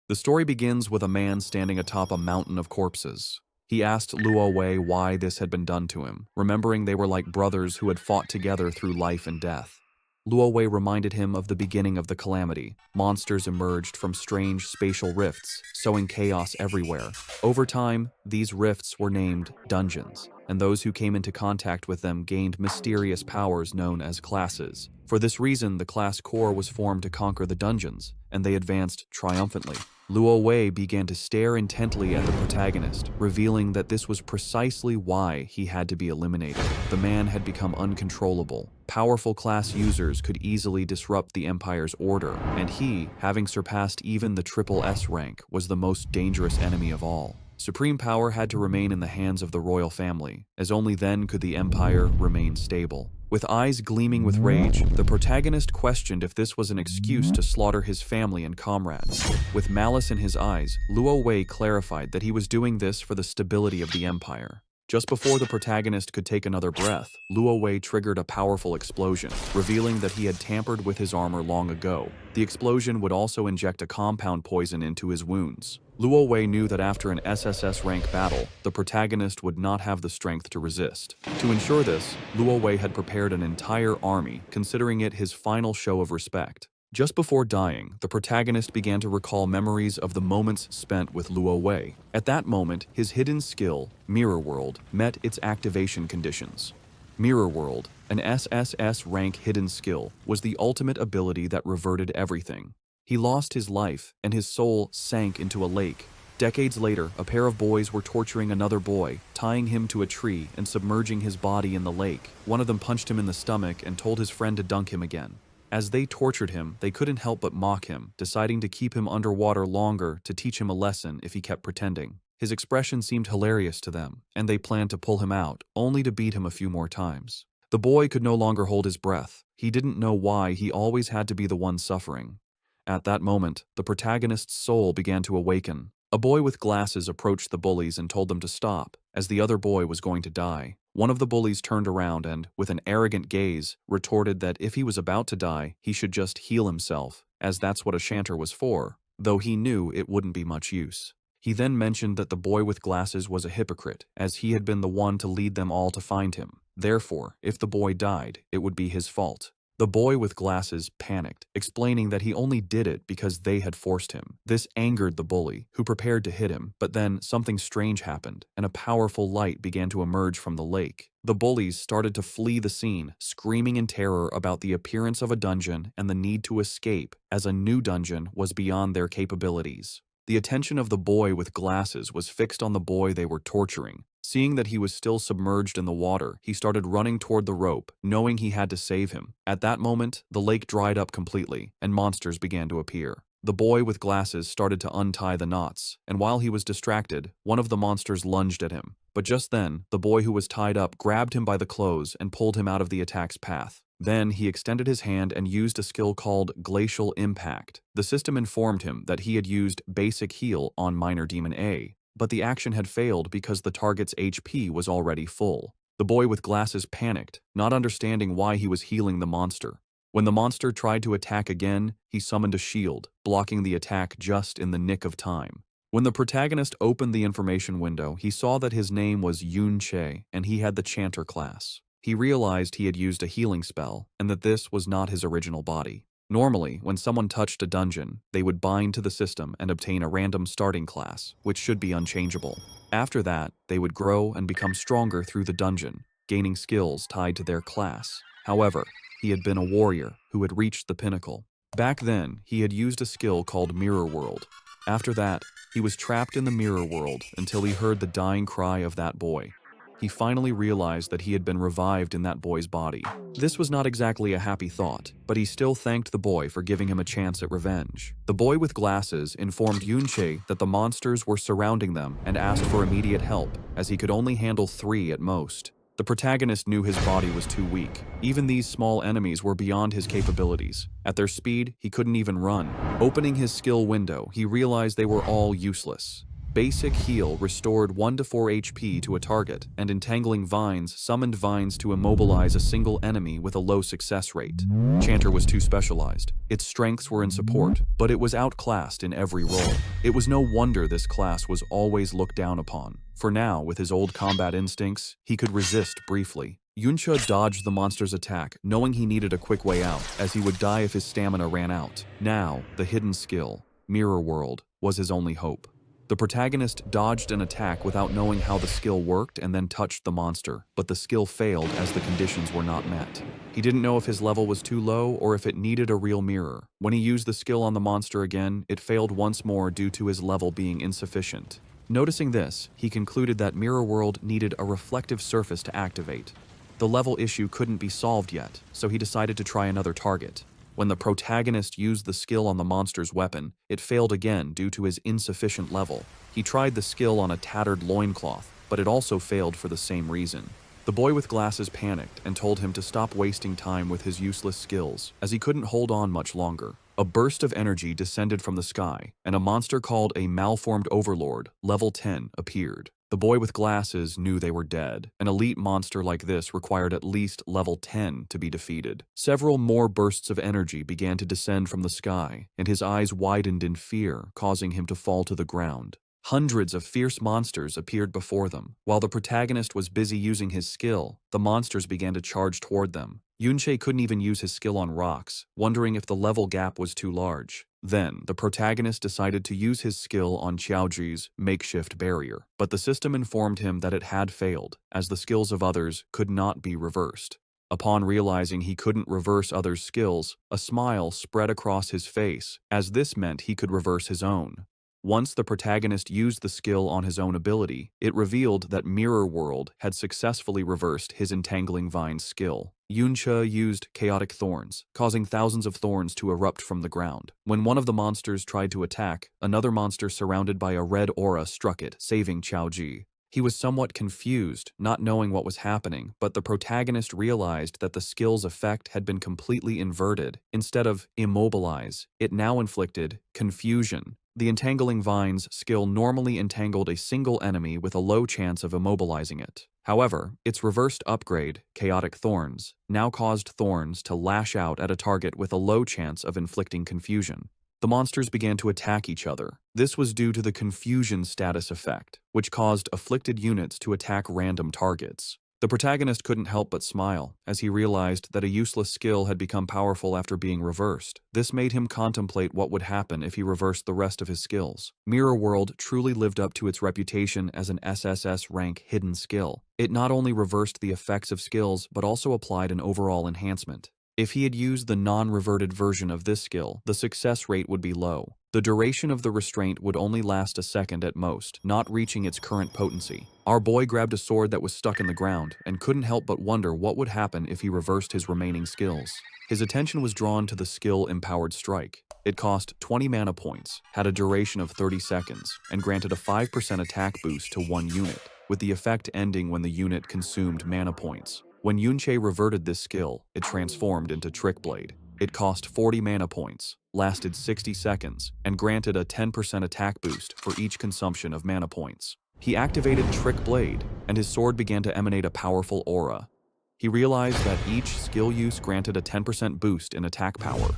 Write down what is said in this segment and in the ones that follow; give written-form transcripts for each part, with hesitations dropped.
The story begins with a man standing atop a mountain of corpses. He asked Luo Wei why this had been done to him, remembering they were like brothers who had fought together through life and death. Luo Wei reminded him of the beginning of the calamity. Monsters emerged from strange spatial rifts, sowing chaos everywhere. Over time, these rifts were named dungeons, and those who came into contact with them gained mysterious powers known as classes. For this reason, the class core was formed to conquer the dungeons, and they advanced triumphantly. Luo Wei began to stare intently at the protagonist, revealing that this was precisely why he had to be eliminated. The man had become uncontrollable. Powerful class users could easily disrupt the Empire's order, and he, having surpassed even the Triple S rank, was the most dangerous enemy of all. Supreme power had to remain in the hands of the royal family, as only then could the Empire remain stable. With eyes gleaming with rage, the protagonist questioned if this was an excuse to slaughter his family and comrades. With malice in his eyes, Luo Wei clarified that he was doing this for the stability of the Empire. Just before the protagonist could take another breath, Luo Wei triggered a powerful explosion, revealing that he had tampered with his armor long ago. The explosion would also inject a compound poison into his wounds. Luo Wei knew that after an SSS rank battle, the protagonist would not have the strength to resist. To ensure this, Luo Wei had prepared an entire army, considering it his final show of respect. Just before dying, the protagonist began to recall memories of the moments spent with Luo Wei. At that moment, his hidden skill, Mirror World, met its activation conditions. Mirror World, an SSS rank hidden skill, was the ultimate ability that reverted everything. He lost his life, and his soul sank into a lake. Decades later, a pair of boys were torturing another boy, tying him to a tree and submerging his body in the lake. One of them punched him in the stomach and told his friend to dunk him again. As they tortured him, they couldn't help but mock him, deciding to keep him underwater longer to teach him a lesson if he kept pretending. His expression seemed hilarious to them, and they planned to pull him out, only to beat him a few more times. The boy could no longer hold his breath. He didn't know why he always had to be the one suffering. At that moment, the protagonist's soul began to awaken. A boy with glasses approached the bullies and told them to stop, as the other boy was going to die. One of the bullies turned around and, with an arrogant gaze, retorted that if he was about to die, he should just heal himself, as that's what a shanter was for, though he knew it wouldn't be much use. He then mentioned that the boy with glasses was a hypocrite, as he had been the one to lead them all to find him. Therefore, if the boy died, it would be his fault. The boy with glasses panicked, explaining that he only did it because they had forced him. This angered the bully, who prepared to hit him, but then something strange happened, and a powerful light began to emerge from the lake. The bullies started to flee the scene, screaming in terror about the appearance of a dungeon and the need to escape, as a new dungeon was beyond their capabilities. The attention of the boy with glasses was fixed on the boy they were torturing. Seeing that he was still submerged in the water, he started running toward the rope, knowing he had to save him. At that moment, the lake dried up completely, and monsters began to appear. The boy with glasses started to untie the knots, and while he was distracted, one of the monsters lunged at him. But just then, the boy who was tied up grabbed him by the clothes and pulled him out of the attack's path. Then he extended his hand and used a skill called Glacial Impact. The system informed him that he had used Basic Heal on Minor Demon A, but the action had failed because the target's HP was already full. The boy with glasses panicked, not understanding why he was healing the monster. When the monster tried to attack again, he summoned a shield, blocking the attack just in the nick of time. When the protagonist opened the information window, he saw that his name was Yun Che, and he had the Chanter class. He realized he had used a healing spell, and that this was not his original body. Normally, when someone touched a dungeon, they would bind to the system and obtain a random starting class, which should be unchangeable. After that, they would grow and become stronger through the dungeon, gaining skills tied to their class. However, he had been a warrior who had reached the pinnacle. Back then, he had used a skill called Mirror World. After that, he was trapped in the Mirror World until he heard the dying cry of that boy. He finally realized that he had been revived in that boy's body. This was not exactly a happy thought, but he still thanked the boy for giving him a chance at revenge. The boy with glasses informed Yunche that the monsters were surrounding them and asked for immediate help, as he could only handle 3 at most. The protagonist knew his body was too weak. Even these small enemies were beyond his capabilities. At their speed, he couldn't even run. Opening his skill window, he realized they were all useless. Basic Heal restored 1 to 4 HP to a target, and Entangling Vines summoned vines to immobilize a single enemy with a low success rate. Chanter was too specialized. Its strengths were in support, but it was outclassed in every role. It was no wonder this class was always looked down upon. For now, with his old combat instincts, he could resist briefly. Yunche dodged the monster's attack, knowing he needed a quick way out, as he would die if his stamina ran out. Now, the hidden skill, Mirror World, was his only hope. The protagonist dodged an attack without knowing how the skill worked and then touched the monster, but the skill failed as the conditions were not met. He didn't know if his level was too low or if it needed a real mirror. When he used the skill on the monster again, it failed once more due to his level being insufficient. Noticing this, he concluded that Mirror World needed a reflective surface to activate. The level issue couldn't be solved yet, so he decided to try another target. When the protagonist used the skill on the monster's weapon, it failed again due to his insufficient level. He tried the skill on a tattered loincloth, but it also failed for the same reason. The boy with glasses panicked and told him to stop wasting time with his useless skills, as he couldn't hold on much longer. A burst of energy descended from the sky, and a monster called a Malformed Overlord, level 10, appeared. The boy with glasses knew they were dead. An elite monster like this required at least level 10 to be defeated. Several more bursts of energy began to descend from the sky, and his eyes widened in fear, causing him to fall to the ground. Hundreds of fierce monsters appeared before them. While the protagonist was busy using his skill, the monsters began to charge toward them. Yunche couldn't even use his skill on rocks, wondering if the level gap was too large. Then, the protagonist decided to use his skill on Qiaoji's makeshift barrier, but the system informed him that it had failed, as the skills of others could not be reversed. Upon realizing he couldn't reverse others' skills, a smile spread across his face, as this meant he could reverse his own. Once the protagonist used the skill on his own ability, it revealed that Mirror World had successfully reversed his Entangling Vines skill. Yunche used Chaotic Thorns, causing thousands of thorns to erupt from the ground. When one of the monsters tried to attack, another monster surrounded by a red aura struck it, saving Qiaoji. He was somewhat confused, not knowing what was happening, but the protagonist realized that the skill's effect had been completely inverted. Instead of immobilize, it now inflicted confusion. The Entangling Vines skill normally entangled a single enemy with a low chance of immobilizing it. However, its reversed upgrade, Chaotic Thorns, now caused thorns to lash out at a target with a low chance of inflicting confusion. The monsters began to attack each other. This was due to the confusion status effect, which caused afflicted units to attack random targets. The protagonist couldn't help but smile, as he realized that a useless skill had become powerful after being reversed. This made him contemplate what would happen if he reversed the rest of his skills. Mirror World truly lived up to its reputation as an SSS rank hidden skill. It not only reversed the effects of skills, but also applied an overall enhancement. If he had used the non-reverted version of this skill, the success rate would be low. The duration of the restraint would only last a second at most, not reaching its current potency. Our boy grabbed a sword that was stuck in the ground and couldn't help but wonder what would happen if he reversed his remaining skills. His attention was drawn to the skill Empowered Strike. It cost 20 mana points, had a duration of 30 seconds, and granted a 5% attack boost to one unit, with the effect ending when the unit consumed mana points. When Yunche reverted this skill, it transformed into Trick Blade. It cost 40 mana points, lasted 60 seconds, and granted a 10% attack boost for each consumption of mana points. He activated Trick Blade, and his sword began to emanate a powerful aura. He realized that each skill use granted a 10% boost in attack power.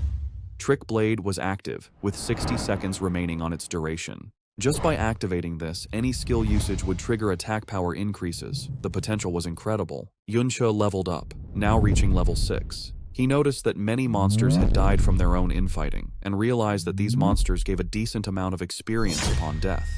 Trick Blade was active, with 60 seconds remaining on its duration. Just by activating this, any skill usage would trigger attack power increases. The potential was incredible. Yunche leveled up, now reaching level 6. He noticed that many monsters had died from their own infighting, and realized that these monsters gave a decent amount of experience upon death.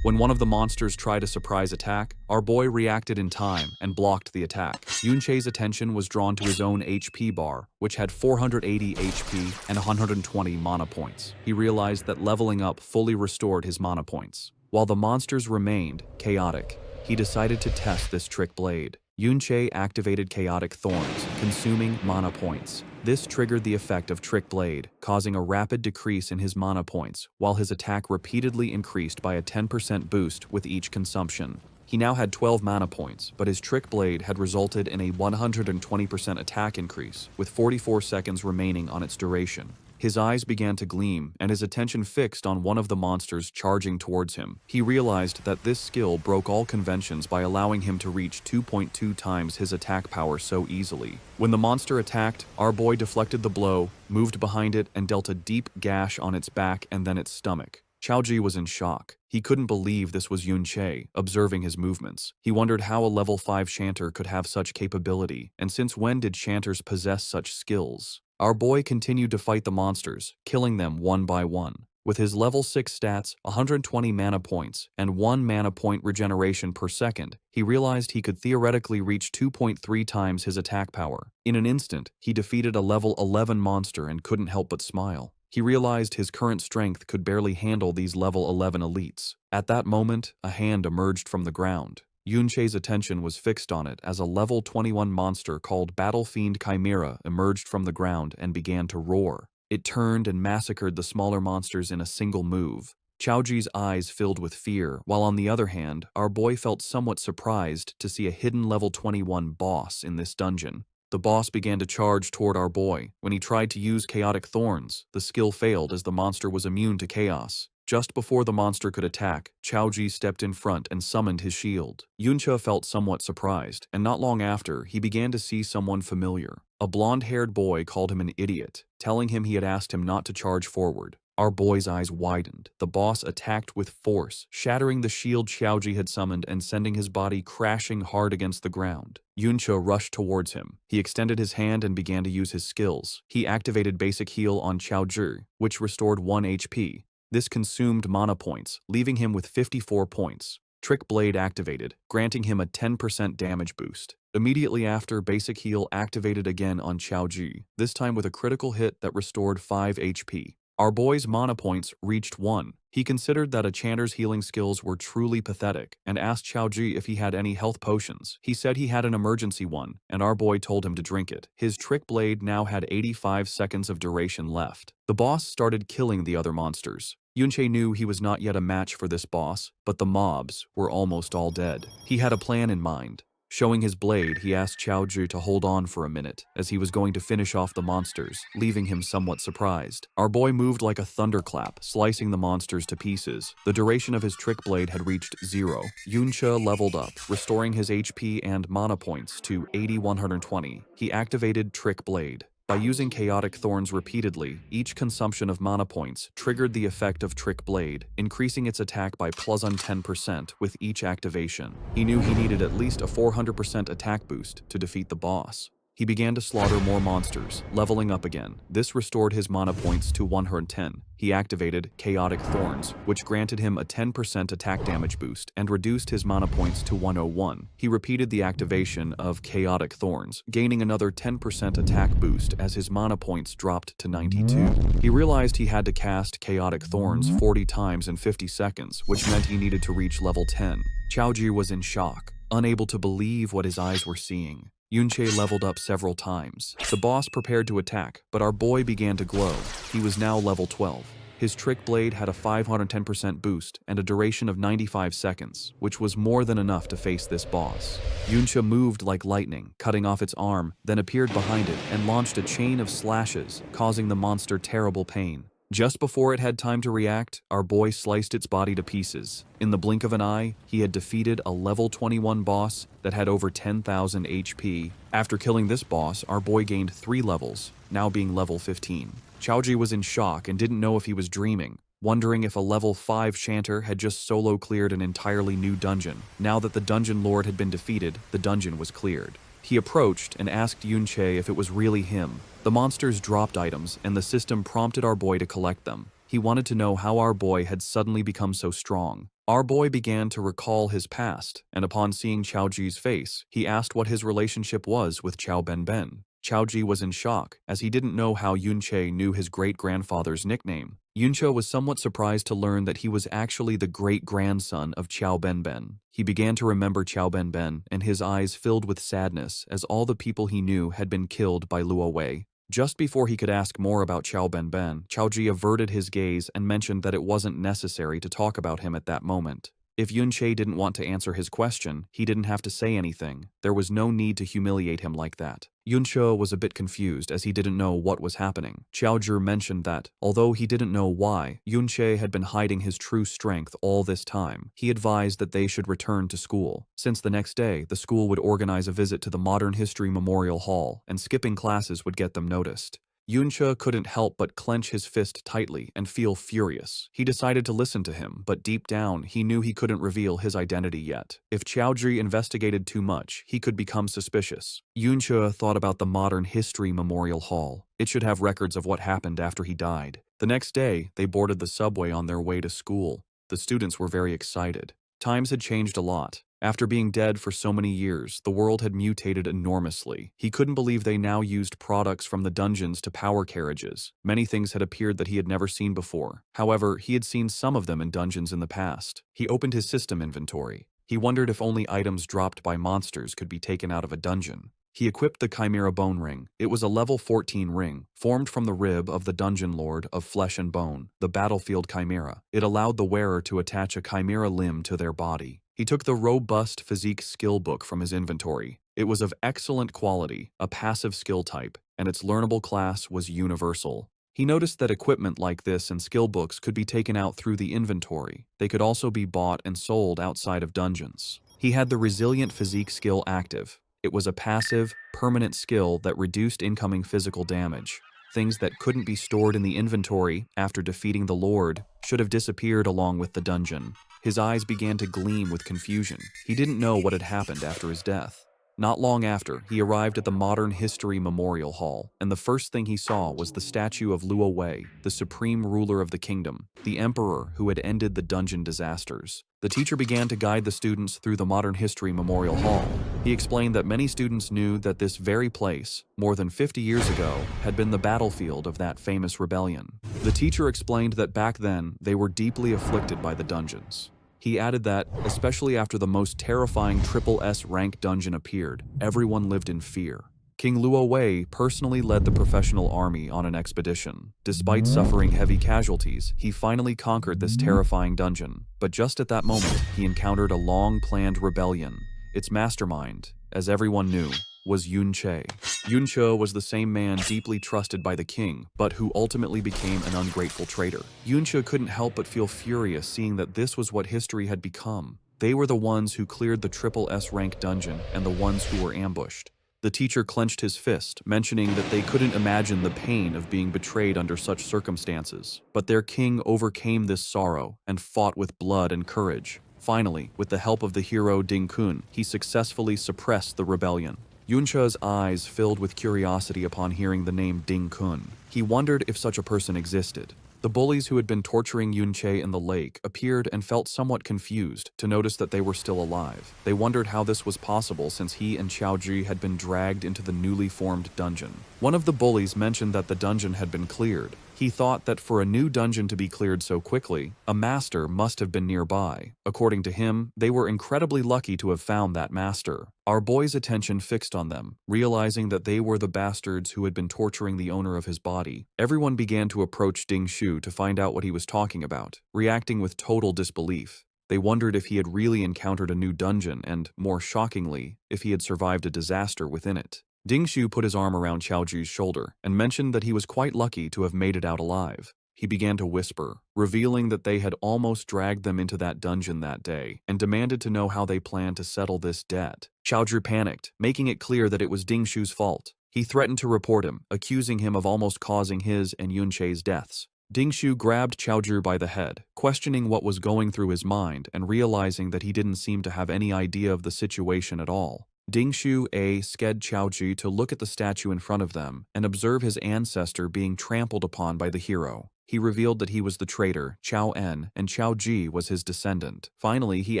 When one of the monsters tried a surprise attack, our boy reacted in time and blocked the attack. Yunche's attention was drawn to his own HP bar, which had 480 HP and 120 mana points. He realized that leveling up fully restored his mana points. While the monsters remained chaotic, he decided to test this Trick Blade. Yunche activated Chaotic Thorns, consuming mana points. This triggered the effect of Trick Blade, causing a rapid decrease in his mana points, while his attack repeatedly increased by a 10% boost with each consumption. He now had 12 mana points, but his Trick Blade had resulted in a 120% attack increase, with 44 seconds remaining on its duration. His eyes began to gleam, and his attention fixed on one of the monsters charging towards him. He realized that this skill broke all conventions by allowing him to reach 2.2 times his attack power so easily. When the monster attacked, our boy deflected the blow, moved behind it, and dealt a deep gash on its back and then its stomach. Xiaoji was in shock. He couldn't believe this was Yun Che, observing his movements. He wondered how a level 5 Shanter could have such capability, and since when did Shanters possess such skills? Our boy continued to fight the monsters, killing them one by one. With his level 6 stats, 120 mana points, and 1 mana point regeneration per second, he realized he could theoretically reach 2.3 times his attack power. In an instant, he defeated a level 11 monster and couldn't help but smile. He realized his current strength could barely handle these level 11 elites. At that moment, a hand emerged from the ground. Yun Che's attention was fixed on it as a level 21 monster called Battle Fiend Chimera emerged from the ground and began to roar. It turned and massacred the smaller monsters in a single move. Xiaoji's eyes filled with fear, while on the other hand, our boy felt somewhat surprised to see a hidden level 21 boss in this dungeon. The boss began to charge toward our boy. When he tried to use Chaotic Thorns, the skill failed as the monster was immune to chaos. Just before the monster could attack, Xiaoji stepped in front and summoned his shield. Yuncha felt somewhat surprised, and not long after, he began to see someone familiar. A blonde-haired boy called him an idiot, telling him he had asked him not to charge forward. Our boy's eyes widened. The boss attacked with force, shattering the shield Xiaoji had summoned and sending his body crashing hard against the ground. Yuncha rushed towards him. He extended his hand and began to use his skills. He activated Basic Heal on Xiaozhi, which restored 1 HP. This consumed mana points, leaving him with 54 points. Trick Blade activated, granting him a 10% damage boost. Immediately after, Basic Heal activated again on Xiaoji, this time with a critical hit that restored 5 HP. Our boy's mana points reached 1. He considered that a chanter's healing skills were truly pathetic and asked Xiaoji if he had any health potions. He said he had an emergency one, and our boy told him to drink it. His Trick Blade now had 85 seconds of duration left. The boss started killing the other monsters. Yunche knew he was not yet a match for this boss, but the mobs were almost all dead. He had a plan in mind. Showing his blade, he asked Xiaozhi to hold on for a minute, as he was going to finish off the monsters, leaving him somewhat surprised. Our boy moved like a thunderclap, slicing the monsters to pieces. The duration of his trick blade had reached 0. Yuncha leveled up, restoring his HP and mana points to 80-120. He activated Trick Blade. By using Chaotic Thorns repeatedly, each consumption of mana points triggered the effect of Trick Blade, increasing its attack by plus 10% with each activation. He knew he needed at least a 400% attack boost to defeat the boss. He began to slaughter more monsters, leveling up again. This restored his mana points to 110. He activated Chaotic Thorns, which granted him a 10% attack damage boost and reduced his mana points to 101. He repeated the activation of Chaotic Thorns, gaining another 10% attack boost as his mana points dropped to 92. He realized he had to cast Chaotic Thorns 40 times in 50 seconds, which meant he needed to reach level 10. Xiaoji was in shock, unable to believe what his eyes were seeing. Yunche leveled up several times. The boss prepared to attack, but our boy began to glow. He was now level 12. His Trick Blade had a 510% boost and a duration of 95 seconds, which was more than enough to face this boss. Yuncha moved like lightning, cutting off its arm, then appeared behind it and launched a chain of slashes, causing the monster terrible pain. Just before it had time to react, our boy sliced its body to pieces. In the blink of an eye, he had defeated a level 21 boss that had over 10,000 HP. After killing this boss, our boy gained 3 levels, now being level 15. Xiaoji was in shock and didn't know if he was dreaming, wondering if a level 5 Shanter had just solo cleared an entirely new dungeon. Now that the dungeon lord had been defeated, the dungeon was cleared. He approached and asked Yunche if it was really him. The monsters dropped items, and the system prompted our boy to collect them. He wanted to know how our boy had suddenly become so strong. Our boy began to recall his past, and upon seeing Xiaoji's face, he asked what his relationship was with Xiao Benben. Xiaoji was in shock, as he didn't know how Yunche knew his great-grandfather's nickname. Yunche was somewhat surprised to learn that he was actually the great-grandson of Xiao Benben. He began to remember Xiao Benben, and his eyes filled with sadness as all the people he knew had been killed by Luo Wei. Just before he could ask more about Xiao Benben, Xiaoji averted his gaze and mentioned that it wasn't necessary to talk about him at that moment. If Yunche didn't want to answer his question, he didn't have to say anything. There was no need to humiliate him like that. Yunche was a bit confused as he didn't know what was happening. Xiaozhi mentioned that, although he didn't know why, Yunche had been hiding his true strength all this time. He advised that they should return to school. Since the next day, the school would organize a visit to the Modern History Memorial Hall, and skipping classes would get them noticed. Yunche couldn't help but clench his fist tightly and feel furious. He decided to listen to him, but deep down, he knew he couldn't reveal his identity yet. If Xiaozhi investigated too much, he could become suspicious. Yunche thought about the Modern History Memorial Hall. It should have records of what happened after he died. The next day, they boarded the subway on their way to school. The students were very excited. Times had changed a lot. After being dead for so many years, the world had mutated enormously. He couldn't believe they now used products from the dungeons to power carriages. Many things had appeared that he had never seen before. However, he had seen some of them in dungeons in the past. He opened his system inventory. He wondered if only items dropped by monsters could be taken out of a dungeon. He equipped the Chimera Bone Ring. It was a level 14 ring, formed from the rib of the Dungeon Lord of Flesh and Bone, the Battlefield Chimera. It allowed the wearer to attach a chimera limb to their body. He took the robust physique skill book from his inventory. It was of excellent quality, a passive skill type, and its learnable class was universal. He noticed that equipment like this and skill books could be taken out through the inventory. They could also be bought and sold outside of dungeons. He had the resilient physique skill active. It was a passive, permanent skill that reduced incoming physical damage. Things that couldn't be stored in the inventory after defeating the Lord should have disappeared along with the dungeon. His eyes began to gleam with confusion. He didn't know what had happened after his death. Not long after, he arrived at the Modern History Memorial Hall, and the first thing he saw was the statue of Luo Wei, the supreme ruler of the kingdom, the emperor who had ended the dungeon disasters. The teacher began to guide the students through the Modern History Memorial Hall. He explained that many students knew that this very place, more than 50 years ago, had been the battlefield of that famous rebellion. The teacher explained that back then, they were deeply afflicted by the dungeons. He added that, especially after the most terrifying S rank dungeon appeared, everyone lived in fear. King Luo Wei personally led the professional army on an expedition. Despite suffering heavy casualties, he finally conquered this terrifying dungeon. But just at that moment, he encountered a long-planned rebellion. Its mastermind, as everyone knew, was Yunche. Yunche was the same man deeply trusted by the king, but who ultimately became an ungrateful traitor. Yunche couldn't help but feel furious seeing that this was what history had become. They were the ones who cleared the S rank dungeon and the ones who were ambushed. The teacher clenched his fist, mentioning that they couldn't imagine the pain of being betrayed under such circumstances. But their king overcame this sorrow and fought with blood and courage. Finally, with the help of the hero Ding Kun, he successfully suppressed the rebellion. Yunche's eyes filled with curiosity upon hearing the name Ding Kun. He wondered if such a person existed. The bullies who had been torturing Yunche in the lake appeared and felt somewhat confused to notice that they were still alive. They wondered how this was possible since he and Xiaozhi had been dragged into the newly formed dungeon. One of the bullies mentioned that the dungeon had been cleared. He thought that for a new dungeon to be cleared so quickly, a master must have been nearby. According to him, they were incredibly lucky to have found that master. Our boy's attention fixed on them, realizing that they were the bastards who had been torturing the owner of his body. Everyone began to approach Ding Shu to find out what he was talking about, reacting with total disbelief. They wondered if he had really encountered a new dungeon and, more shockingly, if he had survived a disaster within it. Ding Shu put his arm around Xiaozhi's shoulder and mentioned that he was quite lucky to have made it out alive. He began to whisper, revealing that they had almost dragged them into that dungeon that day and demanded to know how they planned to settle this debt. Xiaozhi panicked, making it clear that it was Ding Shu's fault. He threatened to report him, accusing him of almost causing his and Yunche's deaths. Ding Shu grabbed Xiaozhi by the head, questioning what was going through his mind and realizing that he didn't seem to have any idea of the situation at all. Ding Shu sked Xiaozhi to look at the statue in front of them and observe his ancestor being trampled upon by the hero. He revealed that he was the traitor, Qiao En, and Xiaozhi was his descendant. Finally, he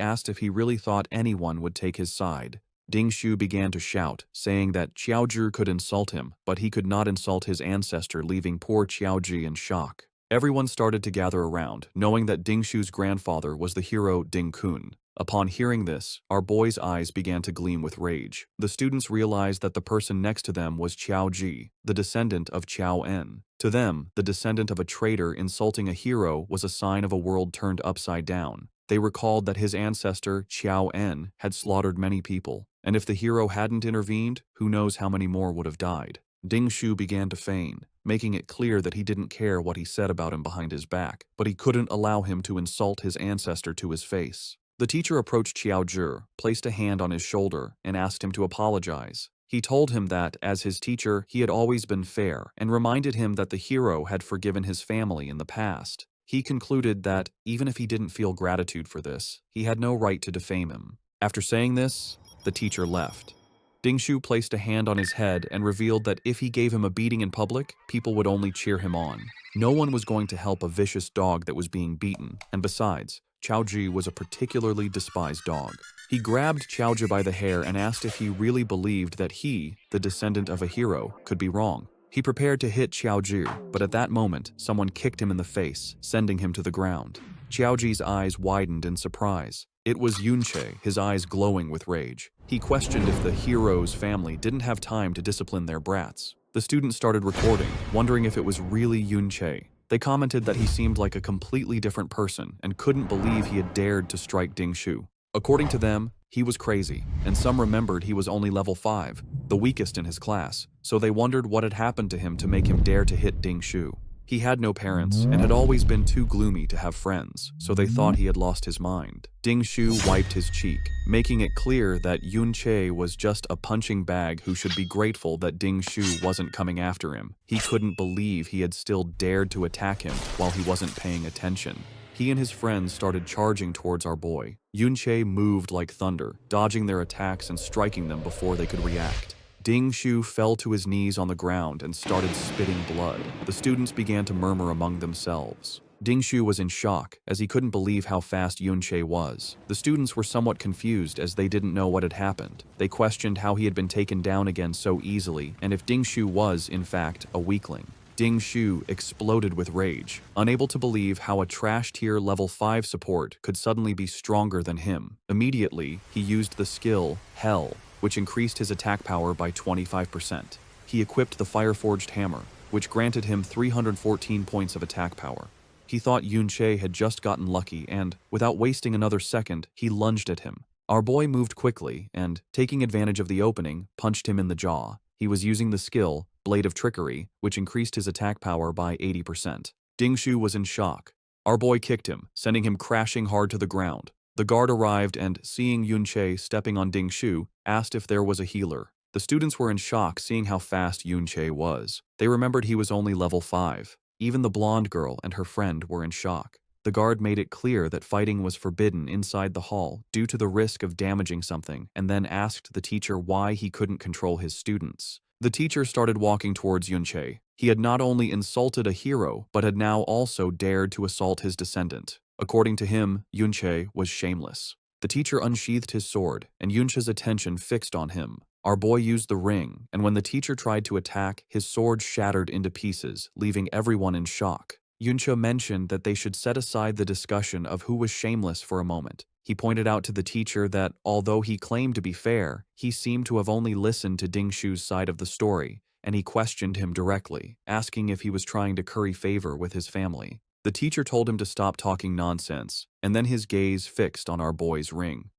asked if he really thought anyone would take his side. Ding Shu began to shout, saying that Xiaozhi could insult him, but he could not insult his ancestor, leaving poor Xiaozhi in shock. Everyone started to gather around, knowing that Ding Shu's grandfather was the hero Ding Kun. Upon hearing this, our boy's eyes began to gleam with rage. The students realized that the person next to them was Xiaozhi, the descendant of Qiao En. To them, the descendant of a traitor insulting a hero was a sign of a world turned upside down. They recalled that his ancestor, Qiao En, had slaughtered many people, and if the hero hadn't intervened, who knows how many more would have died. Ding Shu began to feign, making it clear that he didn't care what he said about him behind his back, but he couldn't allow him to insult his ancestor to his face. The teacher approached Qiao Zhi, placed a hand on his shoulder, and asked him to apologize. He told him that, as his teacher, he had always been fair, and reminded him that the hero had forgiven his family in the past. He concluded that, even if he didn't feel gratitude for this, he had no right to defame him. After saying this, the teacher left. Ding Shu placed a hand on his head and revealed that if he gave him a beating in public, people would only cheer him on. No one was going to help a vicious dog that was being beaten, and besides, Qiao Ji was a particularly despised dog. He grabbed Qiao Ji by the hair and asked if he really believed that he, the descendant of a hero, could be wrong. He prepared to hit Qiao Ji, but at that moment, someone kicked him in the face, sending him to the ground. Qiao Ji's eyes widened in surprise. It was Yunche, his eyes glowing with rage. He questioned if the hero's family didn't have time to discipline their brats. The students started recording, wondering if it was really Yunche. They commented that he seemed like a completely different person and couldn't believe he had dared to strike Ding Shu. According to them, he was crazy, and some remembered he was only level 5, the weakest in his class, so they wondered what had happened to him to make him dare to hit Ding Shu. He had no parents and had always been too gloomy to have friends, so they thought he had lost his mind. Ding Shu wiped his cheek, making it clear that Yunche was just a punching bag who should be grateful that Ding Shu wasn't coming after him. He couldn't believe he had still dared to attack him while he wasn't paying attention. He and his friends started charging towards our boy. Yunche moved like thunder, dodging their attacks and striking them before they could react. Ding Shu fell to his knees on the ground and started spitting blood. The students began to murmur among themselves. Ding Shu was in shock, as he couldn't believe how fast Yunche was. The students were somewhat confused as they didn't know what had happened. They questioned how he had been taken down again so easily, and if Ding Shu was, in fact, a weakling. Ding Shu exploded with rage, unable to believe how a trash-tier level 5 support could suddenly be stronger than him. Immediately, he used the skill, Hell, which increased his attack power by 25%. He equipped the Fireforged Hammer, which granted him 314 points of attack power. He thought Yunche had just gotten lucky and, without wasting another second, he lunged at him. Our boy moved quickly and, taking advantage of the opening, punched him in the jaw. He was using the skill, Blade of Trickery, which increased his attack power by 80%. Ding Shu was in shock. Our boy kicked him, sending him crashing hard to the ground. The guard arrived and, seeing Yunche stepping on Ding Shu, asked if there was a healer. The students were in shock seeing how fast Yunche was. They remembered he was only level 5. Even the blonde girl and her friend were in shock. The guard made it clear that fighting was forbidden inside the hall due to the risk of damaging something, and then asked the teacher why he couldn't control his students. The teacher started walking towards Yunche. He had not only insulted a hero, but had now also dared to assault his descendant. According to him, Yunche was shameless. The teacher unsheathed his sword, and Yunche's attention fixed on him. Our boy used the ring, and when the teacher tried to attack, his sword shattered into pieces, leaving everyone in shock. Yunche mentioned that they should set aside the discussion of who was shameless for a moment. He pointed out to the teacher that, although he claimed to be fair, he seemed to have only listened to Ding Shu's side of the story, and he questioned him directly, asking if he was trying to curry favor with his family. The teacher told him to stop talking nonsense, and then his gaze fixed on our boy's ring.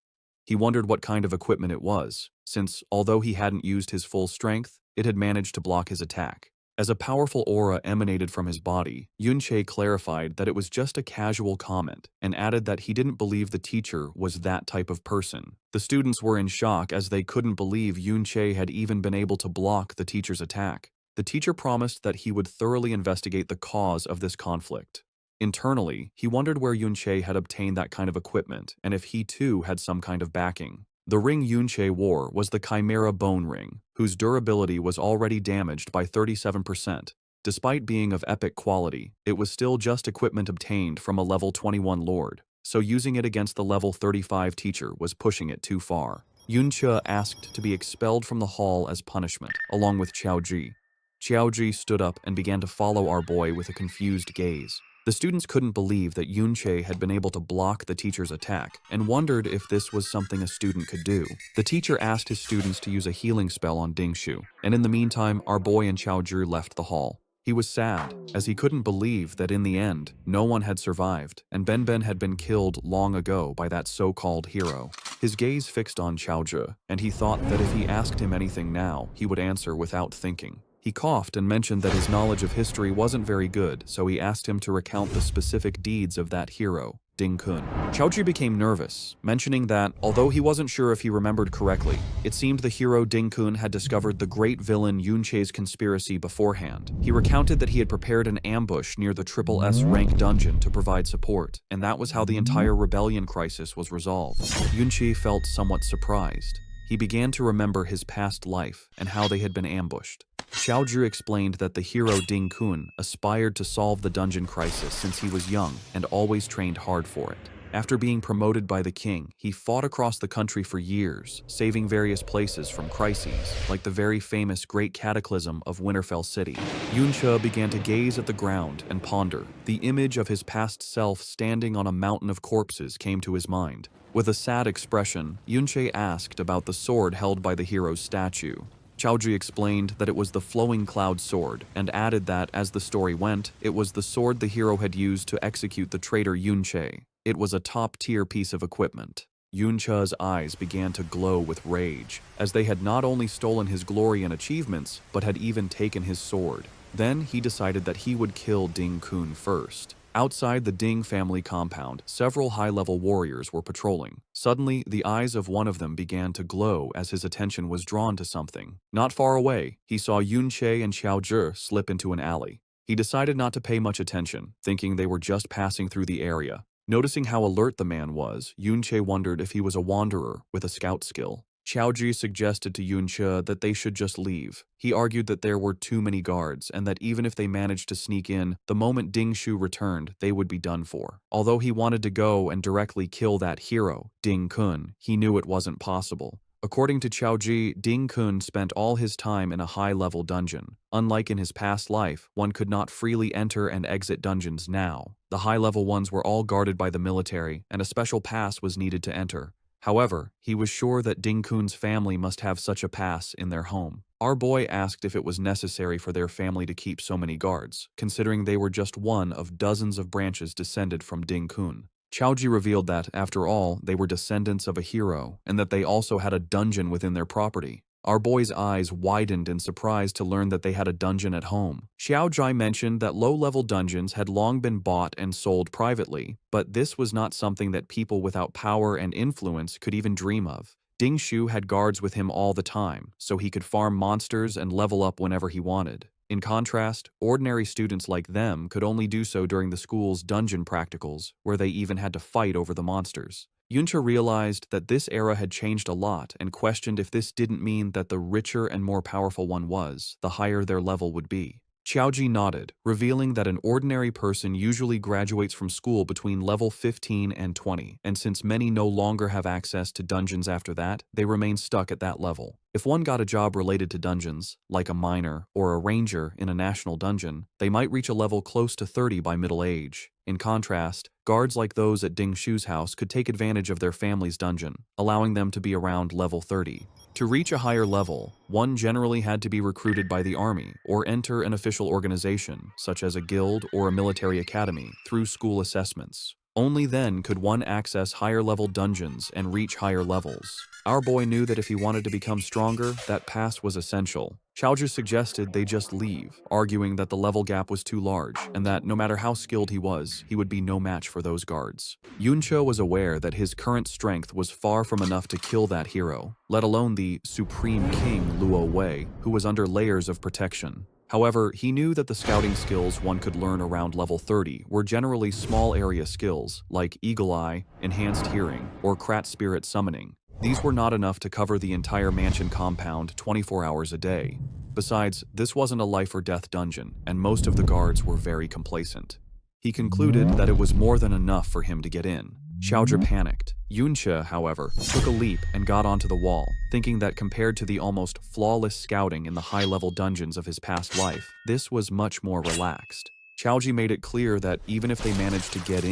He wondered what kind of equipment it was, since, although he hadn't used his full strength, it had managed to block his attack. As a powerful aura emanated from his body, Yunche clarified that it was just a casual comment and added that he didn't believe the teacher was that type of person. The students were in shock as they couldn't believe Yunche had even been able to block the teacher's attack. The teacher promised that he would thoroughly investigate the cause of this conflict. Internally, he wondered where Yunche had obtained that kind of equipment and if he too had some kind of backing. The ring Yunche wore was the Chimera Bone Ring, whose durability was already damaged by 37%. Despite being of epic quality, it was still just equipment obtained from a level 21 lord, so using it against the level 35 teacher was pushing it too far. Yunche asked to be expelled from the hall as punishment, along with Qiao Ji. Qiao Ji stood up and began to follow our boy with a confused gaze. The students couldn't believe that Yunche had been able to block the teacher's attack and wondered if this was something a student could do. The teacher asked his students to use a healing spell on Ding Shu, and in the meantime, our boy and Qiao Zhi left the hall. He was sad, as he couldn't believe that in the end, no one had survived, and Ben had been killed long ago by that so-called hero. His gaze fixed on Chaozhi, and he thought that if he asked him anything now, he would answer without thinking. He coughed and mentioned that his knowledge of history wasn't very good, so he asked him to recount the specific deeds of that hero, Ding Kun. Chaozhi became nervous, mentioning that, although he wasn't sure if he remembered correctly, it seemed the hero Ding Kun had discovered the great villain Yunche's conspiracy beforehand. He recounted that he had prepared an ambush near the Triple S rank dungeon to provide support, and that was how the entire rebellion crisis was resolved. Yunche felt somewhat surprised. He began to remember his past life and how they had been ambushed. Chaozhi explained that the hero Ding Kun aspired to solve the dungeon crisis since he was young and always trained hard for it. After being promoted by the king, he fought across the country for years, saving various places from crises, like the very famous Great Cataclysm of Winterfell City. Yunche began to gaze at the ground and ponder. The image of his past self standing on a mountain of corpses came to his mind. With a sad expression, Yunche asked about the sword held by the hero's statue. Chaozhi explained that it was the Flowing Cloud sword, and added that, as the story went, it was the sword the hero had used to execute the traitor Yunche. It was a top-tier piece of equipment. Yunche's eyes began to glow with rage, as they had not only stolen his glory and achievements, but had even taken his sword. Then he decided that he would kill Ding Kun first. Outside the Ding family compound, several high-level warriors were patrolling. Suddenly, the eyes of one of them began to glow as his attention was drawn to something. Not far away, he saw Yunche and Chaozhi slip into an alley. He decided not to pay much attention, thinking they were just passing through the area. Noticing how alert the man was, Yunche wondered if he was a wanderer with a scout skill. Chaozhi suggested to Yunche that they should just leave. He argued that there were too many guards, and that even if they managed to sneak in, the moment Ding Shu returned, they would be done for. Although he wanted to go and directly kill that hero, Ding Kun, he knew it wasn't possible. According to Chaozhi, Ding Kun spent all his time in a high-level dungeon. Unlike in his past life, one could not freely enter and exit dungeons now. The high-level ones were all guarded by the military, and a special pass was needed to enter. However, he was sure that Ding Kun's family must have such a pass in their home. Our boy asked if it was necessary for their family to keep so many guards, considering they were just one of dozens of branches descended from Ding Kun. Chaozhi revealed that, after all, they were descendants of a hero, and that they also had a dungeon within their property. Our boy's eyes widened in surprise to learn that they had a dungeon at home. Chaozhi mentioned that low-level dungeons had long been bought and sold privately, but this was not something that people without power and influence could even dream of. Ding Shu had guards with him all the time, so he could farm monsters and level up whenever he wanted. In contrast, ordinary students like them could only do so during the school's dungeon practicals, where they even had to fight over the monsters. Yunche realized that this era had changed a lot and questioned if this didn't mean that the richer and more powerful one was, the higher their level would be. Chaozhi nodded, revealing that an ordinary person usually graduates from school between level 15 and 20, and since many no longer have access to dungeons after that, they remain stuck at that level. If one got a job related to dungeons, like a miner or a ranger in a national dungeon, they might reach a level close to 30 by middle age. In contrast, guards like those at Ding Shu's house could take advantage of their family's dungeon, allowing them to be around level 30. To reach a higher level, one generally had to be recruited by the army or enter an official organization, such as a guild or a military academy, through school assessments. Only then could one access higher-level dungeons and reach higher levels. Our boy knew that if he wanted to become stronger, that pass was essential. Chaozhi suggested they just leave, arguing that the level gap was too large, and that no matter how skilled he was, he would be no match for those guards. Yunche was aware that his current strength was far from enough to kill that hero, let alone the Supreme King Luo Wei, who was under layers of protection. However, he knew that the scouting skills one could learn around level 30 were generally small area skills, like Eagle Eye, Enhanced Hearing, or Krat Spirit Summoning. These were not enough to cover the entire mansion compound 24 hours a day. Besides, this wasn't a life or death dungeon, and most of the guards were very complacent. He concluded that it was more than enough for him to get in. Chaozhi panicked. Yunche, however, took a leap and got onto the wall, thinking that compared to the almost flawless scouting in the high-level dungeons of his past life, this was much more relaxed. Chaozhi made it clear that even if they managed to get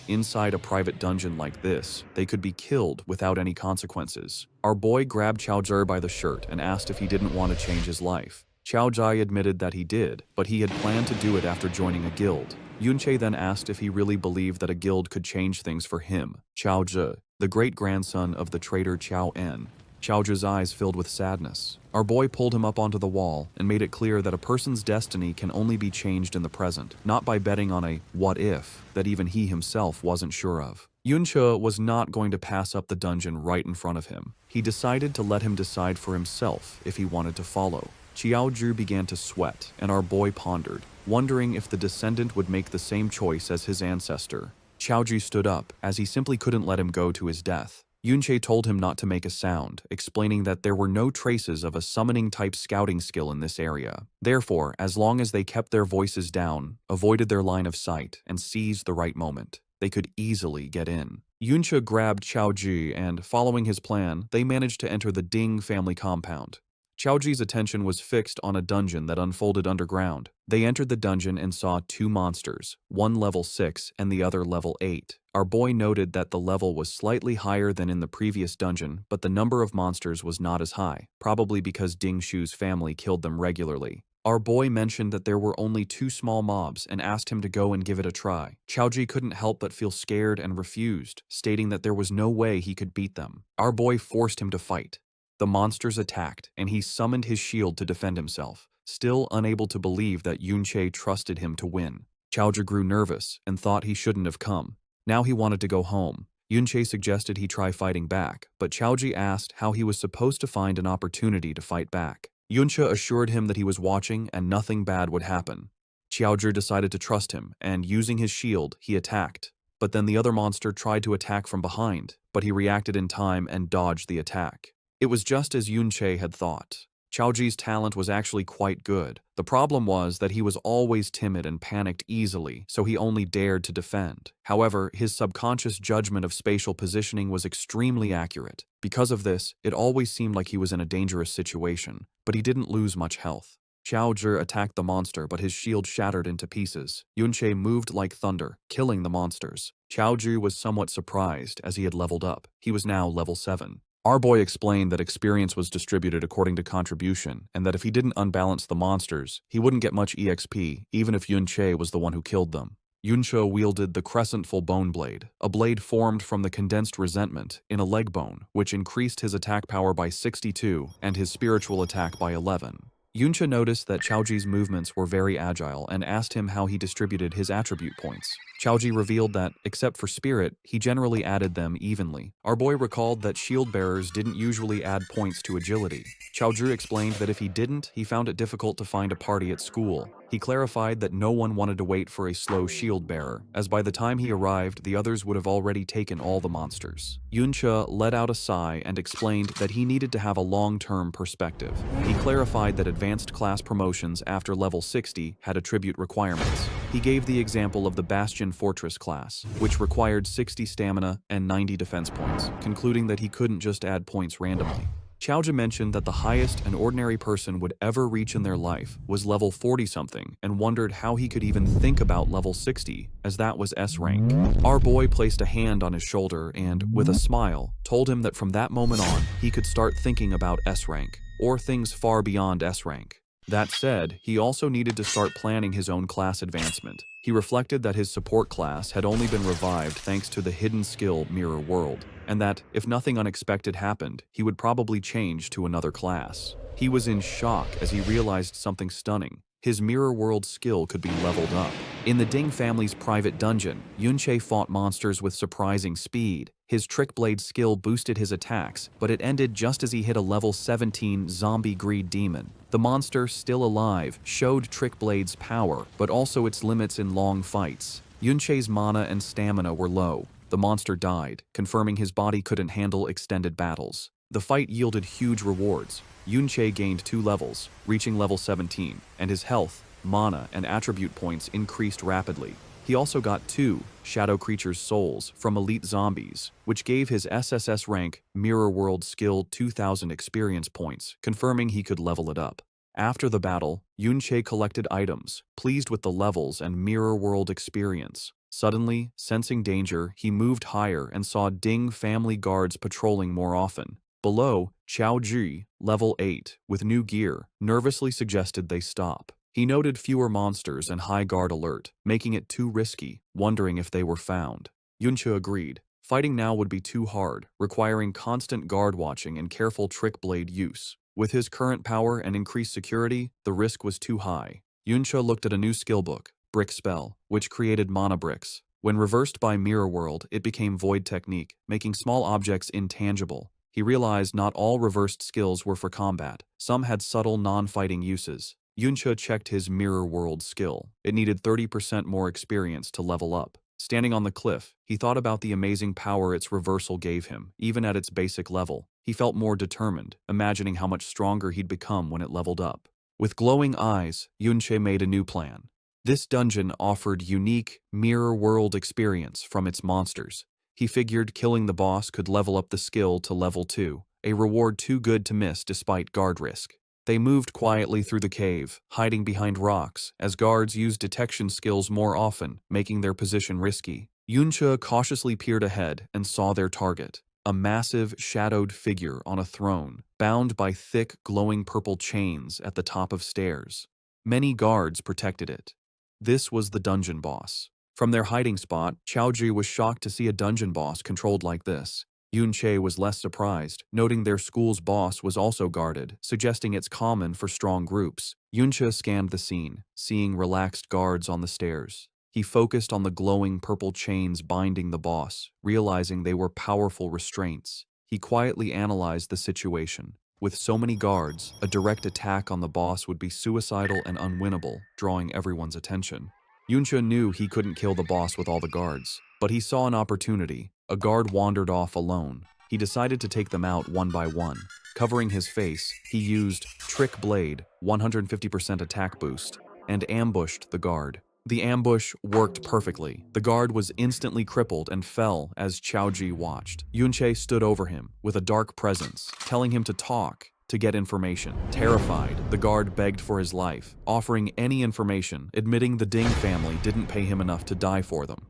inside a private dungeon like this, they could be killed without any consequences. Our boy grabbed Chaozhi by the shirt and asked if he didn't want to change his life. Qiao Zhai admitted that he did, but he had planned to do it after joining a guild. Yunche then asked if he really believed that a guild could change things for him. Qiao Zhe, the great-grandson of the traitor Qiao En. Qiao Zhe's eyes filled with sadness. Our boy pulled him up onto the wall and made it clear that a person's destiny can only be changed in the present, not by betting on a what-if that even he himself wasn't sure of. Yunche was not going to pass up the dungeon right in front of him. He decided to let him decide for himself if he wanted to follow. Qiao Zhu began to sweat, and our boy pondered, wondering if the descendant would make the same choice as his ancestor. Qiao Zhu stood up, as he simply couldn't let him go to his death. Yunche told him not to make a sound, explaining that there were no traces of a summoning-type scouting skill in this area. Therefore, as long as they kept their voices down, avoided their line of sight, and seized the right moment, they could easily get in. Yunche grabbed Qiao Zhu and, following his plan, they managed to enter the Ding family compound. Qiao Zhi's attention was fixed on a dungeon that unfolded underground. They entered the dungeon and saw two monsters, one level 6 and the other level 8. Our boy noted that the level was slightly higher than in the previous dungeon, but the number of monsters was not as high, probably because Ding Shu's family killed them regularly. Our boy mentioned that there were only two small mobs and asked him to go and give it a try. Qiao Zhi couldn't help but feel scared and refused, stating that there was no way he could beat them. Our boy forced him to fight. The monsters attacked, and he summoned his shield to defend himself, still unable to believe that Yunche trusted him to win. Qiao Zhi grew nervous and thought he shouldn't have come. Now he wanted to go home. Yunche suggested he try fighting back, but Qiao Zhi asked how he was supposed to find an opportunity to fight back. Yunche assured him that he was watching and nothing bad would happen. Qiao Zhi decided to trust him, and using his shield, he attacked. But then the other monster tried to attack from behind, but he reacted in time and dodged the attack. It was just as Yunche had thought. Qiao Zhi's talent was actually quite good. The problem was that he was always timid and panicked easily, so he only dared to defend. However, his subconscious judgment of spatial positioning was extremely accurate. Because of this, it always seemed like he was in a dangerous situation, but he didn't lose much health. Qiao Zhi attacked the monster, but his shield shattered into pieces. Yunche moved like thunder, killing the monsters. Qiao Zhi was somewhat surprised as he had leveled up. He was now level 7. Our boy explained that experience was distributed according to contribution, and that if he didn't unbalance the monsters, he wouldn't get much EXP, even if Yunche was the one who killed them. Yunche wielded the Crescentful Bone Blade, a blade formed from the condensed resentment in a leg bone, which increased his attack power by 62 and his spiritual attack by 11. Yunche noticed that Qiao Zhi's movements were very agile and asked him how he distributed his attribute points. Qiao Zhi revealed that, except for spirit, he generally added them evenly. Our boy recalled that shield bearers didn't usually add points to agility. Qiao Zhi explained that if he didn't, he found it difficult to find a party at school. He clarified that no one wanted to wait for a slow shield bearer, as by the time he arrived, the others would have already taken all the monsters. Yunche let out a sigh and explained that he needed to have a long-term perspective. He clarified that advanced class promotions after level 60 had attribute requirements. He gave the example of the Bastion Fortress class, which required 60 stamina and 90 defense points, concluding that he couldn't just add points randomly. Qiao Zhi mentioned that the highest an ordinary person would ever reach in their life was level 40-something and wondered how he could even think about level 60, as that was S rank. Our boy placed a hand on his shoulder and, with a smile, told him that from that moment on, he could start thinking about S rank, or things far beyond S rank. That said, he also needed to start planning his own class advancement. He reflected that his support class had only been revived thanks to the hidden skill Mirror World, and that, if nothing unexpected happened, he would probably change to another class. He was in shock as he realized something stunning. His Mirror World skill could be leveled up. In the Ding family's private dungeon, Yunche fought monsters with surprising speed. His Trick Blade skill boosted his attacks, but it ended just as he hit a level 17 zombie greed demon. The monster, still alive, showed Trick Blade's power, but also its limits in long fights. Yunche's mana and stamina were low. The monster died, confirming his body couldn't handle extended battles. The fight yielded huge rewards. Yunche gained 2 levels, reaching level 17, and his health, mana, and attribute points increased rapidly. He also got 2 Shadow Creatures' souls from elite zombies, which gave his SSS rank Mirror World skill 2,000 experience points, confirming he could level it up. After the battle, Yunche collected items, pleased with the levels and Mirror World experience. Suddenly, sensing danger, he moved higher and saw Ding family guards patrolling more often. Below, Chao Ji, level 8, with new gear, nervously suggested they stop. He noted fewer monsters and high guard alert, making it too risky, wondering if they were found. Yunche agreed. Fighting now would be too hard, requiring constant guard watching and careful trick blade use. With his current power and increased security, the risk was too high. Yunche looked at a new skill book, Brick Spell, which created mana bricks. When reversed by Mirror World, it became Void Technique, making small objects intangible. He realized not all reversed skills were for combat. Some had subtle non-fighting uses. Yunche checked his Mirror World skill. It needed 30% more experience to level up. Standing on the cliff, he thought about the amazing power its reversal gave him, even at its basic level. He felt more determined, imagining how much stronger he'd become when it leveled up. With glowing eyes, Yunche made a new plan. This dungeon offered unique, mirror world experience from its monsters. He figured killing the boss could level up the skill to level 2, a reward too good to miss despite guard risk. They moved quietly through the cave, hiding behind rocks, as guards used detection skills more often, making their position risky. Yunche cautiously peered ahead and saw their target, a massive, shadowed figure on a throne, bound by thick, glowing purple chains at the top of stairs. Many guards protected it. This was the dungeon boss. From their hiding spot, Chaoji was shocked to see a dungeon boss controlled like this. Yunche was less surprised, noting their school's boss was also guarded, suggesting it's common for strong groups. Yunche scanned the scene, seeing relaxed guards on the stairs. He focused on the glowing purple chains binding the boss, realizing they were powerful restraints. He quietly analyzed the situation. With so many guards, a direct attack on the boss would be suicidal and unwinnable, drawing everyone's attention. Yunche knew he couldn't kill the boss with all the guards, but he saw an opportunity. A guard wandered off alone. He decided to take them out one by one. Covering his face, he used Trick Blade, 150% attack boost, and ambushed the guard. The ambush worked perfectly. The guard was instantly crippled and fell as Chaoji watched. Yunche stood over him with a dark presence, telling him to talk, to get information. Terrified, the guard begged for his life, offering any information, admitting the Ding family didn't pay him enough to die for them.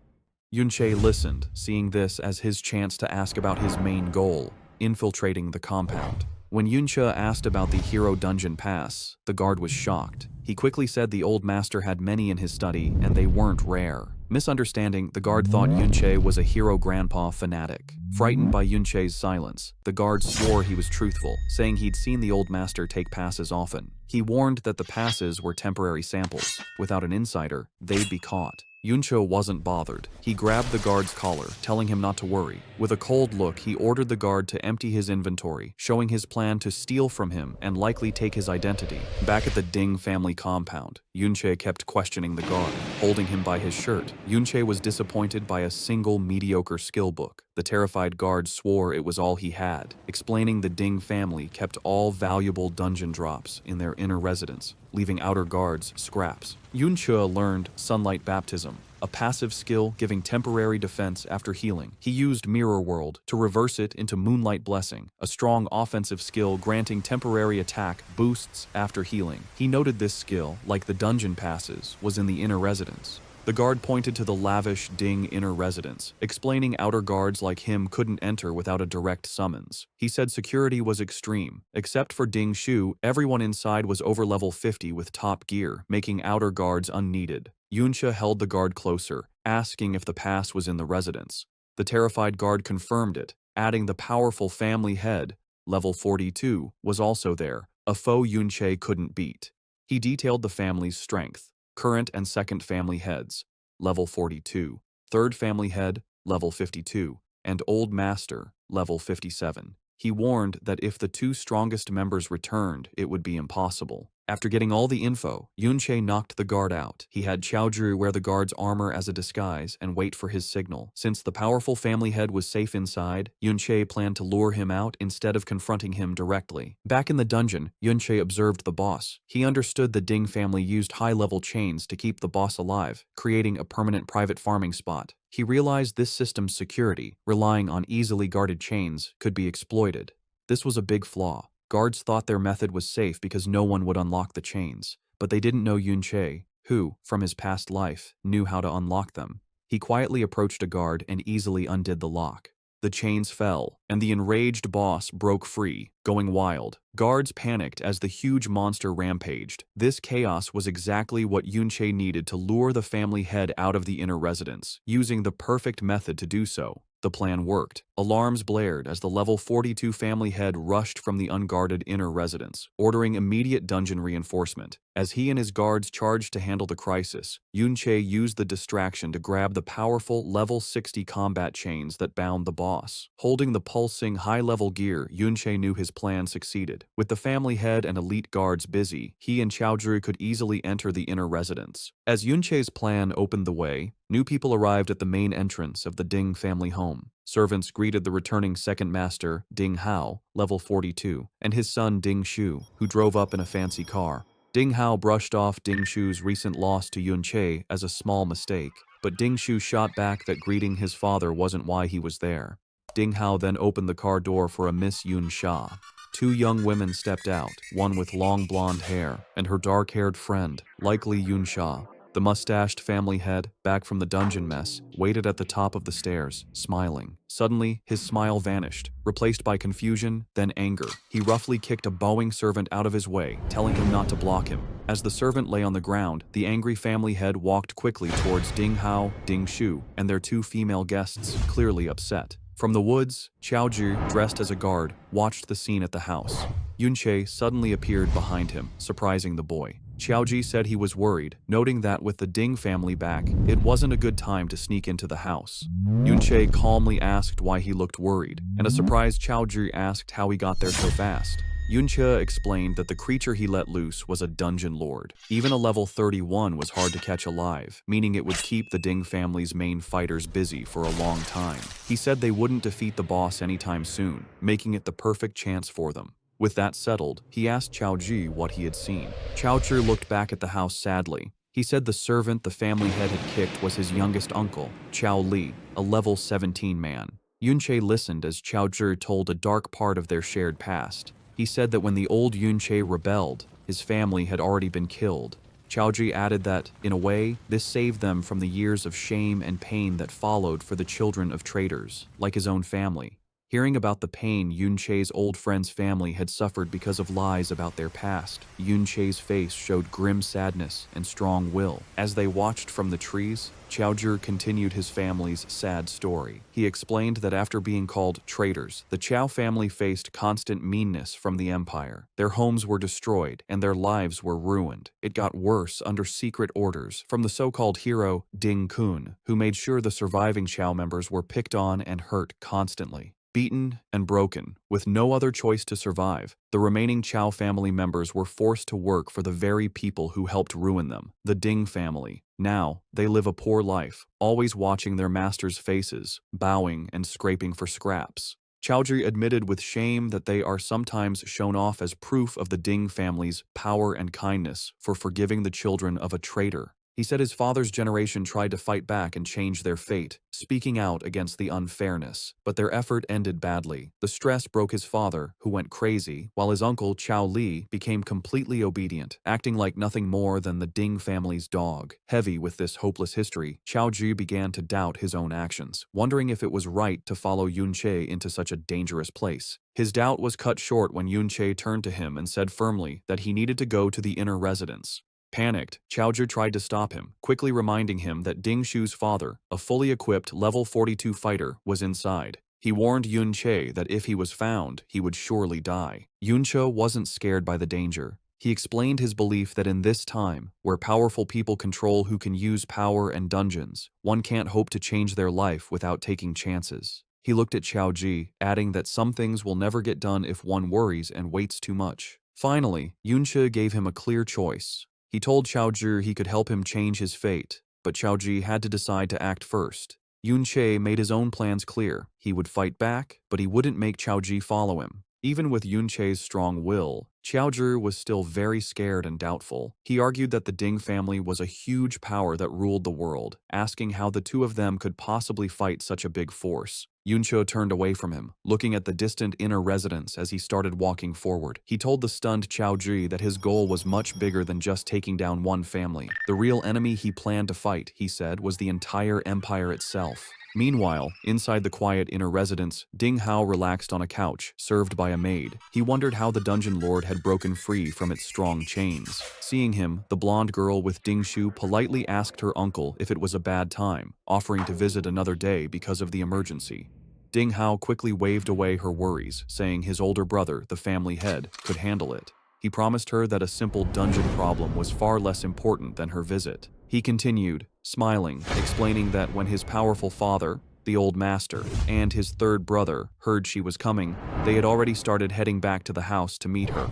Yunche listened, seeing this as his chance to ask about his main goal, infiltrating the compound. When Yunche asked about the Hero Dungeon Pass, the guard was shocked. He quickly said the old master had many in his study, and they weren't rare. Misunderstanding, the guard thought Yunche was a Hero Grandpa fanatic. Frightened by Yunche's silence, the guard swore he was truthful, saying he'd seen the old master take passes often. He warned that the passes were temporary samples. Without an insider, they'd be caught. Yunche wasn't bothered. He grabbed the guard's collar, telling him not to worry. With a cold look, he ordered the guard to empty his inventory, showing his plan to steal from him and likely take his identity. Back at the Ding family compound, Yunche kept questioning the guard, holding him by his shirt. Yunche was disappointed by a single mediocre skill book. The terrified guard swore it was all he had, explaining the Ding family kept all valuable dungeon drops in their inner residence, leaving outer guards scraps. Yunche learned Sunlight Baptism, a passive skill giving temporary defense after healing. He used Mirror World to reverse it into Moonlight Blessing, a strong offensive skill granting temporary attack boosts after healing. He noted this skill, like the dungeon passes, was in the inner residence. The guard pointed to the lavish Ding inner residence, explaining outer guards like him couldn't enter without a direct summons. He said security was extreme. Except for Ding Shu, everyone inside was over level 50 with top gear, making outer guards unneeded. Yunche held the guard closer, asking if the pass was in the residence. The terrified guard confirmed it, adding the powerful family head, level 42, was also there, a foe Yunche couldn't beat. He detailed the family's strength. Current and second family heads, level 42, third family head, level 52, and old master, level 57. He warned that if the two strongest members returned, it would be impossible. After getting all the info, Yunche knocked the guard out. He had Chaoju wear the guard's armor as a disguise and wait for his signal. Since the powerful family head was safe inside, Yunche planned to lure him out instead of confronting him directly. Back in the dungeon, Yunche observed the boss. He understood the Ding family used high-level chains to keep the boss alive, creating a permanent private farming spot. He realized this system's security, relying on easily guarded chains, could be exploited. This was a big flaw. Guards thought their method was safe because no one would unlock the chains, but they didn't know Yunche, who, from his past life, knew how to unlock them. He quietly approached a guard and easily undid the lock. the chains fell, and the enraged boss broke free, going wild. Guards panicked as the huge monster rampaged. This chaos was exactly what Yunche needed to lure the family head out of the inner residence, using the perfect method to do so. The plan worked. Alarms blared as the level 42 family head rushed from the unguarded inner residence, ordering immediate dungeon reinforcement. As he and his guards charged to handle the crisis, Yunche used the distraction to grab the powerful level 60 combat chains that bound the boss. Holding the pulsing high-level gear, Yunche knew his plan succeeded. With the family head and elite guards busy, he and Chaozhi could easily enter the inner residence. As Yunche's plan opened the way, new people arrived at the main entrance of the Ding family home. Servants greeted the returning second master, Ding Hao, level 42, and his son Ding Shu, who drove up in a fancy car. Ding Hao brushed off Ding Shu's recent loss to Yunche as a small mistake, but Ding Shu shot back that greeting his father wasn't why he was there. Ding Hao then opened the car door for a Miss Yun Sha. Two young women stepped out, one with long blonde hair, and her dark-haired friend, likely Yun Sha. The mustached family head, back from the dungeon mess, waited at the top of the stairs, smiling. Suddenly, his smile vanished, replaced by confusion, then anger. He roughly kicked a bowing servant out of his way, telling him not to block him. As the servant lay on the ground, the angry family head walked quickly towards Ding Hao, Ding Shu, and their two female guests, clearly upset. From the woods, Chaozhi, dressed as a guard, watched the scene at the house. Yunche suddenly appeared behind him, surprising the boy. Chaozhi said he was worried, noting that with the Ding family back, it wasn't a good time to sneak into the house. Yunche calmly asked why he looked worried, and a surprised Chaozhi asked how he got there so fast. Yunche explained that the creature he let loose was a dungeon lord. Even a level 31 was hard to catch alive, meaning it would keep the Ding family's main fighters busy for a long time. He said they wouldn't defeat the boss anytime soon, making it the perfect chance for them. With that settled, he asked Chaozhi what he had seen. Chaozhi looked back at the house sadly. He said the servant the family head had kicked was his youngest uncle, Chao Li, a level 17 man. Yunche listened as Chaozhi told a dark part of their shared past. He said that when the old Yunche rebelled, his family had already been killed. Chaozhi added that, in a way, this saved them from the years of shame and pain that followed for the children of traitors, like his own family. Hearing about the pain Yunche's old friend's family had suffered because of lies about their past, Yunche's face showed grim sadness and strong will. As they watched from the trees, Chaozhi continued his family's sad story. He explained that after being called traitors, the Chao family faced constant meanness from the empire. Their homes were destroyed and their lives were ruined. It got worse under secret orders from the so-called hero Ding Kun, who made sure the surviving Chao members were picked on and hurt constantly. Beaten and broken, with no other choice to survive, the remaining Chao family members were forced to work for the very people who helped ruin them, the Ding family. Now, they live a poor life, always watching their masters' faces, bowing and scraping for scraps. Chaozhi admitted with shame that they are sometimes shown off as proof of the Ding family's power and kindness for forgiving the children of a traitor. He said his father's generation tried to fight back and change their fate, speaking out against the unfairness, but their effort ended badly. The stress broke his father, who went crazy, while his uncle, Chao Li, became completely obedient, acting like nothing more than the Ding family's dog. Heavy with this hopeless history, Chaozhi began to doubt his own actions, wondering if it was right to follow Yunche into such a dangerous place. His doubt was cut short when Yunche turned to him and said firmly that he needed to go to the inner residence. Panicked, Chaozhi tried to stop him, quickly reminding him that Ding Shu's father, a fully equipped level 42 fighter, was inside. He warned Yunche that if he was found, he would surely die. Yunche wasn't scared by the danger. He explained his belief that in this time, where powerful people control who can use power and dungeons, one can't hope to change their life without taking chances. He looked at Chaozhi, adding that some things will never get done if one worries and waits too much. Finally, Yunche gave him a clear choice. He told Chaozhi he could help him change his fate, but Chaozhi had to decide to act first. Yunche made his own plans clear. He would fight back, but he wouldn't make Chaozhi follow him. Even with Yunche's strong will, Chaozhi was still very scared and doubtful. He argued that the Ding family was a huge power that ruled the world, asking how the two of them could possibly fight such a big force. Yunche turned away from him, looking at the distant inner residence as he started walking forward. He told the stunned Chaozhi that his goal was much bigger than just taking down one family. The real enemy he planned to fight, he said, was the entire empire itself. Meanwhile, inside the quiet inner residence, Ding Hao relaxed on a couch, served by a maid. He wondered how the dungeon lord had broken free from its strong chains. Seeing him, the blonde girl with Ding Shu politely asked her uncle if it was a bad time, offering to visit another day because of the emergency. Ding Hao quickly waved away her worries, saying his older brother, the family head, could handle it. He promised her that a simple dungeon problem was far less important than her visit. He continued, smiling, explaining that when his powerful father, the old master, and his third brother heard she was coming, they had already started heading back to the house to meet her.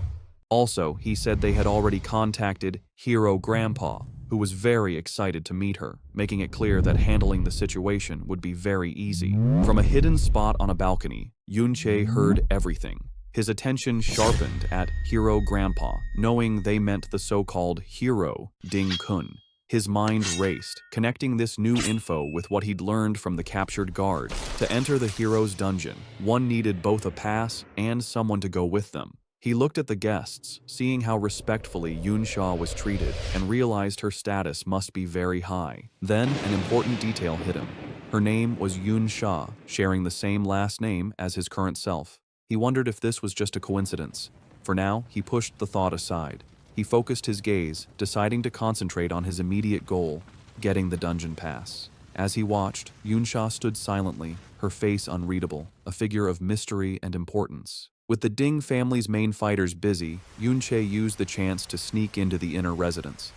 Also, he said they had already contacted Hero Grandpa, who was very excited to meet her, making it clear that handling the situation would be very easy. From a hidden spot on a balcony, Yunche heard everything. His attention sharpened at Hero Grandpa, knowing they meant the so-called hero, Ding Kun. His mind raced, connecting this new info with what he'd learned from the captured guard. To enter the hero's dungeon, one needed both a pass and someone to go with them. He looked at the guests, seeing how respectfully Yun Sha was treated, and realized her status must be very high. Then, an important detail hit him. Her name was Yun Sha, sharing the same last name as his current self. He wondered if this was just a coincidence. For now, he pushed the thought aside. He focused his gaze, deciding to concentrate on his immediate goal, getting the dungeon pass. As he watched, Yun Sha stood silently, her face unreadable, a figure of mystery and importance. With the Ding family's main fighters busy, Yunche used the chance to sneak into the inner residence.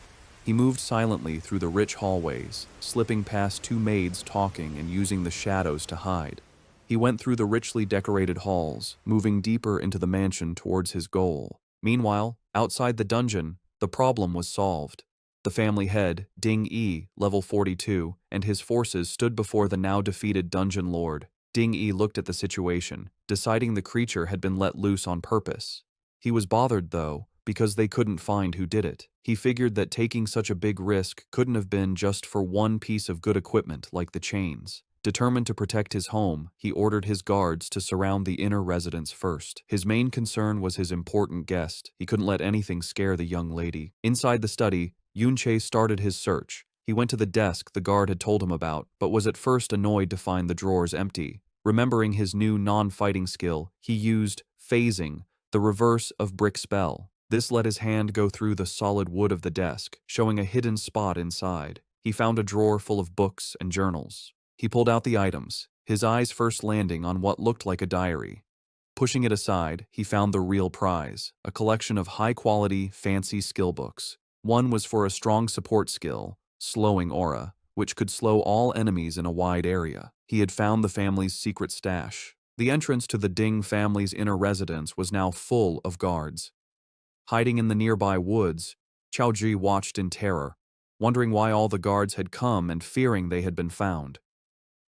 He moved silently through the rich hallways, slipping past two maids talking and using the shadows to hide. He went through the richly decorated halls, moving deeper into the mansion towards his goal. Meanwhile, outside the dungeon, the problem was solved. The family head, Ding Yi, level 42, and his forces stood before the now defeated dungeon lord. Ding Yi looked at the situation, deciding the creature had been let loose on purpose. He was bothered, though, because they couldn't find who did it. He figured that taking such a big risk couldn't have been just for one piece of good equipment like the chains. Determined to protect his home, he ordered his guards to surround the inner residence first. His main concern was his important guest. He couldn't let anything scare the young lady. Inside the study, Yunche started his search. He went to the desk the guard had told him about, but was at first annoyed to find the drawers empty. Remembering his new non-fighting skill, he used phasing, the reverse of brick spell. This let his hand go through the solid wood of the desk, showing a hidden spot inside. He found a drawer full of books and journals. He pulled out the items, his eyes first landing on what looked like a diary. Pushing it aside, he found the real prize, a collection of high-quality, fancy skill books. One was for a strong support skill, Slowing Aura, which could slow all enemies in a wide area. He had found the family's secret stash. The entrance to the Ding family's inner residence was now full of guards. Hiding in the nearby woods, Chaoji watched in terror, wondering why all the guards had come and fearing they had been found.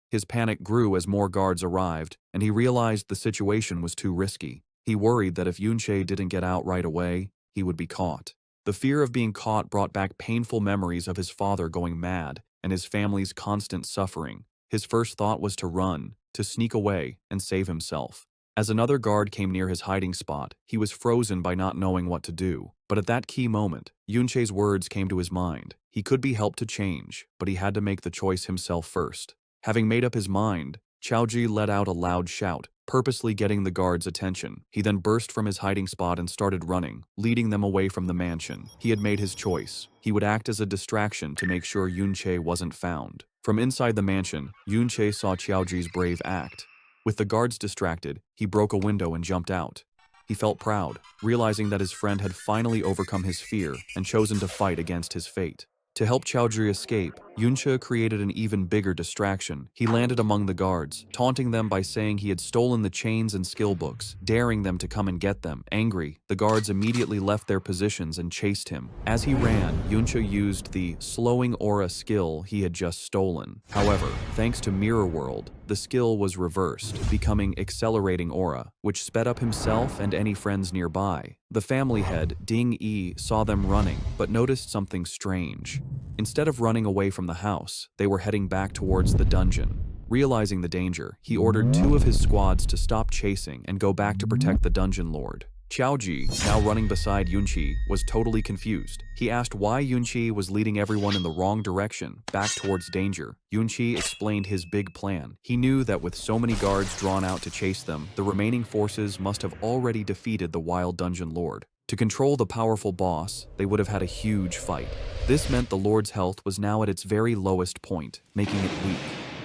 His panic grew as more guards arrived, and he realized the situation was too risky. He worried that if Yunche didn't get out right away, he would be caught. The fear of being caught brought back painful memories of his father going mad and his family's constant suffering. His first thought was to run, to sneak away, and save himself. As another guard came near his hiding spot, he was frozen by not knowing what to do. But at that key moment, Yunche's words came to his mind. He could be helped to change, but he had to make the choice himself first. Having made up his mind, Chaoji let out a loud shout, purposely getting the guards' attention. He then burst from his hiding spot and started running, leading them away from the mansion. He had made his choice. He would act as a distraction to make sure Yunche wasn't found. From inside the mansion, Yunche saw Chaoji's brave act. With the guards distracted, he broke a window and jumped out. He felt proud, realizing that his friend had finally overcome his fear and chosen to fight against his fate. To help Chaoji escape, Yunche created an even bigger distraction. He landed among the guards, taunting them by saying he had stolen the chains and skill books, daring them to come and get them. Angry, the guards immediately left their positions and chased him. As he ran, Yunche used the Slowing Aura skill he had just stolen. However, thanks to Mirror World, the skill was reversed, becoming Accelerating Aura, which sped up himself and any friends nearby. The family head, Ding Yi, saw them running, but noticed something strange. Instead of running away from the house, they were heading back towards the dungeon. Realizing the danger, he ordered two of his squads to stop chasing and go back to protect the dungeon lord. Qiaoji, now running beside Yunqi, was totally confused. He asked why Yunqi was leading everyone in the wrong direction, back towards danger. Yunqi explained his big plan. He knew that with so many guards drawn out to chase them, the remaining forces must have already defeated the Wild Dungeon Lord. To control the powerful boss, they would have had a huge fight. This meant the Lord's health was now at its very lowest point, making it weak.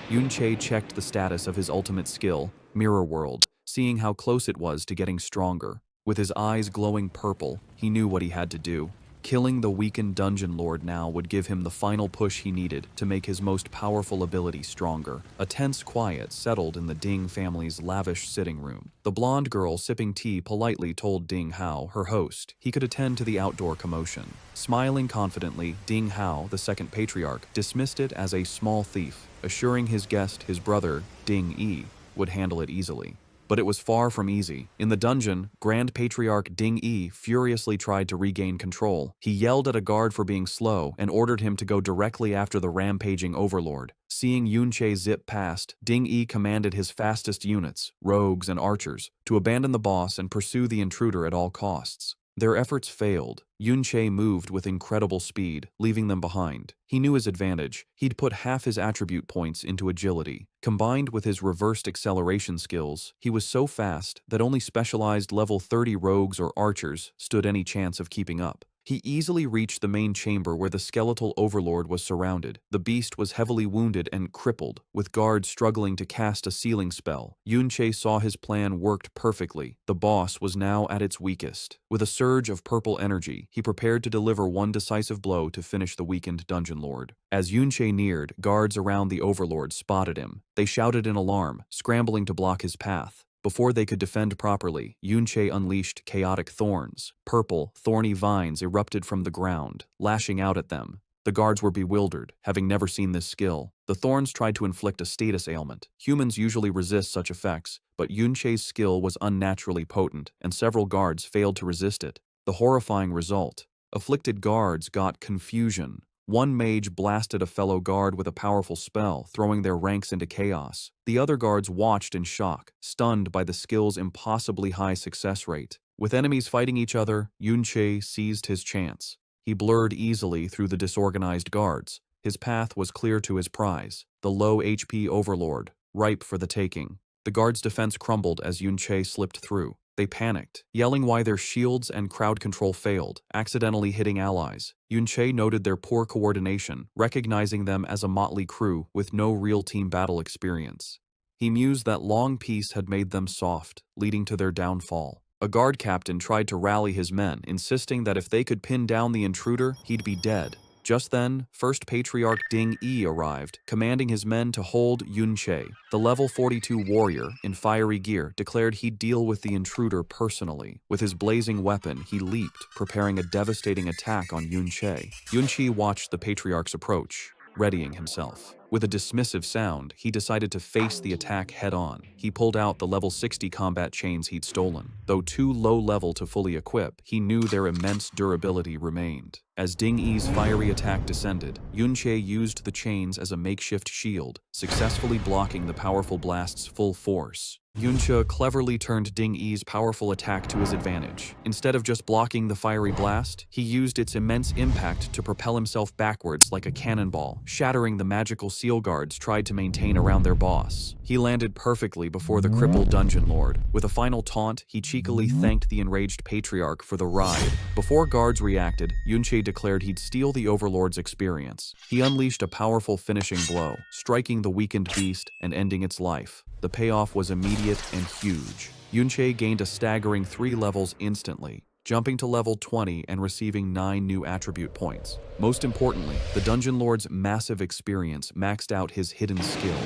Yunqi checked the status of his ultimate skill, Mirror World, seeing how close it was to getting stronger. With his eyes glowing purple, he knew what he had to do. Killing the weakened Dungeon Lord now would give him the final push he needed to make his most powerful ability stronger. A tense quiet settled in the Ding family's lavish sitting room. The blonde girl sipping tea politely told Ding Hao, her host, he could attend to the outdoor commotion. Smiling confidently, Ding Hao, the second patriarch, dismissed it as a small thief, assuring his guest, his brother, Ding Yi, would handle it easily. But it was far from easy. In the dungeon, Grand Patriarch Ding Yi furiously tried to regain control. He yelled at a guard for being slow and ordered him to go directly after the rampaging overlord. Seeing Yunqi zip past, Ding Yi commanded his fastest units, rogues and archers, to abandon the boss and pursue the intruder at all costs. Their efforts failed. Yunqi moved with incredible speed, leaving them behind. He knew his advantage. He'd put half his attribute points into agility. Combined with his reversed acceleration skills, he was so fast that only specialized level 30 rogues or archers stood any chance of keeping up. He easily reached the main chamber where the skeletal overlord was surrounded. The beast was heavily wounded and crippled, with guards struggling to cast a sealing spell. Yunqi saw his plan worked perfectly. The boss was now at its weakest. With a surge of purple energy, he prepared to deliver one decisive blow to finish the weakened Dungeon Lord. As Yunqi neared, guards around the overlord spotted him. They shouted in alarm, scrambling to block his path. Before they could defend properly, Yunqi unleashed chaotic thorns. Purple, thorny vines erupted from the ground, lashing out at them. The guards were bewildered, having never seen this skill. The thorns tried to inflict a status ailment. Humans usually resist such effects, but Yunqi's skill was unnaturally potent, and several guards failed to resist it. The horrifying result: afflicted guards got confusion. One mage blasted a fellow guard with a powerful spell, throwing their ranks into chaos. The other guards watched in shock, stunned by the skill's impossibly high success rate. With enemies fighting each other, Yunqi seized his chance. He blurred easily through the disorganized guards. His path was clear to his prize, the low HP overlord, ripe for the taking. The guards' defense crumbled as Yunqi slipped through. They panicked, yelling why their shields and crowd control failed, accidentally hitting allies. Yunqi noted their poor coordination, recognizing them as a motley crew with no real team battle experience. He mused that long peace had made them soft, leading to their downfall. A guard captain tried to rally his men, insisting that if they could pin down the intruder, he'd be dead. Just then, First Patriarch Ding Yi arrived, commanding his men to hold Yunqi. The level 42 warrior, in fiery gear, declared he'd deal with the intruder personally. With his blazing weapon, he leaped, preparing a devastating attack on Yunqi. Yunqi watched the Patriarch's approach, readying himself. With a dismissive sound, he decided to face the attack head-on. He pulled out the level 60 combat chains he'd stolen. Though too low-level to fully equip, he knew their immense durability remained. As Ding Yi's fiery attack descended, Yunqi used the chains as a makeshift shield, successfully blocking the powerful blast's full force. Yunqi cleverly turned Ding Yi's powerful attack to his advantage. Instead of just blocking the fiery blast, he used its immense impact to propel himself backwards like a cannonball, shattering the magical seal guards tried to maintain around their boss. He landed perfectly before the crippled Dungeon Lord. With a final taunt, he cheekily thanked the enraged Patriarch for the ride. Before guards reacted, Yunqi declared he'd steal the Overlord's experience. He unleashed a powerful finishing blow, striking the weakened beast and ending its life. The payoff was immediate and huge. Yunqi gained a staggering 3 levels instantly, jumping to level 20 and receiving 9 new attribute points. Most importantly, the Dungeon Lord's massive experience maxed out his hidden skill,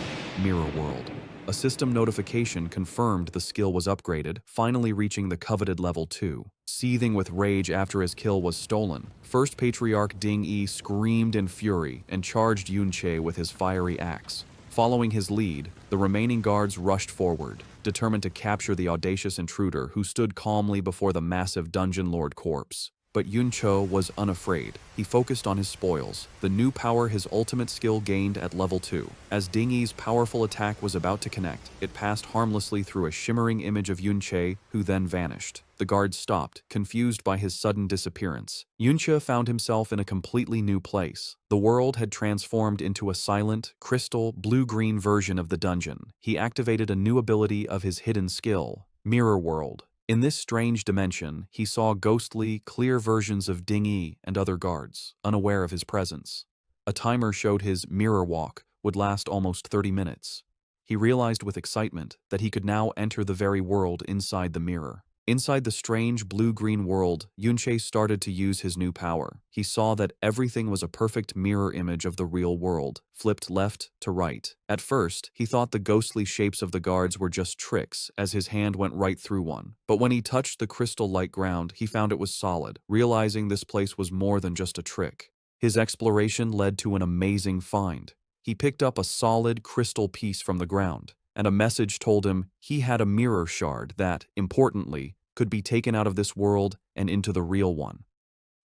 Mirror World. A system notification confirmed the skill was upgraded, finally reaching the coveted level 2. Seething with rage after his kill was stolen, First Patriarch Ding Yi screamed in fury and charged Yunqi with his fiery axe. Following his lead, the remaining guards rushed forward, determined to capture the audacious intruder who stood calmly before the massive Dungeon Lord corpse. But Yunche was unafraid. He focused on his spoils, the new power his ultimate skill gained at level 2. As Ding Yi's powerful attack was about to connect, it passed harmlessly through a shimmering image of Yunche, who then vanished. The guards stopped, confused by his sudden disappearance. Yunche found himself in a completely new place. The world had transformed into a silent, crystal, blue-green version of the dungeon. He activated a new ability of his hidden skill, Mirror World. In this strange dimension, he saw ghostly, clear versions of Ding Yi and other guards, unaware of his presence. A timer showed his mirror walk would last almost 30 minutes. He realized with excitement that he could now enter the very world inside the mirror. Inside the strange blue-green world, Yunche started to use his new power. He saw that everything was a perfect mirror image of the real world, flipped left to right. At first, he thought the ghostly shapes of the guards were just tricks, as his hand went right through one. But when he touched the crystal-like ground, he found it was solid, realizing this place was more than just a trick. His exploration led to an amazing find. He picked up a solid crystal piece from the ground, and a message told him he had a mirror shard that, importantly, could be taken out of this world and into the real one.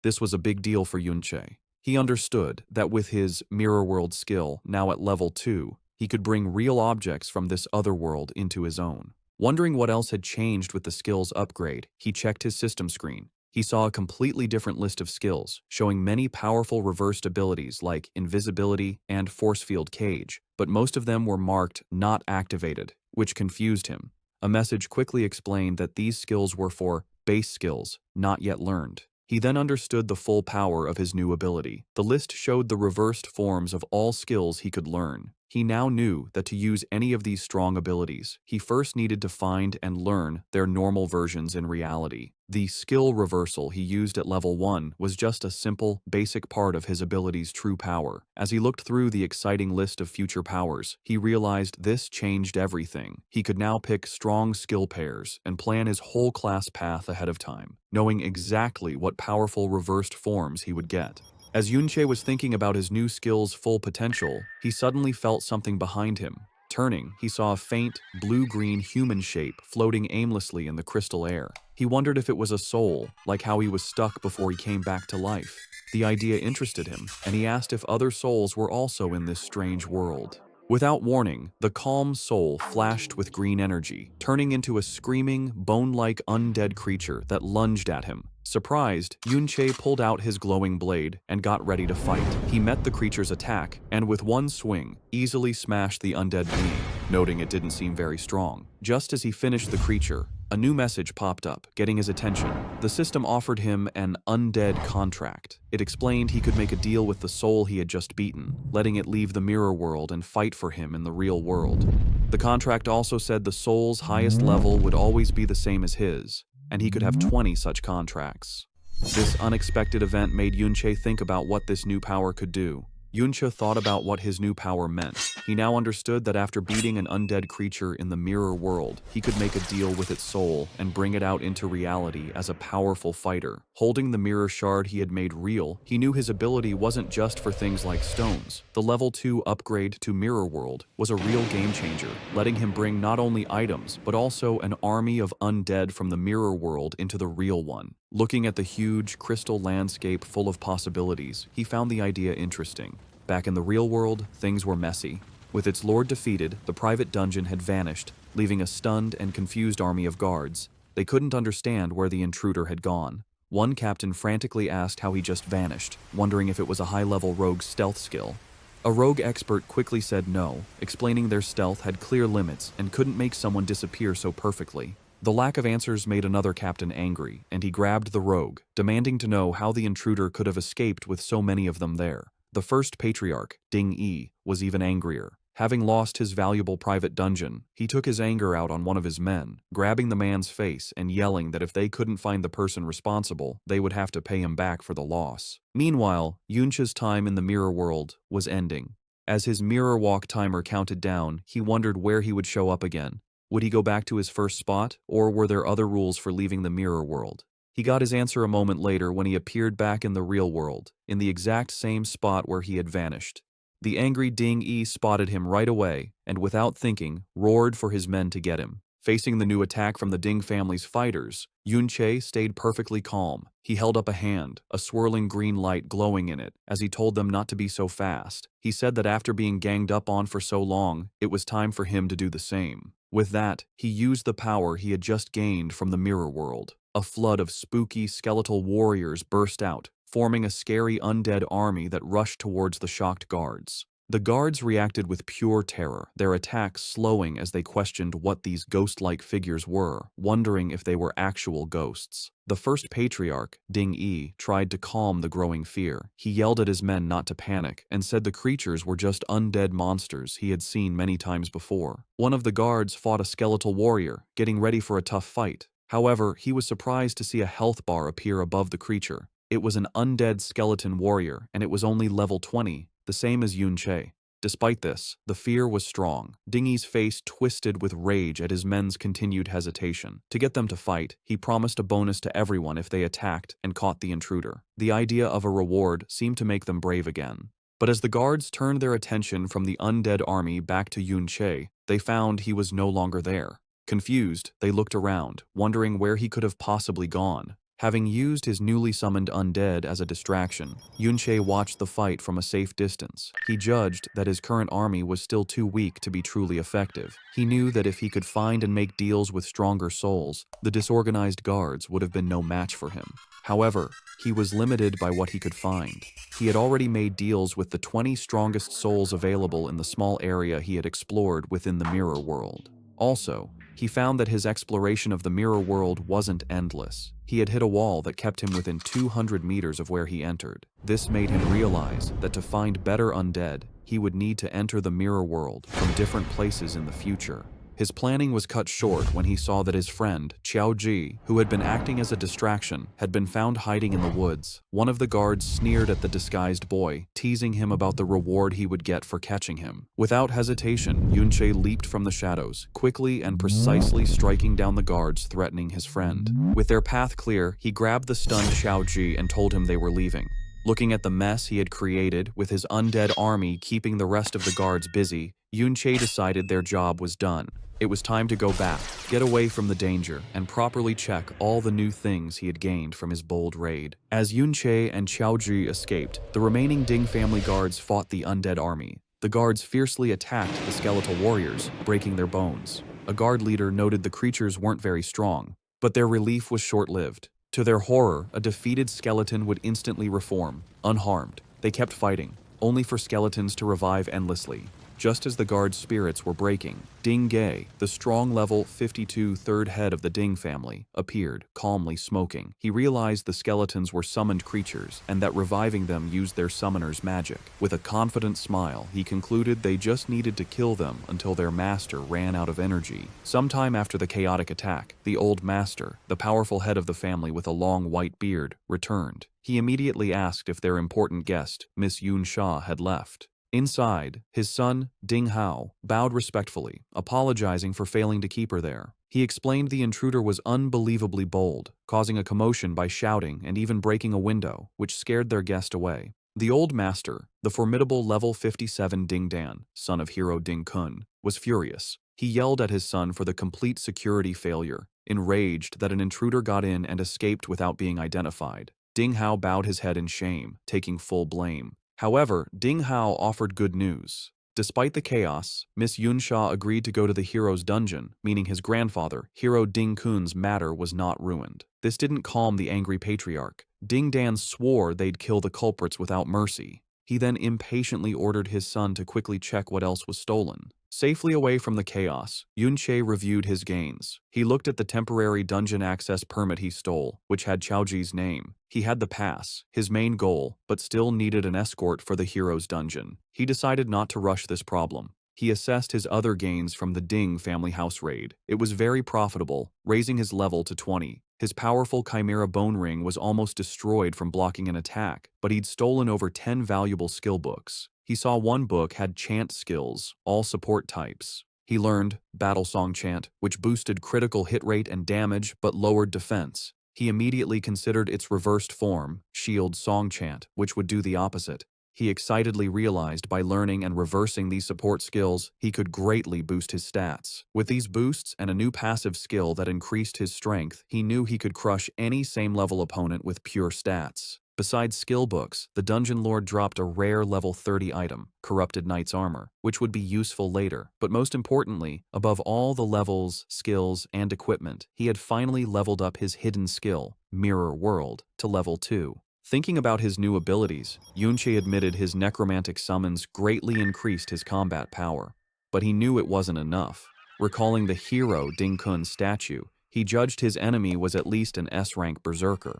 This was a big deal for Yunche. He understood that with his mirror world skill, now at level 2, he could bring real objects from this other world into his own. Wondering what else had changed with the skills upgrade, he checked his system screen. He saw a completely different list of skills, showing many powerful reversed abilities like invisibility and force field cage, but most of them were marked not activated, which confused him. A message quickly explained that these skills were for base skills, not yet learned. He then understood the full power of his new ability. The list showed the reversed forms of all skills he could learn. He now knew that to use any of these strong abilities, he first needed to find and learn their normal versions in reality. The skill reversal he used at level 1 was just a simple, basic part of his ability's true power. As he looked through the exciting list of future powers, he realized this changed everything. He could now pick strong skill pairs and plan his whole class path ahead of time, knowing exactly what powerful reversed forms he would get. As Yunche was thinking about his new skill's full potential, he suddenly felt something behind him. Turning, he saw a faint, blue-green human shape floating aimlessly in the crystal air. He wondered if it was a soul, like how he was stuck before he came back to life. The idea interested him, and he asked if other souls were also in this strange world. Without warning, the calm soul flashed with green energy, turning into a screaming, bone-like undead creature that lunged at him. Surprised, Yunche pulled out his glowing blade and got ready to fight. He met the creature's attack, and with one swing, easily smashed the undead being, noting it didn't seem very strong. Just as he finished the creature, a new message popped up, getting his attention. The system offered him an undead contract. It explained he could make a deal with the soul he had just beaten, letting it leave the mirror world and fight for him in the real world. The contract also said the soul's highest level would always be the same as his, and he could have 20 such contracts. This unexpected event made Yunche think about what this new power could do. Yunche thought about what his new power meant. He now understood that after beating an undead creature in the mirror world, he could make a deal with its soul and bring it out into reality as a powerful fighter. Holding the mirror shard he had made real, he knew his ability wasn't just for things like stones. The level 2 upgrade to Mirror World was a real game changer, letting him bring not only items, but also an army of undead from the mirror world into the real one. Looking at the huge crystal landscape full of possibilities, he found the idea interesting. Back in the real world, things were messy. With its lord defeated, the private dungeon had vanished, leaving a stunned and confused army of guards. They couldn't understand where the intruder had gone. One captain frantically asked how he just vanished, wondering if it was a high-level rogue stealth skill. A rogue expert quickly said no, explaining their stealth had clear limits and couldn't make someone disappear so perfectly. The lack of answers made another captain angry, and he grabbed the rogue, demanding to know how the intruder could have escaped with so many of them there. The first patriarch, Ding Yi, was even angrier. Having lost his valuable private dungeon, he took his anger out on one of his men, grabbing the man's face and yelling that if they couldn't find the person responsible, they would have to pay him back for the loss. Meanwhile, Yunche's time in the mirror world was ending. As his mirror walk timer counted down, he wondered where he would show up again. Would he go back to his first spot, or were there other rules for leaving the mirror world? He got his answer a moment later when he appeared back in the real world, in the exact same spot where he had vanished. The angry Ding Yi spotted him right away, and without thinking, roared for his men to get him. Facing the new attack from the Ding family's fighters, Yunche stayed perfectly calm. He held up a hand, a swirling green light glowing in it, as he told them not to be so fast. He said that after being ganged up on for so long, it was time for him to do the same. With that, he used the power he had just gained from the mirror world. A flood of spooky, skeletal warriors burst out, forming a scary undead army that rushed towards the shocked guards. The guards reacted with pure terror, their attacks slowing as they questioned what these ghost-like figures were, wondering if they were actual ghosts. The first patriarch, Ding Yi, tried to calm the growing fear. He yelled at his men not to panic and said the creatures were just undead monsters he had seen many times before. One of the guards fought a skeletal warrior, getting ready for a tough fight. However, he was surprised to see a health bar appear above the creature. It was an undead skeleton warrior, and it was only level 20. The same as Yunche. Despite this, the fear was strong. Dingy's face twisted with rage at his men's continued hesitation. To get them to fight, he promised a bonus to everyone if they attacked and caught the intruder. The idea of a reward seemed to make them brave again. But as the guards turned their attention from the undead army back to Yunche, they found he was no longer there. Confused, they looked around, wondering where he could have possibly gone. Having used his newly summoned undead as a distraction, Yunche watched the fight from a safe distance. He judged that his current army was still too weak to be truly effective. He knew that if he could find and make deals with stronger souls, the disorganized guards would have been no match for him. However, he was limited by what he could find. He had already made deals with the 20 strongest souls available in the small area he had explored within the mirror world. Also, he found that his exploration of the mirror world wasn't endless. He had hit a wall that kept him within 200 meters of where he entered. This made him realize that to find better undead, he would need to enter the mirror world from different places in the future. His planning was cut short when he saw that his friend, Qiao Ji, who had been acting as a distraction, had been found hiding in the woods. One of the guards sneered at the disguised boy, teasing him about the reward he would get for catching him. Without hesitation, Yunche leaped from the shadows, quickly and precisely striking down the guards threatening his friend. With their path clear, he grabbed the stunned Qiao Ji and told him they were leaving. Looking at the mess he had created, with his undead army keeping the rest of the guards busy, Yunche decided their job was done. It was time to go back, get away from the danger, and properly check all the new things he had gained from his bold raid. As Yunche and Qiaoji escaped, the remaining Ding family guards fought the undead army. The guards fiercely attacked the skeletal warriors, breaking their bones. A guard leader noted the creatures weren't very strong, but their relief was short-lived. To their horror, a defeated skeleton would instantly reform, unharmed. They kept fighting, only for skeletons to revive endlessly. Just as the guards' spirits were breaking, Ding Ge, the strong level 52 third head of the Ding family, appeared, calmly smoking. He realized the skeletons were summoned creatures and that reviving them used their summoner's magic. With a confident smile, he concluded they just needed to kill them until their master ran out of energy. Sometime after the chaotic attack, the old master, the powerful head of the family with a long white beard, returned. He immediately asked if their important guest, Miss Yun Sha, had left. Inside, his son, Ding Hao, bowed respectfully, apologizing for failing to keep her there. He explained the intruder was unbelievably bold, causing a commotion by shouting and even breaking a window, which scared their guest away. The old master, the formidable level 57 Ding Dan, son of hero Ding Kun, was furious. He yelled at his son for the complete security failure, enraged that an intruder got in and escaped without being identified. Ding Hao bowed his head in shame, taking full blame. However, Ding Hao offered good news. Despite the chaos, Miss Yun Sha agreed to go to the hero's dungeon, meaning his grandfather, Hero Ding Kun's matter was not ruined. This didn't calm the angry patriarch. Ding Dan swore they'd kill the culprits without mercy. He then impatiently ordered his son to quickly check what else was stolen. Safely away from the chaos, Yunche reviewed his gains. He looked at the temporary dungeon access permit he stole, which had Qiaoji's name. He had the pass, his main goal, but still needed an escort for the hero's dungeon. He decided not to rush this problem. He assessed his other gains from the Ding family house raid. It was very profitable, raising his level to 20. His powerful Chimera bone ring was almost destroyed from blocking an attack, but he'd stolen over 10 valuable skill books. He saw one book had chant skills, all support types. He learned Battle Song Chant, which boosted critical hit rate and damage but lowered defense. He immediately considered its reversed form, Shield Song Chant, which would do the opposite. He excitedly realized by learning and reversing these support skills, he could greatly boost his stats. With these boosts and a new passive skill that increased his strength, he knew he could crush any same-level opponent with pure stats. Besides skill books, the Dungeon Lord dropped a rare level 30 item, Corrupted Knight's Armor, which would be useful later. But most importantly, above all the levels, skills, and equipment, he had finally leveled up his hidden skill, Mirror World, to level 2. Thinking about his new abilities, Yunche admitted his necromantic summons greatly increased his combat power. But he knew it wasn't enough. Recalling the hero Ding Kun's statue, he judged his enemy was at least an S-rank berserker.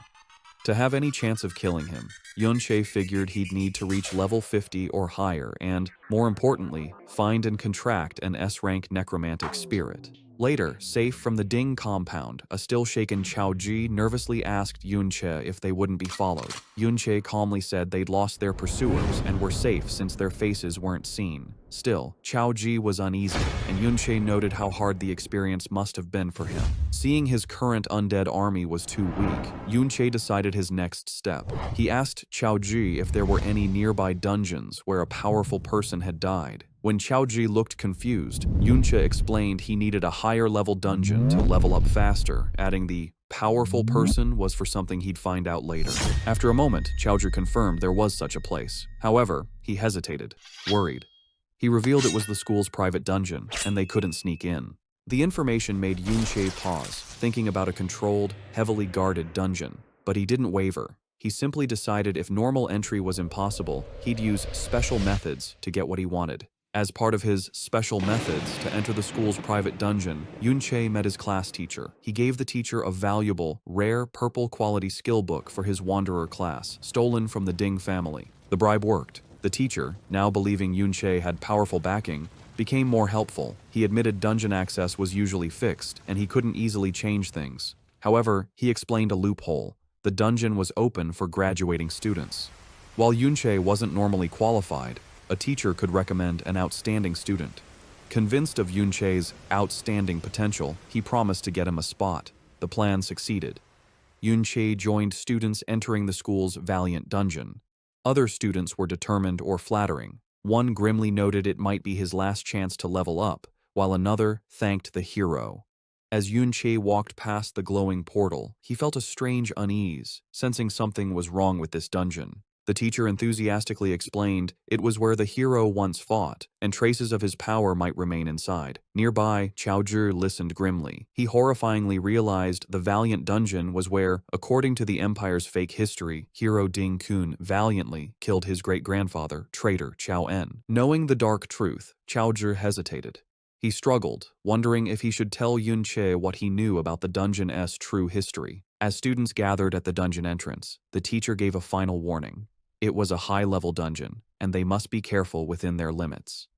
To have any chance of killing him, Yunche figured he'd need to reach level 50 or higher and, more importantly, find and contract an S-rank necromantic spirit. Later, safe from the Ding compound, a still-shaken Chaoji nervously asked Yunche if they wouldn't be followed. Yunche calmly said they'd lost their pursuers and were safe since their faces weren't seen. Still, Chaoji was uneasy, and Yunche noted how hard the experience must have been for him. Seeing his current undead army was too weak, Yunche decided his next step. He asked Chaoji if there were any nearby dungeons where a powerful person had died. When Chaoji looked confused, Yunche explained he needed a higher-level dungeon to level up faster, adding the powerful person was for something he'd find out later. After a moment, Chaoji confirmed there was such a place. However, he hesitated, worried. He revealed it was the school's private dungeon, and they couldn't sneak in. The information made Yunche pause, thinking about a controlled, heavily guarded dungeon. But he didn't waver. He simply decided if normal entry was impossible, he'd use special methods to get what he wanted. As part of his special methods to enter the school's private dungeon, Yunche met his class teacher. He gave the teacher a valuable, rare purple-quality skill book for his Wanderer class, stolen from the Ding family. The bribe worked. The teacher, now believing Yunche had powerful backing, became more helpful. He admitted dungeon access was usually fixed, and he couldn't easily change things. However, he explained a loophole. The dungeon was open for graduating students. While Yunche wasn't normally qualified, a teacher could recommend an outstanding student. Convinced of Yunche's outstanding potential, he promised to get him a spot. The plan succeeded. Yunche joined students entering the school's Valiant Dungeon. Other students were determined or flattering. One grimly noted it might be his last chance to level up, while another thanked the hero. As Yunche walked past the glowing portal, he felt a strange unease, sensing something was wrong with this dungeon. The teacher enthusiastically explained it was where the hero once fought, and traces of his power might remain inside. Nearby, Chaoji listened grimly. He horrifyingly realized the Valiant Dungeon was where, according to the Empire's fake history, hero Ding Kun valiantly killed his great-grandfather, traitor Chao En. Knowing the dark truth, Chaoji hesitated. He struggled, wondering if he should tell Yunche what he knew about the dungeon's true history. As students gathered at the dungeon entrance, the teacher gave a final warning. It was a high-level dungeon, and they must be careful within their limits.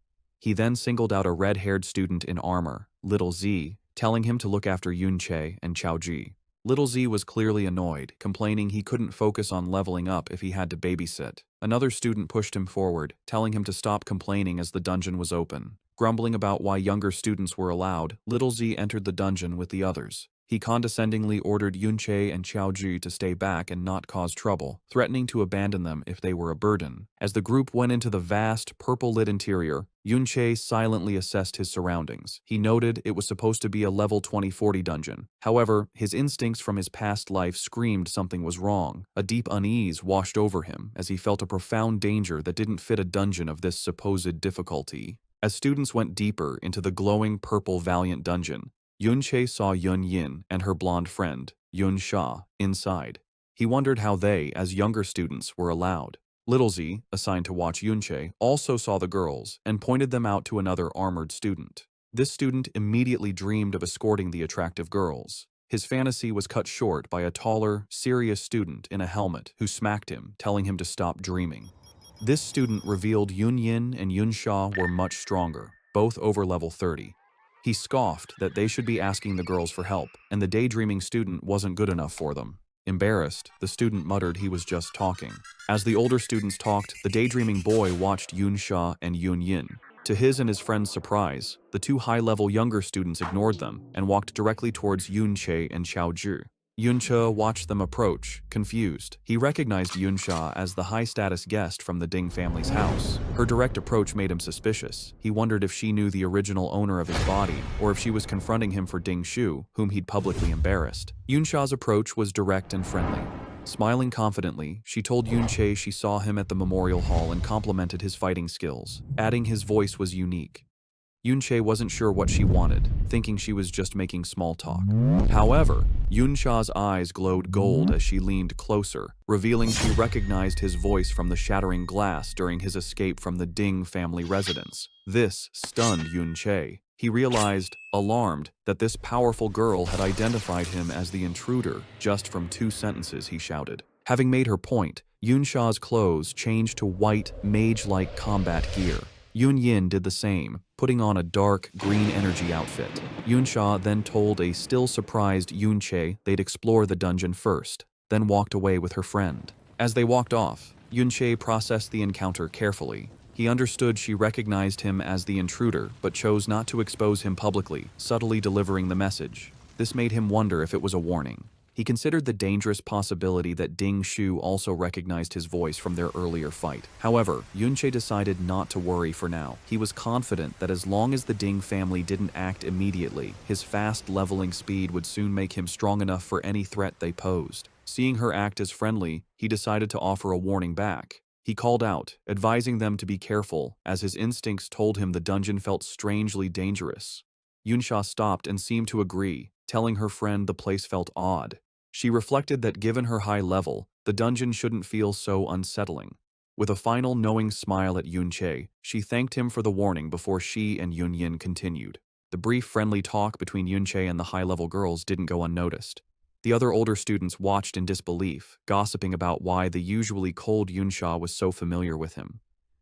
He then singled out a red-haired student in armor, Little Z, telling him to look after Yunche and Chaoji. Little Z was clearly annoyed, complaining he couldn't focus on leveling up if he had to babysit. Another student pushed him forward, telling him to stop complaining as the dungeon was open. Grumbling about why younger students were allowed, Little Z entered the dungeon with the others. He condescendingly ordered Yunche and Chaoji to stay back and not cause trouble, threatening to abandon them if they were a burden. As the group went into the vast, purple-lit interior, Yunche silently assessed his surroundings. He noted it was supposed to be a level 20-40 dungeon. However, his instincts from his past life screamed something was wrong. A deep unease washed over him as he felt a profound danger that didn't fit a dungeon of this supposed difficulty. As students went deeper into the glowing purple Valiant Dungeon, Yunche saw Yun Yin and her blonde friend, Yun Sha, inside. He wondered how they, as younger students, were allowed. Little Z, assigned to watch Yunche, also saw the girls and pointed them out to another armored student. This student immediately dreamed of escorting the attractive girls. His fantasy was cut short by a taller, serious student in a helmet who smacked him, telling him to stop dreaming. This student revealed Yun Yin and Yun Sha were much stronger, both over level 30. He scoffed that they should be asking the girls for help, and the daydreaming student wasn't good enough for them. Embarrassed, the student muttered he was just talking. As the older students talked, the daydreaming boy watched Yun Sha and Yun Yin. To his and his friend's surprise, the two high-level younger students ignored them and walked directly towards Yunche and Chaoji. Yunche watched them approach, confused. He recognized Yunsha as the high-status guest from the Ding family's house. Her direct approach made him suspicious. He wondered if she knew the original owner of his body, or if she was confronting him for Ding Shu, whom he'd publicly embarrassed. Yunsha's approach was direct and friendly. Smiling confidently, she told Yunche she saw him at the memorial hall and complimented his fighting skills, adding his voice was unique. Yunche wasn't sure what she wanted, thinking she was just making small talk. However, Yunsha's eyes glowed gold as she leaned closer, revealing she recognized his voice from the shattering glass during his escape from the Ding family residence. This stunned Yunche. He realized, alarmed, that this powerful girl had identified him as the intruder just from 2 sentences he shouted. Having made her point, Yunsha's clothes changed to white, mage-like combat gear. Yun Yin did the same, putting on a dark, green energy outfit. Yunsha then told a still surprised Yunche they'd explore the dungeon first, then walked away with her friend. As they walked off, Yunche processed the encounter carefully. He understood she recognized him as the intruder, but chose not to expose him publicly, subtly delivering the message. This made him wonder if it was a warning. He considered the dangerous possibility that Ding Shu also recognized his voice from their earlier fight. However, Yunche decided not to worry for now. He was confident that as long as the Ding family didn't act immediately, his fast leveling speed would soon make him strong enough for any threat they posed. Seeing her act as friendly, he decided to offer a warning back. He called out, advising them to be careful, as his instincts told him the dungeon felt strangely dangerous. Yunsha stopped and seemed to agree, telling her friend the place felt odd. She reflected that given her high level, the dungeon shouldn't feel so unsettling. With a final knowing smile at Yunche, she thanked him for the warning before she and Yunyin continued. The brief friendly talk between Yunche and the high-level girls didn't go unnoticed. The other older students watched in disbelief, gossiping about why the usually cold Yunsha was so familiar with him.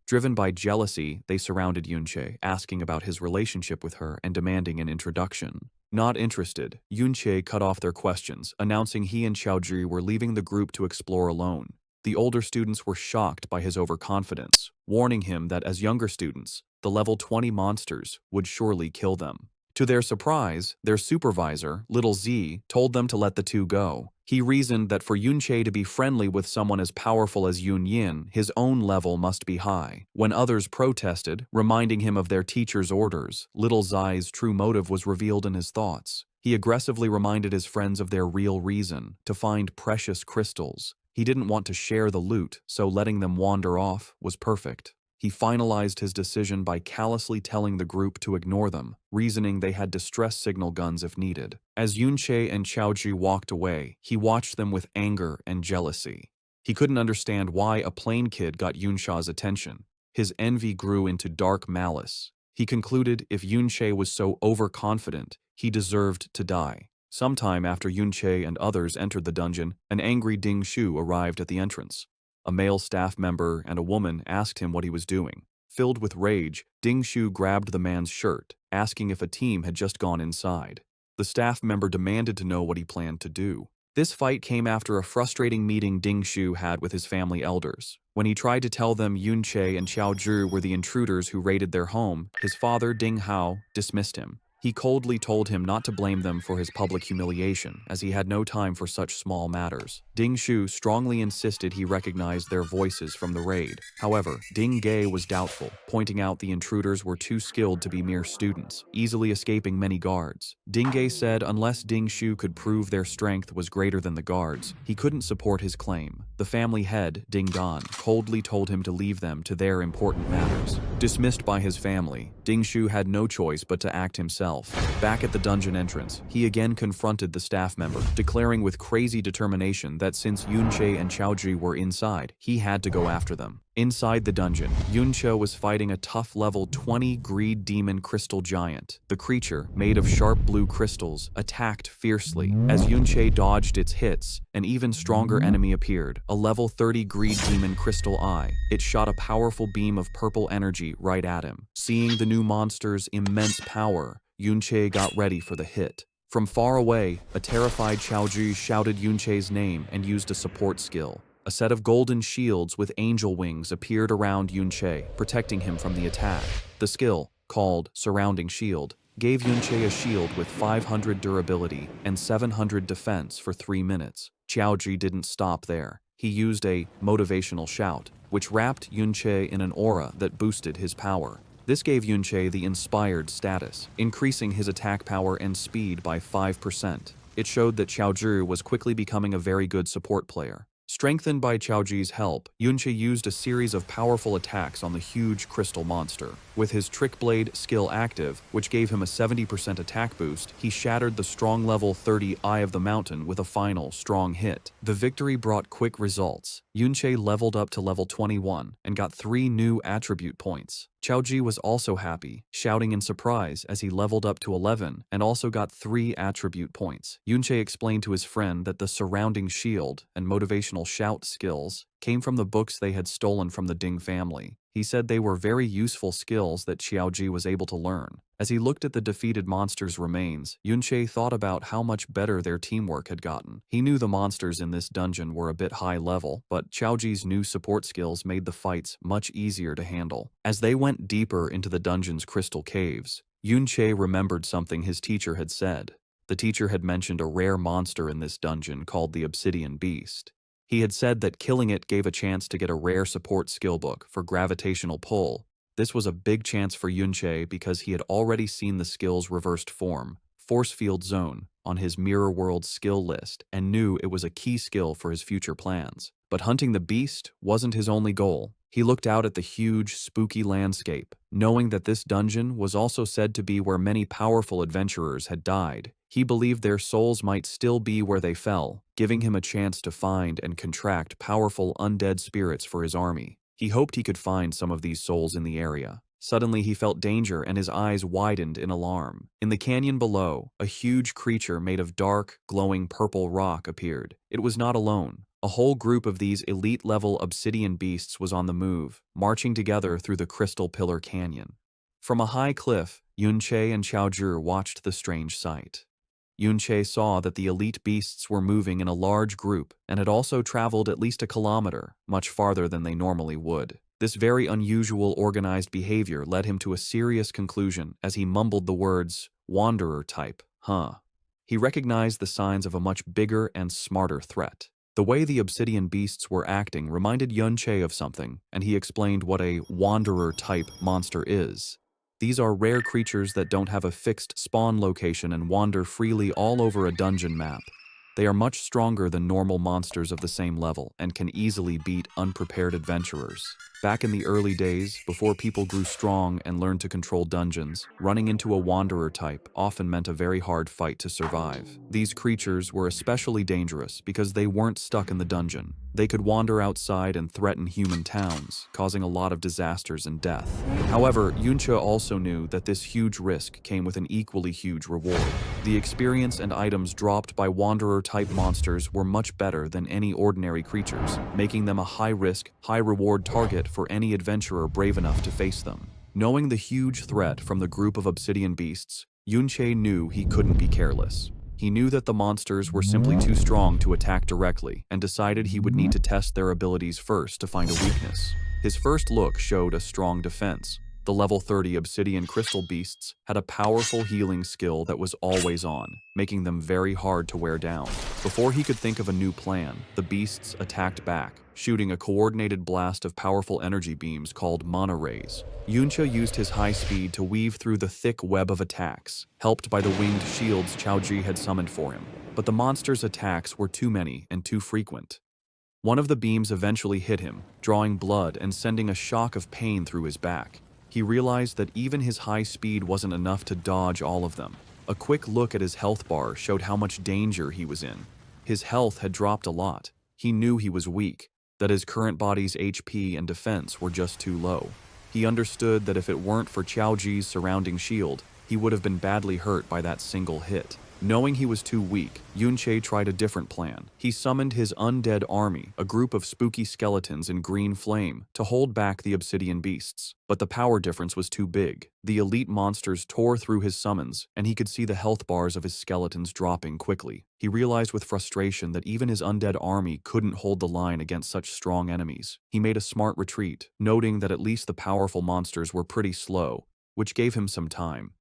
Driven by jealousy, they surrounded Yunche, asking about his relationship with her and demanding an introduction. Not interested, Yunche cut off their questions, announcing he and Xiaozhi were leaving the group to explore alone. The older students were shocked by his overconfidence, warning him that as younger students, the level 20 monsters would surely kill them. To their surprise, their supervisor, Little Z, told them to let the two go. He reasoned that for Yunche to be friendly with someone as powerful as Yun Yin, his own level must be high. When others protested, reminding him of their teacher's orders, Little Zai's true motive was revealed in his thoughts. He aggressively reminded his friends of their real reason, to find precious crystals. He didn't want to share the loot, so letting them wander off was perfect. He finalized his decision by callously telling the group to ignore them, reasoning they had distress signal guns if needed. As Yunche and Xiaozhi walked away, he watched them with anger and jealousy. He couldn't understand why a plain kid got Yunsha's attention. His envy grew into dark malice. He concluded if Yunche was so overconfident, he deserved to die. Sometime after Yunche and others entered the dungeon, an angry Ding Shu arrived at the entrance. A male staff member and a woman asked him what he was doing. Filled with rage, Ding Shu grabbed the man's shirt, asking if a team had just gone inside. The staff member demanded to know what he planned to do. This fight came after a frustrating meeting Ding Shu had with his family elders. When he tried to tell them Yunche and Xiaozhi were the intruders who raided their home, his father, Ding Hao, dismissed him. He coldly told him not to blame them for his public humiliation, as he had no time for such small matters. Ding Shu strongly insisted he recognized their voices from the raid. However, Ding Ge was doubtful, pointing out the intruders were too skilled to be mere students, easily escaping many guards. Ding Ge said unless Ding Shu could prove their strength was greater than the guards, he couldn't support his claim. The family head, Ding Dan, coldly told him to leave them to their important matters. Dismissed by his family, Ding Shu had no choice but to act himself. Back at the dungeon entrance, he again confronted the staff member, declaring with crazy determination that since Yunche and Xiaozhi were inside, he had to go after them. Inside the dungeon, Yunche was fighting a tough level 20 greed demon crystal giant. The creature, made of sharp blue crystals, attacked fiercely. As Yunche dodged its hits, an even stronger enemy appeared, a level 30 greed demon crystal eye. It shot a powerful beam of purple energy right at him. Seeing the new monster's immense power, Yunche got ready for the hit. From far away, a terrified Xiaozhi shouted Yunche's name and used a support skill. A set of golden shields with angel wings appeared around Yunche, protecting him from the attack. The skill, called Surrounding Shield, gave Yunche a shield with 500 durability and 700 defense for 3 minutes. Qiaoji didn't stop there. He used a motivational shout, which wrapped Yunche in an aura that boosted his power. This gave Yunche the inspired status, increasing his attack power and speed by 5%. It showed that Qiaozhi was quickly becoming a very good support player. Strengthened by Qiaoji's help, Yunche used a series of powerful attacks on the huge crystal monster. With his Trick Blade skill active, which gave him a 70% attack boost, he shattered the strong level 30 Eye of the Mountain with a final, strong hit. The victory brought quick results. Yunche leveled up to level 21 and got 3 new attribute points. Qiaoji was also happy, shouting in surprise as he leveled up to 11 and also got 3 attribute points. Yunche explained to his friend that the surrounding shield and motivational shout skills came from the books they had stolen from the Ding family. He said they were very useful skills that Qiaoji was able to learn. As he looked at the defeated monsters' remains, Yunche thought about how much better their teamwork had gotten. He knew the monsters in this dungeon were a bit high level, but Qiaoji's new support skills made the fights much easier to handle. As they went deeper into the dungeon's crystal caves, Yunche remembered something his teacher had said. The teacher had mentioned a rare monster in this dungeon called the Obsidian Beast. He had said that killing it gave a chance to get a rare support skill book for gravitational pull. This was a big chance for Yunche because he had already seen the skill's reversed form, Force Field Zone, on his Mirror World skill list and knew it was a key skill for his future plans. But hunting the beast wasn't his only goal. He looked out at the huge, spooky landscape, knowing that this dungeon was also said to be where many powerful adventurers had died. He believed their souls might still be where they fell, giving him a chance to find and contract powerful undead spirits for his army. He hoped he could find some of these souls in the area. Suddenly he felt danger and his eyes widened in alarm. In the canyon below, a huge creature made of dark, glowing purple rock appeared. It was not alone. A whole group of these elite-level obsidian beasts was on the move, marching together through the Crystal Pillar Canyon. From a high cliff, Yunche and Qiaozhi watched the strange sight. Yunche saw that the elite beasts were moving in a large group and had also traveled at least a kilometer, much farther than they normally would. This very unusual organized behavior led him to a serious conclusion as he mumbled the words, "Wanderer type, huh?" He recognized the signs of a much bigger and smarter threat. The way the obsidian beasts were acting reminded Yunche of something, and he explained what a wanderer type monster is. These are rare creatures that don't have a fixed spawn location and wander freely all over a dungeon map. They are much stronger than normal monsters of the same level and can easily beat unprepared adventurers. Back in the early days, before people grew strong and learned to control dungeons, running into a wanderer type often meant a very hard fight to survive. These creatures were especially dangerous because they weren't stuck in the dungeon. They could wander outside and threaten human towns, causing a lot of disasters and death. However, Yunche also knew that this huge risk came with an equally huge reward. The experience and items dropped by wanderer-type monsters were much better than any ordinary creatures, making them a high-risk, high-reward target for any adventurer brave enough to face them. Knowing the huge threat from the group of obsidian beasts, Yunche knew he couldn't be careless. He knew that the monsters were simply too strong to attack directly, and decided he would need to test their abilities first to find a weakness. His first look showed a strong defense. The level 30 obsidian crystal beasts had a powerful healing skill that was always on, making them very hard to wear down. Before he could think of a new plan, the beasts attacked back, shooting a coordinated blast of powerful energy beams called mana rays. Yunche used his high speed to weave through the thick web of attacks, helped by the winged shields Qiaoji had summoned for him. But the monster's attacks were too many and too frequent. One of the beams eventually hit him, drawing blood and sending a shock of pain through his back. He realized that even his high speed wasn't enough to dodge all of them. A quick look at his health bar showed how much danger he was in. His health had dropped a lot. He knew he was weak, that his current body's HP and defense were just too low. He understood that if it weren't for Qiaoji's surrounding shield, he would have been badly hurt by that single hit. Knowing he was too weak, Yunche tried a different plan. He summoned his undead army, a group of spooky skeletons in green flame, to hold back the obsidian beasts. But the power difference was too big. The elite monsters tore through his summons, and he could see the health bars of his skeletons dropping quickly. He realized with frustration that even his undead army couldn't hold the line against such strong enemies. He made a smart retreat, noting that at least the powerful monsters were pretty slow, which gave him some time.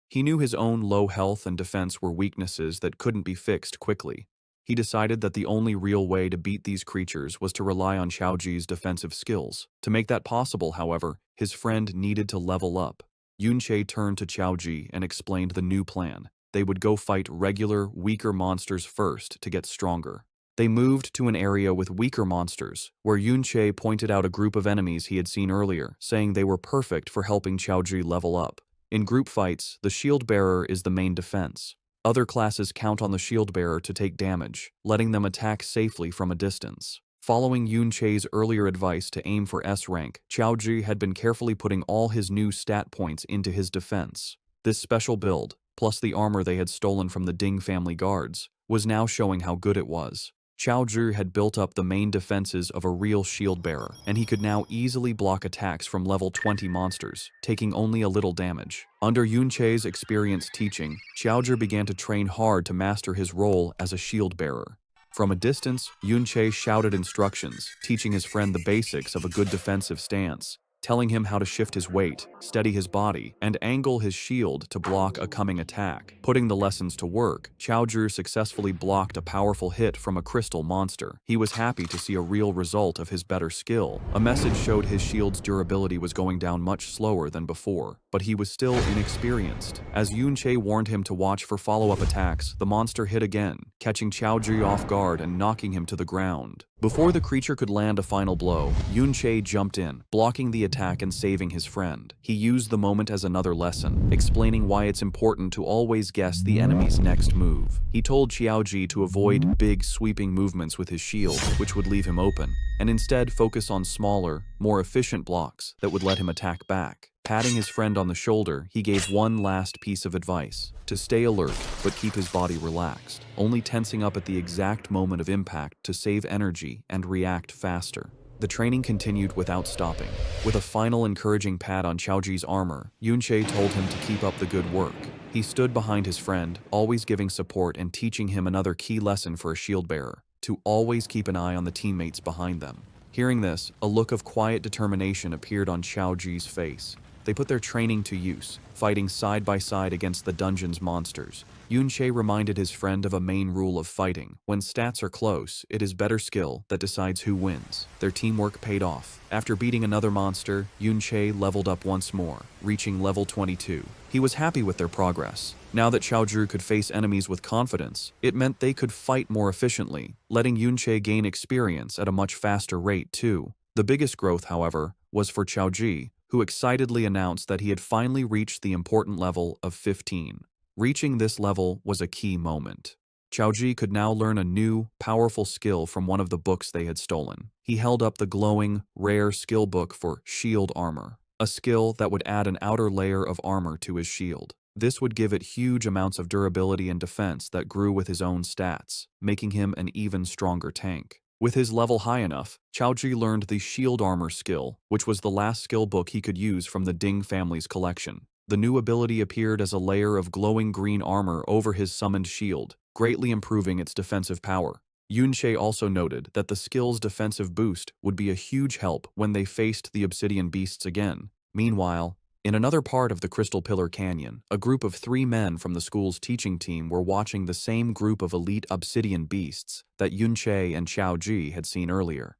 He knew his own low health and defense were weaknesses that couldn't be fixed quickly. He decided that the only real way to beat these creatures was to rely on Xiaoji's defensive skills. To make that possible, however, his friend needed to level up. Yunche turned to Xiaoji and explained the new plan. They would go fight regular, weaker monsters first to get stronger. They moved to an area with weaker monsters, where Yunche pointed out a group of enemies he had seen earlier, saying they were perfect for helping Xiaoji level up. In group fights, the shield bearer is the main defense. Other classes count on the shield bearer to take damage, letting them attack safely from a distance. Following Yunche's earlier advice to aim for S rank, Xiaoji had been carefully putting all his new stat points into his defense. This special build, plus the armor they had stolen from the Ding family guards, was now showing how good it was. Xiaoji had built up the main defenses of a real shield bearer, and he could now easily block attacks from level 20 monsters, taking only a little damage. Under Yunche's experienced teaching, Xiaoji began to train hard to master his role as a shield bearer. From a distance, Yunche shouted instructions, teaching his friend the basics of a good defensive stance, telling him how to shift his weight, steady his body, and angle his shield to block a coming attack. Putting the lessons to work, Xiaoji successfully blocked a powerful hit from a crystal monster. He was happy to see a real result of his better skill. A message showed his shield's durability was going down much slower than before, but he was still inexperienced. As Yunche warned him to watch for follow-up attacks, the monster hit again, catching Xiaoji off guard and knocking him to the ground. Before the creature could land a final blow, Yunche jumped in, blocking the attack and saving his friend. He used the moment as another lesson, explaining why it's important to always guess the enemy's next move. He told Xiaoji to avoid big, sweeping movements with his shield, which would leave him open, and instead focus on smaller, more efficient blocks that would let him attack back. Patting his friend on the shoulder, he gave one last piece of advice: to stay alert, but keep his body relaxed, only tensing up at the exact moment of impact to save energy and react faster. The training continued without stopping. With a final encouraging pat on Xiaoji's armor, Yunche told him to keep up the good work. He stood behind his friend, always giving support and teaching him another key lesson for a shield bearer: to always keep an eye on the teammates behind them. Hearing this, a look of quiet determination appeared on Xiaoji's face. They put their training to use, fighting side by side against the dungeon's monsters. Yunche reminded his friend of a main rule of fighting: when stats are close, it is better skill that decides who wins. Their teamwork paid off. After beating another monster, Yunche leveled up once more, reaching level 22. He was happy with their progress. Now that Xiaoji could face enemies with confidence, it meant they could fight more efficiently, letting Yunche gain experience at a much faster rate too. The biggest growth, however, was for Xiaoji, who excitedly announced that he had finally reached the important level of 15. Reaching this level was a key moment. Xiaoji could now learn a new, powerful skill from one of the books they had stolen. He held up the glowing, rare skill book for shield armor, a skill that would add an outer layer of armor to his shield. This would give it huge amounts of durability and defense that grew with his own stats, making him an even stronger tank. With his level high enough, Xiaoji learned the shield armor skill, which was the last skill book he could use from the Ding family's collection. The new ability appeared as a layer of glowing green armor over his summoned shield, greatly improving its defensive power. Yunche also noted that the skill's defensive boost would be a huge help when they faced the obsidian beasts again. Meanwhile, in another part of the Crystal Pillar Canyon, a group of 3 men from the school's teaching team were watching the same group of elite obsidian beasts that Yunche and Xiaoji had seen earlier.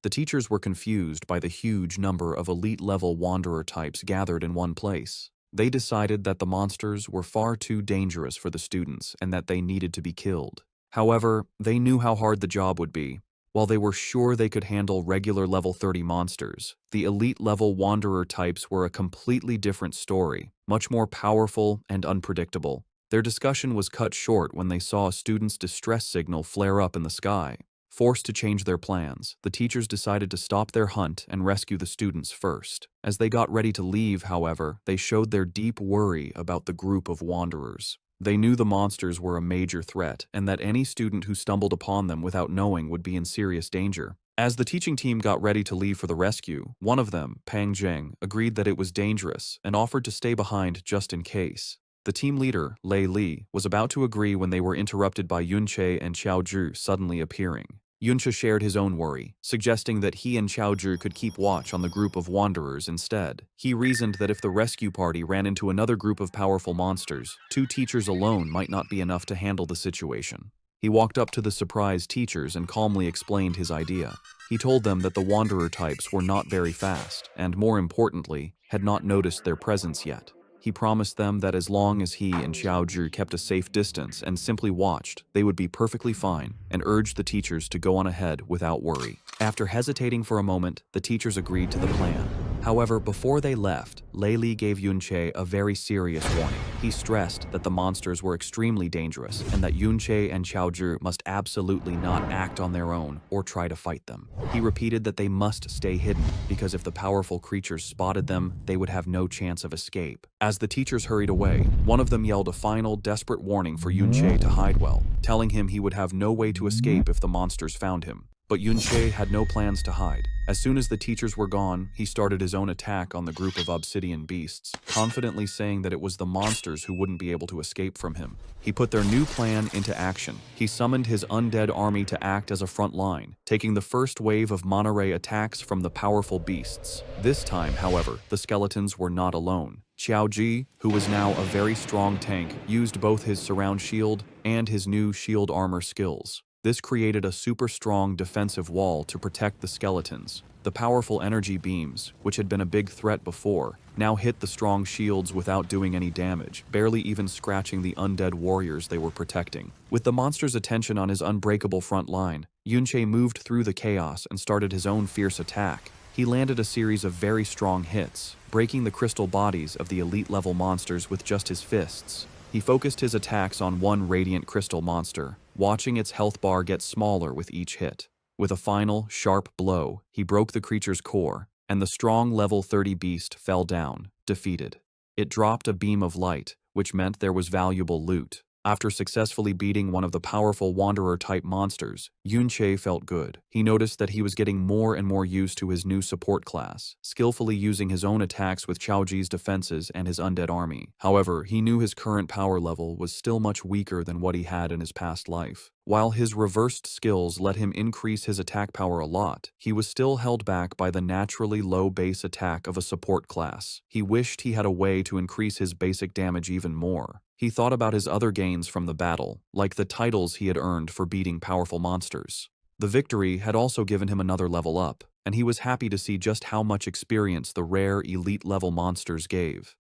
The teachers were confused by the huge number of elite-level wanderer types gathered in one place. They decided that the monsters were far too dangerous for the students and that they needed to be killed. However, they knew how hard the job would be. While they were sure they could handle regular level 30 monsters, the elite-level wanderer types were a completely different story, much more powerful and unpredictable. Their discussion was cut short when they saw a student's distress signal flare up in the sky. Forced to change their plans, the teachers decided to stop their hunt and rescue the students first. As they got ready to leave, however, they showed their deep worry about the group of wanderers. They knew the monsters were a major threat, and that any student who stumbled upon them without knowing would be in serious danger. As the teaching team got ready to leave for the rescue, one of them, Pang Zheng, agreed that it was dangerous and offered to stay behind just in case. The team leader, Lei Li, was about to agree when they were interrupted by Yunche and Xiaoju suddenly appearing. Yunsha shared his own worry, suggesting that he and Chaozhi could keep watch on the group of wanderers instead. He reasoned that if the rescue party ran into another group of powerful monsters, 2 teachers alone might not be enough to handle the situation. He walked up to the surprised teachers and calmly explained his idea. He told them that the wanderer types were not very fast, and more importantly, had not noticed their presence yet. He promised them that as long as he and Xiaozhi kept a safe distance and simply watched, they would be perfectly fine, and urged the teachers to go on ahead without worry. After hesitating for a moment, the teachers agreed to the plan. However, before they left, Lei Li gave Yunche a very serious warning. He stressed that the monsters were extremely dangerous and that Yunche and Xiaozhi must absolutely not act on their own or try to fight them. He repeated that they must stay hidden because if the powerful creatures spotted them, they would have no chance of escape. As the teachers hurried away, one of them yelled a final, desperate warning for Yunche to hide well, telling him he would have no way to escape if the monsters found him. But Yunche had no plans to hide. As soon as the teachers were gone, he started his own attack on the group of obsidian beasts, confidently saying that it was the monsters who wouldn't be able to escape from him. He put their new plan into action. He summoned his undead army to act as a front line, taking the first wave of mana ray attacks from the powerful beasts. This time, however, the skeletons were not alone. Xiaozhi, who was now a very strong tank, used both his surround shield and his new shield armor skills. This created a super strong defensive wall to protect the skeletons. The powerful energy beams, which had been a big threat before, now hit the strong shields without doing any damage, barely even scratching the undead warriors they were protecting. With the monster's attention on his unbreakable front line, Yunche moved through the chaos and started his own fierce attack. He landed a series of very strong hits, breaking the crystal bodies of the elite-level monsters with just his fists. He focused his attacks on one radiant crystal monster, watching its health bar get smaller with each hit. With a final, sharp blow, he broke the creature's core, and the strong level 30 beast fell down, defeated. It dropped a beam of light, which meant there was valuable loot. After successfully beating one of the powerful wanderer-type monsters, Yunche felt good. He noticed that he was getting more and more used to his new support class, skillfully using his own attacks with Xiaozhi's defenses and his undead army. However, he knew his current power level was still much weaker than what he had in his past life. While his reversed skills let him increase his attack power a lot, he was still held back by the naturally low base attack of a support class. He wished he had a way to increase his basic damage even more. He thought about his other gains from the battle, like the titles he had earned for beating powerful monsters. The victory had also given him another level up, and he was happy to see just how much experience the rare elite-level monsters gave.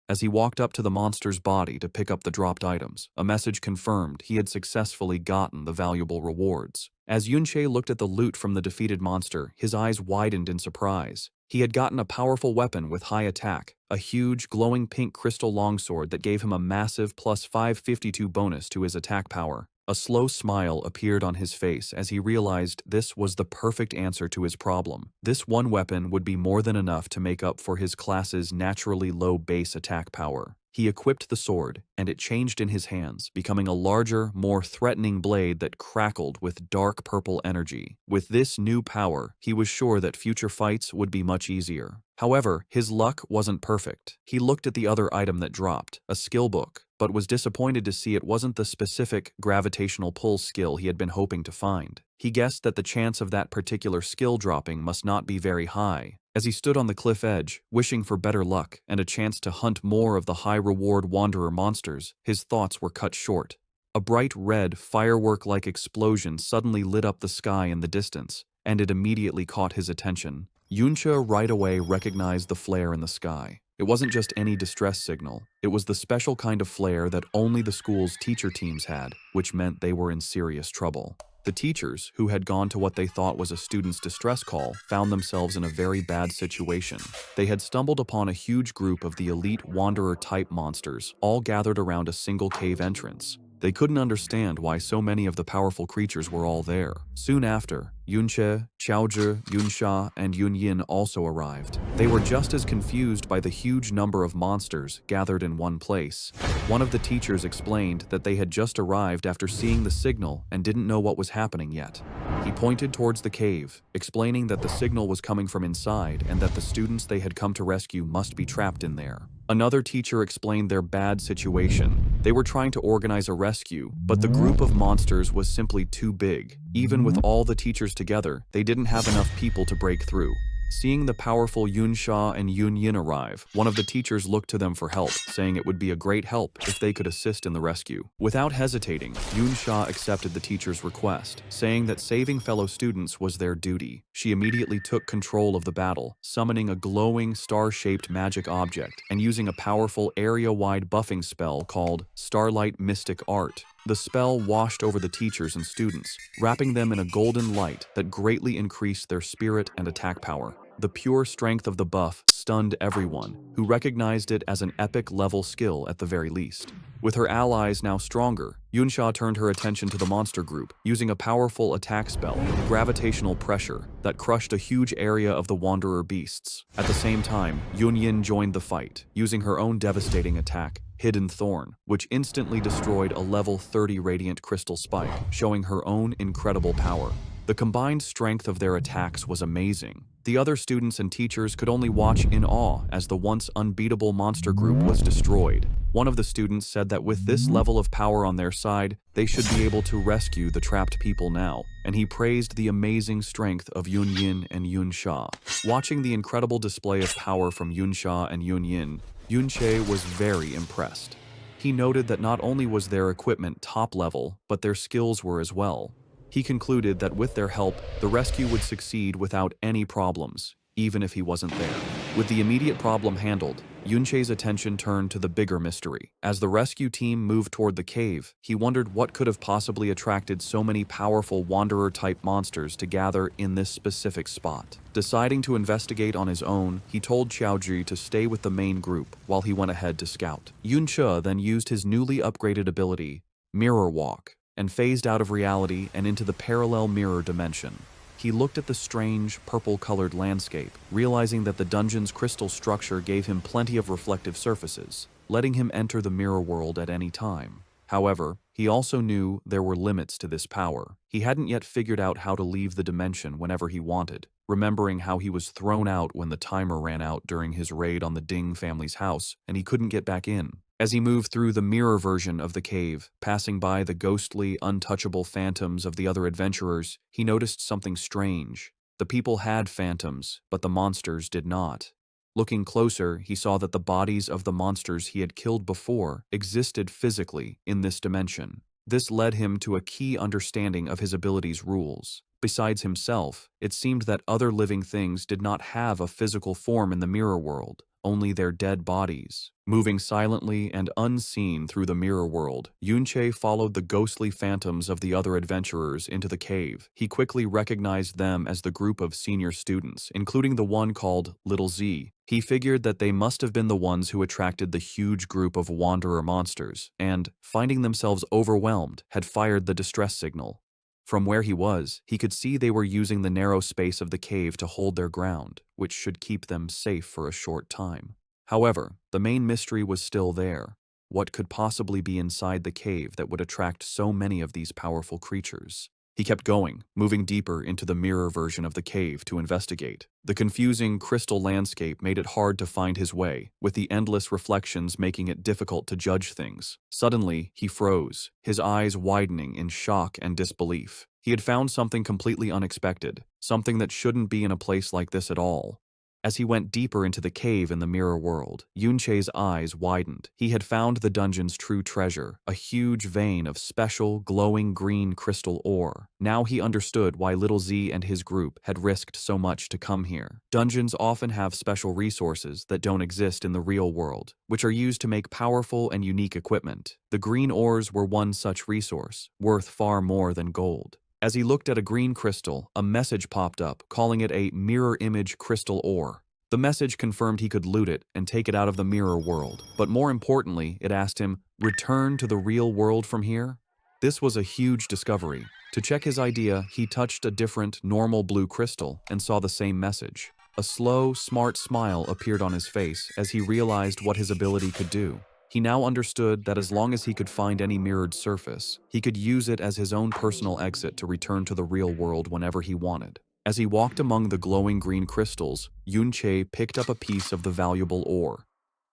As he walked up to the monster's body to pick up the dropped items, a message confirmed he had successfully gotten the valuable rewards. As Yunche looked at the loot from the defeated monster, his eyes widened in surprise. He had gotten a powerful weapon with high attack, a huge glowing pink crystal longsword that gave him a massive plus 552 bonus to his attack power. A slow smile appeared on his face as he realized this was the perfect answer to his problem. This one weapon would be more than enough to make up for his class's naturally low base attack power. He equipped the sword, and it changed in his hands, becoming a larger, more threatening blade that crackled with dark purple energy. With this new power, he was sure that future fights would be much easier. However, his luck wasn't perfect. He looked at the other item that dropped, a skill book, but was disappointed to see it wasn't the specific gravitational pull skill he had been hoping to find. He guessed that the chance of that particular skill dropping must not be very high. As he stood on the cliff edge, wishing for better luck and a chance to hunt more of the high-reward wanderer monsters, his thoughts were cut short. A bright red, firework-like explosion suddenly lit up the sky in the distance, and it immediately caught his attention. Yunche right away recognized the flare in the sky. It wasn't just any distress signal. It was the special kind of flare that only the school's teacher teams had, which meant they were in serious trouble. The teachers, who had gone to what they thought was a student's distress call, found themselves in a very bad situation. They had stumbled upon a huge group of the elite wanderer-type monsters, all gathered around a single cave entrance. They couldn't understand why so many of the powerful creatures were all there. Soon after, Yunche, Xiaozhi, Yunsha, and Yunyin also arrived. They were just as confused by the huge number of monsters gathered in one place. One of the teachers explained that they had just arrived after seeing the signal and didn't know what was happening yet. He pointed towards the cave, explaining that the signal was coming from inside and that the students they had come to rescue must be trapped in there. Another teacher explained their bad situation. They were trying to organize a rescue, but the group of monsters was simply too big. Even with all the teachers together, they didn't have enough people to break through. Seeing the powerful Yunsha and Yunyin arrive, one of the teachers looked to them for help, saying it would be a great help if they could assist in the rescue. Without hesitating, Yunsha accepted the teacher's request, saying that saving fellow students was their duty. She immediately took control of the battle, summoning a glowing, star-shaped magic object and using a powerful area-wide buffing spell called Starlight Mystic Art. The spell washed over the teachers and students, wrapping them in a golden light that greatly increased their spirit and attack power. The pure strength of the buff stunned everyone, who recognized it as an epic-level skill at the very least. With her allies now stronger, Yunsha turned her attention to the monster group, using a powerful attack spell, Gravitational Pressure, that crushed a huge area of the Wanderer beasts. At the same time, Yunyin joined the fight, using her own devastating attack, Hidden Thorn, which instantly destroyed a level 30 radiant crystal spike, showing her own incredible power. The combined strength of their attacks was amazing. The other students and teachers could only watch in awe as the once unbeatable monster group was destroyed. One of the students said that with this level of power on their side, they should be able to rescue the trapped people now, and he praised the amazing strength of Yunyin and Yunsha. Watching the incredible display of power from Yunsha and Yunyin, Yunche was very impressed. He noted that not only was their equipment top level, but their skills were as well. He concluded that with their help, the rescue would succeed without any problems, even if he wasn't there. With the immediate problem handled, Yunche's attention turned to the bigger mystery. As the rescue team moved toward the cave, he wondered what could have possibly attracted so many powerful Wanderer-type monsters to gather in this specific spot. Deciding to investigate on his own, he told Xiaozhi to stay with the main group while he went ahead to scout. Yunche then used his newly upgraded ability, Mirror Walk, and phased out of reality and into the parallel mirror dimension. He looked at the strange, purple-colored landscape, realizing that the dungeon's crystal structure gave him plenty of reflective surfaces, letting him enter the mirror world at any time. However, he also knew there were limits to this power. He hadn't yet figured out how to leave the dimension whenever he wanted, remembering how he was thrown out when the timer ran out during his raid on the Ding family's house, and he couldn't get back in. As he moved through the mirror version of the cave, passing by the ghostly, untouchable phantoms of the other adventurers, he noticed something strange. The people had phantoms, but the monsters did not. Looking closer, he saw that the bodies of the monsters he had killed before existed physically in this dimension. This led him to a key understanding of his ability's rules. Besides himself, it seemed that other living things did not have a physical form in the mirror world, only their dead bodies. Moving silently and unseen through the mirror world, Yunche followed the ghostly phantoms of the other adventurers into the cave. He quickly recognized them as the group of senior students, including the one called Little Z. He figured that they must have been the ones who attracted the huge group of wanderer monsters, and, finding themselves overwhelmed, had fired the distress signal. From where he was, he could see they were using the narrow space of the cave to hold their ground, which should keep them safe for a short time. However, the main mystery was still there. What could possibly be inside the cave that would attract so many of these powerful creatures? He kept going, moving deeper into the mirror version of the cave to investigate. The confusing crystal landscape made it hard to find his way, with the endless reflections making it difficult to judge things. Suddenly, he froze, his eyes widening in shock and disbelief. He had found something completely unexpected, something that shouldn't be in a place like this at all. As he went deeper into the cave in the mirror world, Yunche's eyes widened. He had found the dungeon's true treasure, a huge vein of special, glowing green crystal ore. Now he understood why Little Z and his group had risked so much to come here. Dungeons often have special resources that don't exist in the real world, which are used to make powerful and unique equipment. The green ores were one such resource, worth far more than gold. As he looked at a green crystal, a message popped up, calling it a mirror image crystal ore. The message confirmed he could loot it and take it out of the mirror world, but more importantly, it asked him, "Return to the real world from here?" This was a huge discovery. To check his idea, he touched a different, normal blue crystal and saw the same message. A slow, smart smile appeared on his face as he realized what his ability could do. He now understood that as long as he could find any mirrored surface, he could use it as his own personal exit to return to the real world whenever he wanted. As he walked among the glowing green crystals, Yunche picked up a piece of the valuable ore.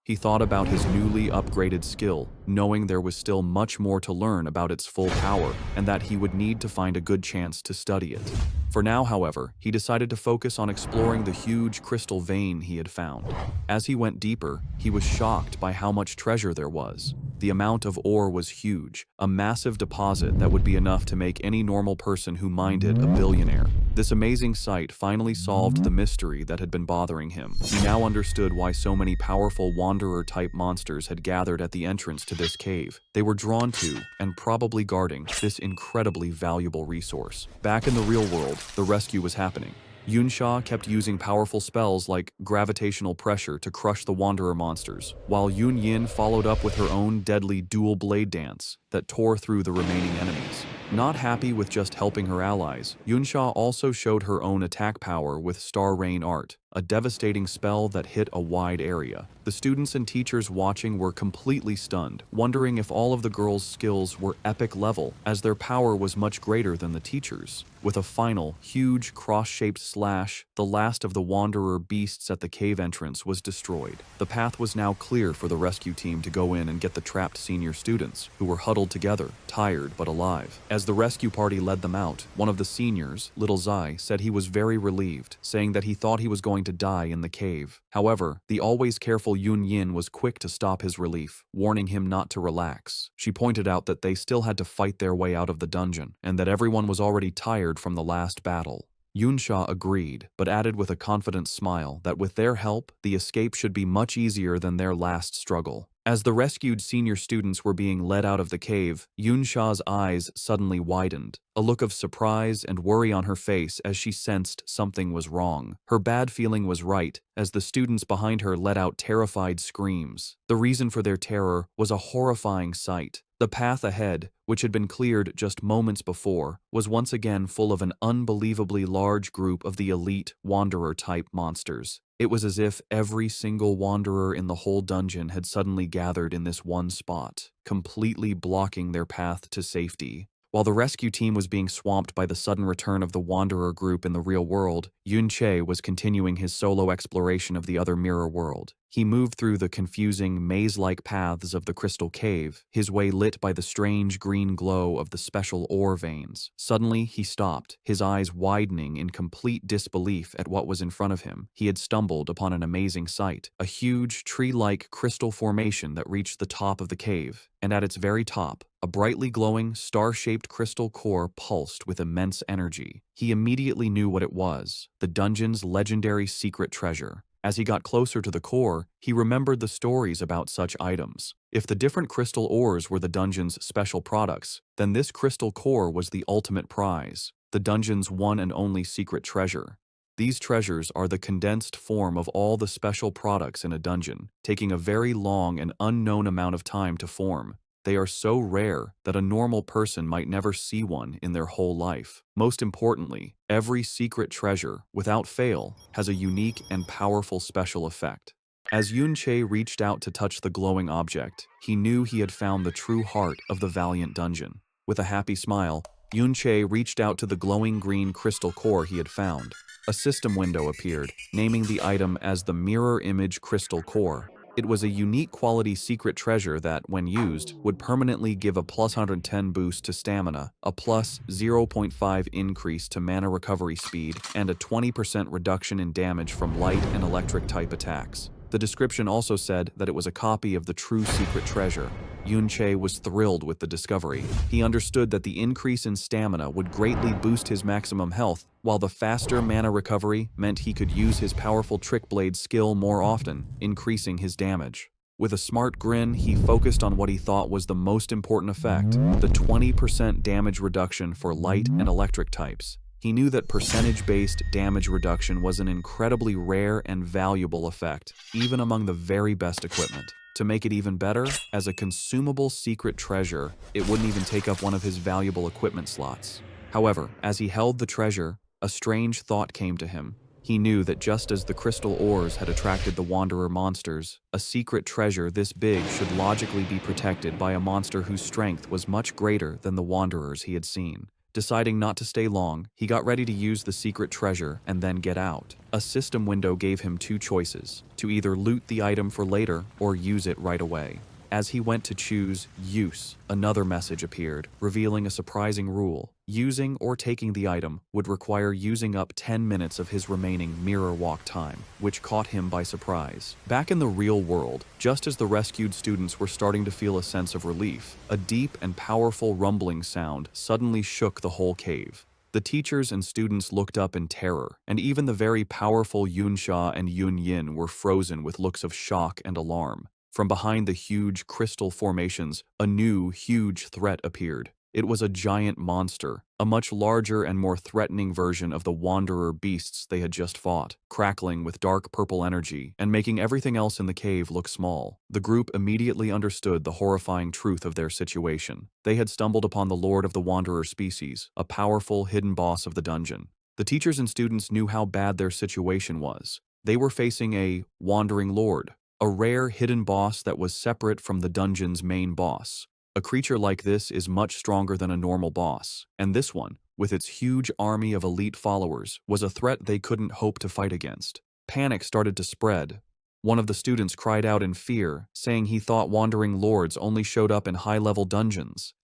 He thought about his newly upgraded skill, knowing there was still much more to learn about its full power and that he would need to find a good chance to study it. For now, however, he decided to focus on exploring the huge crystal vein he had found. As he went deeper, he was shocked by how much treasure there was. The amount of ore was huge, a massive deposit that would be enough to make any normal person who mined it a billionaire. This amazing sight finally solved the mystery that had been bothering him. He now understood why so many powerful wanderer-type monsters had gathered at the entrance to this cave. They were drawn to, and probably guarding, this incredibly valuable resource. Back in the real world, the rescue was happening. Yunsha kept using powerful spells like gravitational pressure to crush the Wanderer monsters, while Yun Yin followed up with her own deadly dual blade dance that tore through the remaining enemies. Not happy with just helping her allies, Yunsha also showed her own attack power with Star Rain Art, a devastating spell that hit a wide area. The students and teachers watching were completely stunned, wondering if all of the girls' skills were epic level, as their power was much greater than the teachers'. With a final, huge cross-shaped slash, the last of the Wanderer beasts at the cave entrance was destroyed. The path was now clear for the rescue team to go in and get the trapped senior students, who were huddled together, tired but alive. As the rescue party led them out, one of the seniors, Little Zai, said he was very relieved, saying that he thought he was going to die in the cave. However, the always careful Yun Yin was quick to stop his relief, warning him not to relax. She pointed out that they still had to fight their way out of the dungeon, and that everyone was already tired from the last battle. Yunsha agreed, but added with a confident smile that with their help, the escape should be much easier than their last struggle. As the rescued senior students were being led out of the cave, Yunsha's eyes suddenly widened, a look of surprise and worry on her face as she sensed something was wrong. Her bad feeling was right, as the students behind her let out terrified screams. The reason for their terror was a horrifying sight. The path ahead, which had been cleared just moments before, was once again full of an unbelievably large group of the elite Wanderer-type monsters. It was as if every single Wanderer in the whole dungeon had suddenly gathered in this one spot, completely blocking their path to safety. While the rescue team was being swamped by the sudden return of the Wanderer group in the real world, Yun Che was continuing his solo exploration of the other mirror world. He moved through the confusing, maze-like paths of the crystal cave, his way lit by the strange green glow of the special ore veins. Suddenly, he stopped, his eyes widening in complete disbelief at what was in front of him. He had stumbled upon an amazing sight, a huge, tree-like crystal formation that reached the top of the cave, and at its very top, a brightly glowing, star-shaped crystal core pulsed with immense energy. He immediately knew what it was, the dungeon's legendary secret treasure. As he got closer to the core, he remembered the stories about such items. If the different crystal ores were the dungeon's special products, then this crystal core was the ultimate prize, the dungeon's one and only secret treasure. These treasures are the condensed form of all the special products in a dungeon, taking a very long and unknown amount of time to form. They are so rare that a normal person might never see one in their whole life. Most importantly, every secret treasure, without fail, has a unique and powerful special effect. As Yun Che reached out to touch the glowing object, he knew he had found the true heart of the Valiant Dungeon. With a happy smile, Yun Che reached out to the glowing green crystal core he had found. A system window appeared, naming the item as the Mirror Image Crystal Core. It was a unique quality secret treasure that, when used, would permanently give a plus 110 boost to stamina, a plus 0.5 increase to mana recovery speed, and a 20% reduction in damage from light and electric type attacks. The description also said that it was a copy of the true secret treasure. Yun Che was thrilled with the discovery. He understood that the increase in stamina would greatly boost his maximum health, while the faster mana recovery meant he could use his powerful Trick Blade skill more often, increasing his damage. With a smart grin, he focused on what he thought was the most important effect, the 20% damage reduction for light and electric types. He knew that percentage-based damage reduction was an incredibly rare and valuable effect, even among the very best equipment. To make it even better, as a consumable secret treasure, it wouldn't even take up one of his valuable equipment slots. However, as he held the treasure, a strange thought came to him. He knew that just as the crystal ores had attracted the Wanderer monsters, a secret treasure this big should logically be protected by a monster whose strength was much greater than the Wanderers he had seen. Deciding not to stay long, he got ready to use the secret treasure and then get out. A system window gave him two choices: to either loot the item for later or use it right away. As he went to choose use, another message appeared, revealing a surprising rule. Using or taking the item would require using up 10 minutes of his remaining mirror walk time, which caught him by surprise. Back in the real world, just as the rescued students were starting to feel a sense of relief, a deep and powerful rumbling sound suddenly shook the whole cave. The teachers and students looked up in terror, and even the very powerful Yunsha and Yunyin were frozen with looks of shock and alarm. From behind the huge crystal formations, a new, huge threat appeared. It was a giant monster, a much larger and more threatening version of the wanderer beasts they had just fought, crackling with dark purple energy and making everything else in the cave look small. The group immediately understood the horrifying truth of their situation. They had stumbled upon the Lord of the Wanderer species, a powerful, hidden boss of the dungeon. The teachers and students knew how bad their situation was. They were facing a wandering lord, a rare hidden boss that was separate from the dungeon's main boss. A creature like this is much stronger than a normal boss, and this one, with its huge army of elite followers, was a threat they couldn't hope to fight against. Panic started to spread. One of the students cried out in fear, saying he thought wandering lords only showed up in high-level dungeons.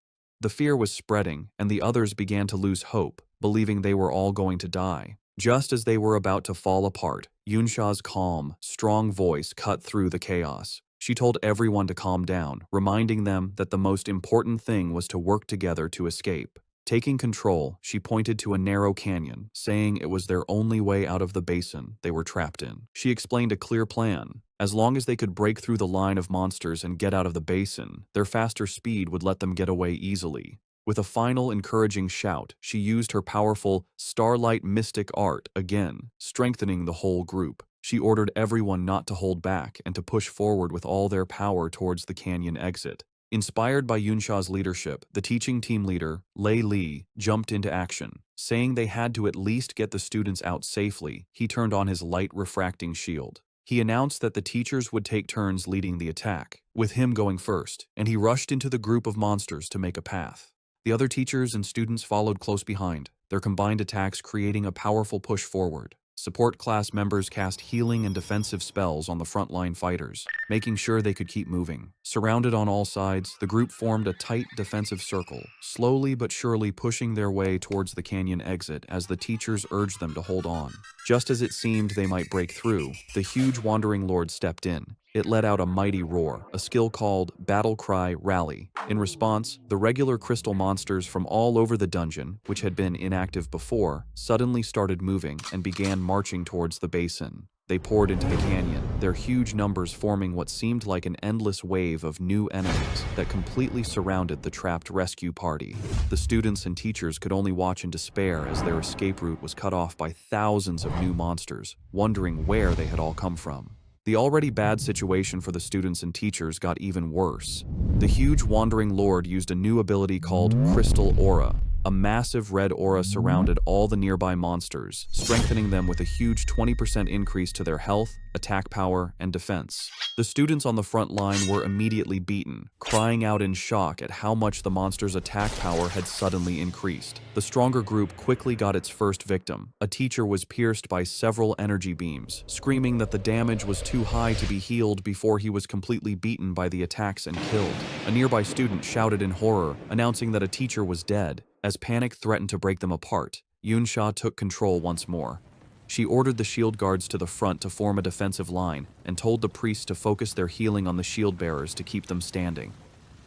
The fear was spreading, and the others began to lose hope, believing they were all going to die. Just as they were about to fall apart, Yunsha's calm, strong voice cut through the chaos. She told everyone to calm down, reminding them that the most important thing was to work together to escape. Taking control, she pointed to a narrow canyon, saying it was their only way out of the basin they were trapped in. She explained a clear plan. As long as they could break through the line of monsters and get out of the basin, their faster speed would let them get away easily. With a final encouraging shout, she used her powerful starlight mystic art again, strengthening the whole group. She ordered everyone not to hold back and to push forward with all their power towards the canyon exit. Inspired by Yunsha's leadership, the teaching team leader, Lei Li, jumped into action. Saying they had to at least get the students out safely, he turned on his light refracting shield. He announced that the teachers would take turns leading the attack, with him going first, and he rushed into the group of monsters to make a path. The other teachers and students followed close behind, their combined attacks creating a powerful push forward. Support class members cast healing and defensive spells on the frontline fighters, making sure they could keep moving. Surrounded on all sides, the group formed a tight defensive circle, slowly but surely pushing their way towards the canyon exit as the teachers urged them to hold on. Just as it seemed they might break through, the huge wandering lord stepped in. It let out a mighty roar, a skill called Battle Cry Rally. In response, the regular crystal monsters from all over the dungeon, which had been inactive before, suddenly started moving and began marching towards the basin. They poured into the canyon, their huge numbers forming what seemed like an endless wave of new enemies that completely surrounded the trapped rescue party. The students and teachers could only watch in despair as their escape route was cut off by thousands of new monsters, wondering where they had all come from. The already bad situation for the students and teachers got even worse. The huge wandering lord used a new ability called Crystal Aura. A massive red aura surrounded all the nearby monsters, strengthening them with a huge 20% increase to their health, attack power, and defense. The students on the front line were immediately beaten, crying out in shock at how much the monster's attack power had suddenly increased. The stronger group quickly got its first victim. A teacher was pierced by several energy beams, screaming that the damage was too high to be healed before he was completely beaten by the attacks and killed. A nearby student shouted in horror, announcing that a teacher was dead. As panic threatened to break them apart, Yunsha took control once more. She ordered the shield guards to the front to form a defensive line and told the priests to focus their healing on the shield bearers to keep them standing.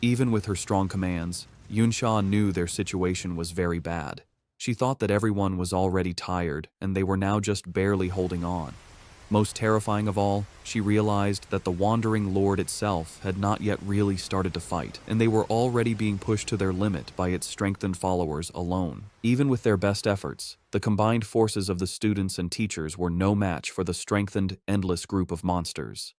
Even with her strong commands, Yunsha knew their situation was very bad. She thought that everyone was already tired and they were now just barely holding on. Most terrifying of all, she realized that the Wandering Lord itself had not yet really started to fight, and they were already being pushed to their limit by its strengthened followers alone. Even with their best efforts, the combined forces of the students and teachers were no match for the strengthened, endless group of monsters.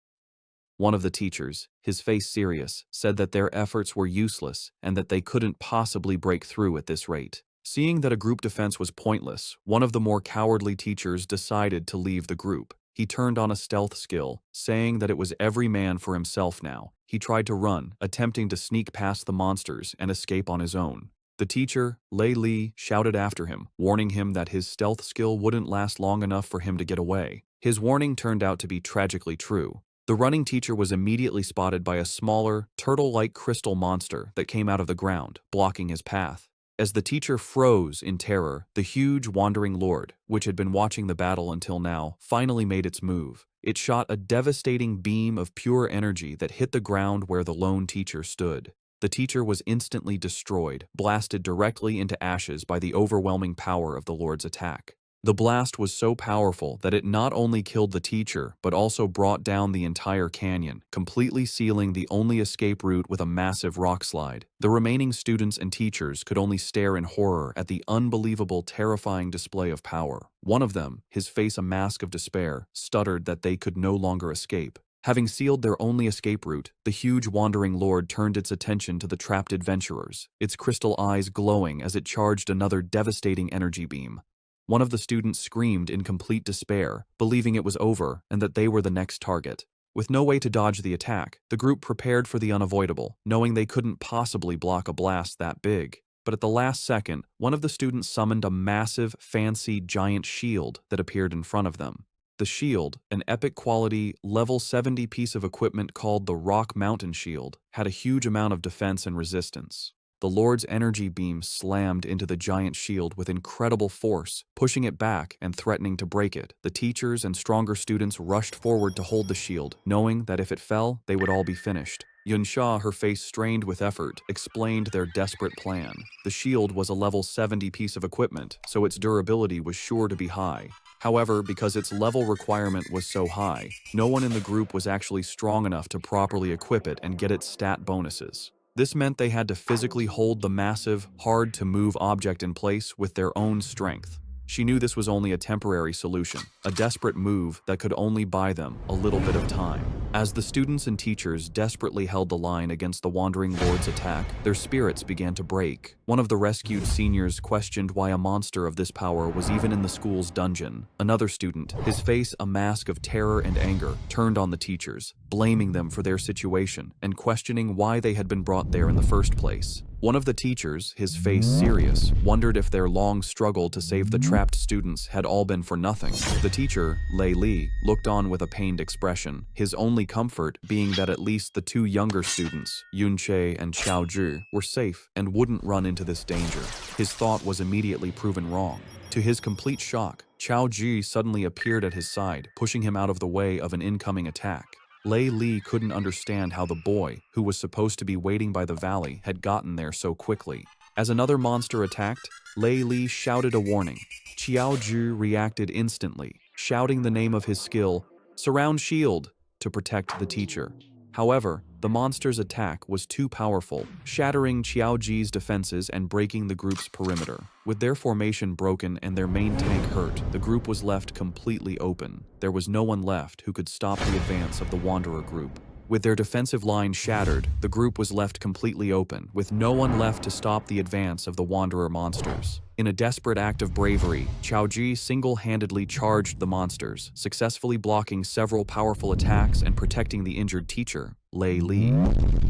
One of the teachers, his face serious, said that their efforts were useless and that they couldn't possibly break through at this rate. Seeing that a group defense was pointless, one of the more cowardly teachers decided to leave the group. He turned on a stealth skill, saying that it was every man for himself now. He tried to run, attempting to sneak past the monsters and escape on his own. The teacher, Lei Li, shouted after him, warning him that his stealth skill wouldn't last long enough for him to get away. His warning turned out to be tragically true. The running teacher was immediately spotted by a smaller, turtle-like crystal monster that came out of the ground, blocking his path. As the teacher froze in terror, the huge wandering lord, which had been watching the battle until now, finally made its move. It shot a devastating beam of pure energy that hit the ground where the lone teacher stood. The teacher was instantly destroyed, blasted directly into ashes by the overwhelming power of the lord's attack. The blast was so powerful that it not only killed the teacher, but also brought down the entire canyon, completely sealing the only escape route with a massive rock slide. The remaining students and teachers could only stare in horror at the unbelievable, terrifying display of power. One of them, his face a mask of despair, stuttered that they could no longer escape. Having sealed their only escape route, the huge wandering lord turned its attention to the trapped adventurers, its crystal eyes glowing as it charged another devastating energy beam. One of the students screamed in complete despair, believing it was over and that they were the next target. With no way to dodge the attack, the group prepared for the unavoidable, knowing they couldn't possibly block a blast that big. But at the last second, one of the students summoned a massive, fancy, giant shield that appeared in front of them. The shield, an epic quality, level 70 piece of equipment called the Rock Mountain Shield, had a huge amount of defense and resistance. The Lord's energy beam slammed into the giant shield with incredible force, pushing it back and threatening to break it. The teachers and stronger students rushed forward to hold the shield, knowing that if it fell, they would all be finished. Yunsha, her face strained with effort, explained their desperate plan. The shield was a level 70 piece of equipment, so its durability was sure to be high. However, because its level requirement was so high, no one in the group was actually strong enough to properly equip it and get its stat bonuses. This meant they had to physically hold the massive, hard-to-move object in place with their own strength. She knew this was only a temporary solution, a desperate move that could only buy them a little bit of time. As the students and teachers desperately held the line against the Wandering Lord's attack, their spirits began to break. One of the rescued seniors questioned why a monster of this power was even in the school's dungeon. Another student, his face a mask of terror and anger, turned on the teachers, blaming them for their situation and questioning why they had been brought there in the first place. One of the teachers, his face serious, wondered if their long struggle to save the trapped students had all been for nothing. The teacher, Lei Li, looked on with a pained expression, his only comfort being that at least the two younger students, Yunche and Xiao Zhi, were safe and wouldn't run into this danger. His thought was immediately proven wrong. To his complete shock, Xiao Zhi suddenly appeared at his side, pushing him out of the way of an incoming attack. Lei Li couldn't understand how the boy, who was supposed to be waiting by the valley, had gotten there so quickly. As another monster attacked, Lei Li shouted a warning. Xiao Zhi reacted instantly, shouting the name of his skill, "Surround Shield," to protect the teacher. However, the monster's attack was too powerful, shattering Xiao Zhi's defenses and breaking the group's perimeter. With their formation broken and their main tank hurt, the group was left completely open. There was no one left who could stop the advance of the Wanderer group. With their defensive line shattered, the group was left completely open, with no one left to stop the advance of the Wanderer monsters. In a desperate act of bravery, Xiao Zhi single-handedly charged the monsters, successfully blocking several powerful attacks and protecting the injured teacher, Lei Li.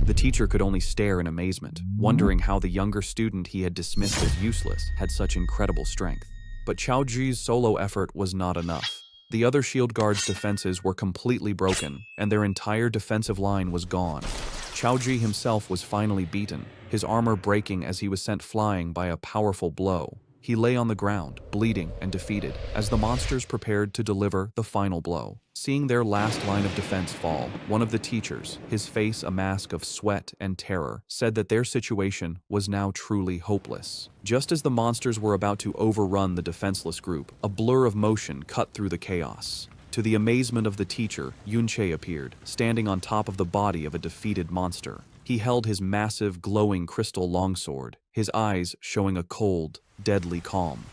The teacher could only stare in amazement, wondering how the younger student he had dismissed as useless had such incredible strength. But Xiao Zhi's solo effort was not enough. The other shield guards' defenses were completely broken, and their entire defensive line was gone. Xiao Zhi himself was finally beaten, his armor breaking as he was sent flying by a powerful blow. He lay on the ground, bleeding and defeated, as the monsters prepared to deliver the final blow. Seeing their last line of defense fall, one of the teachers, his face a mask of sweat and terror, said that their situation was now truly hopeless. Just as the monsters were about to overrun the defenseless group, a blur of motion cut through the chaos. To the amazement of the teacher, Yunche appeared, standing on top of the body of a defeated monster. He held his massive, glowing crystal longsword, his eyes showing a cold, deadly calm.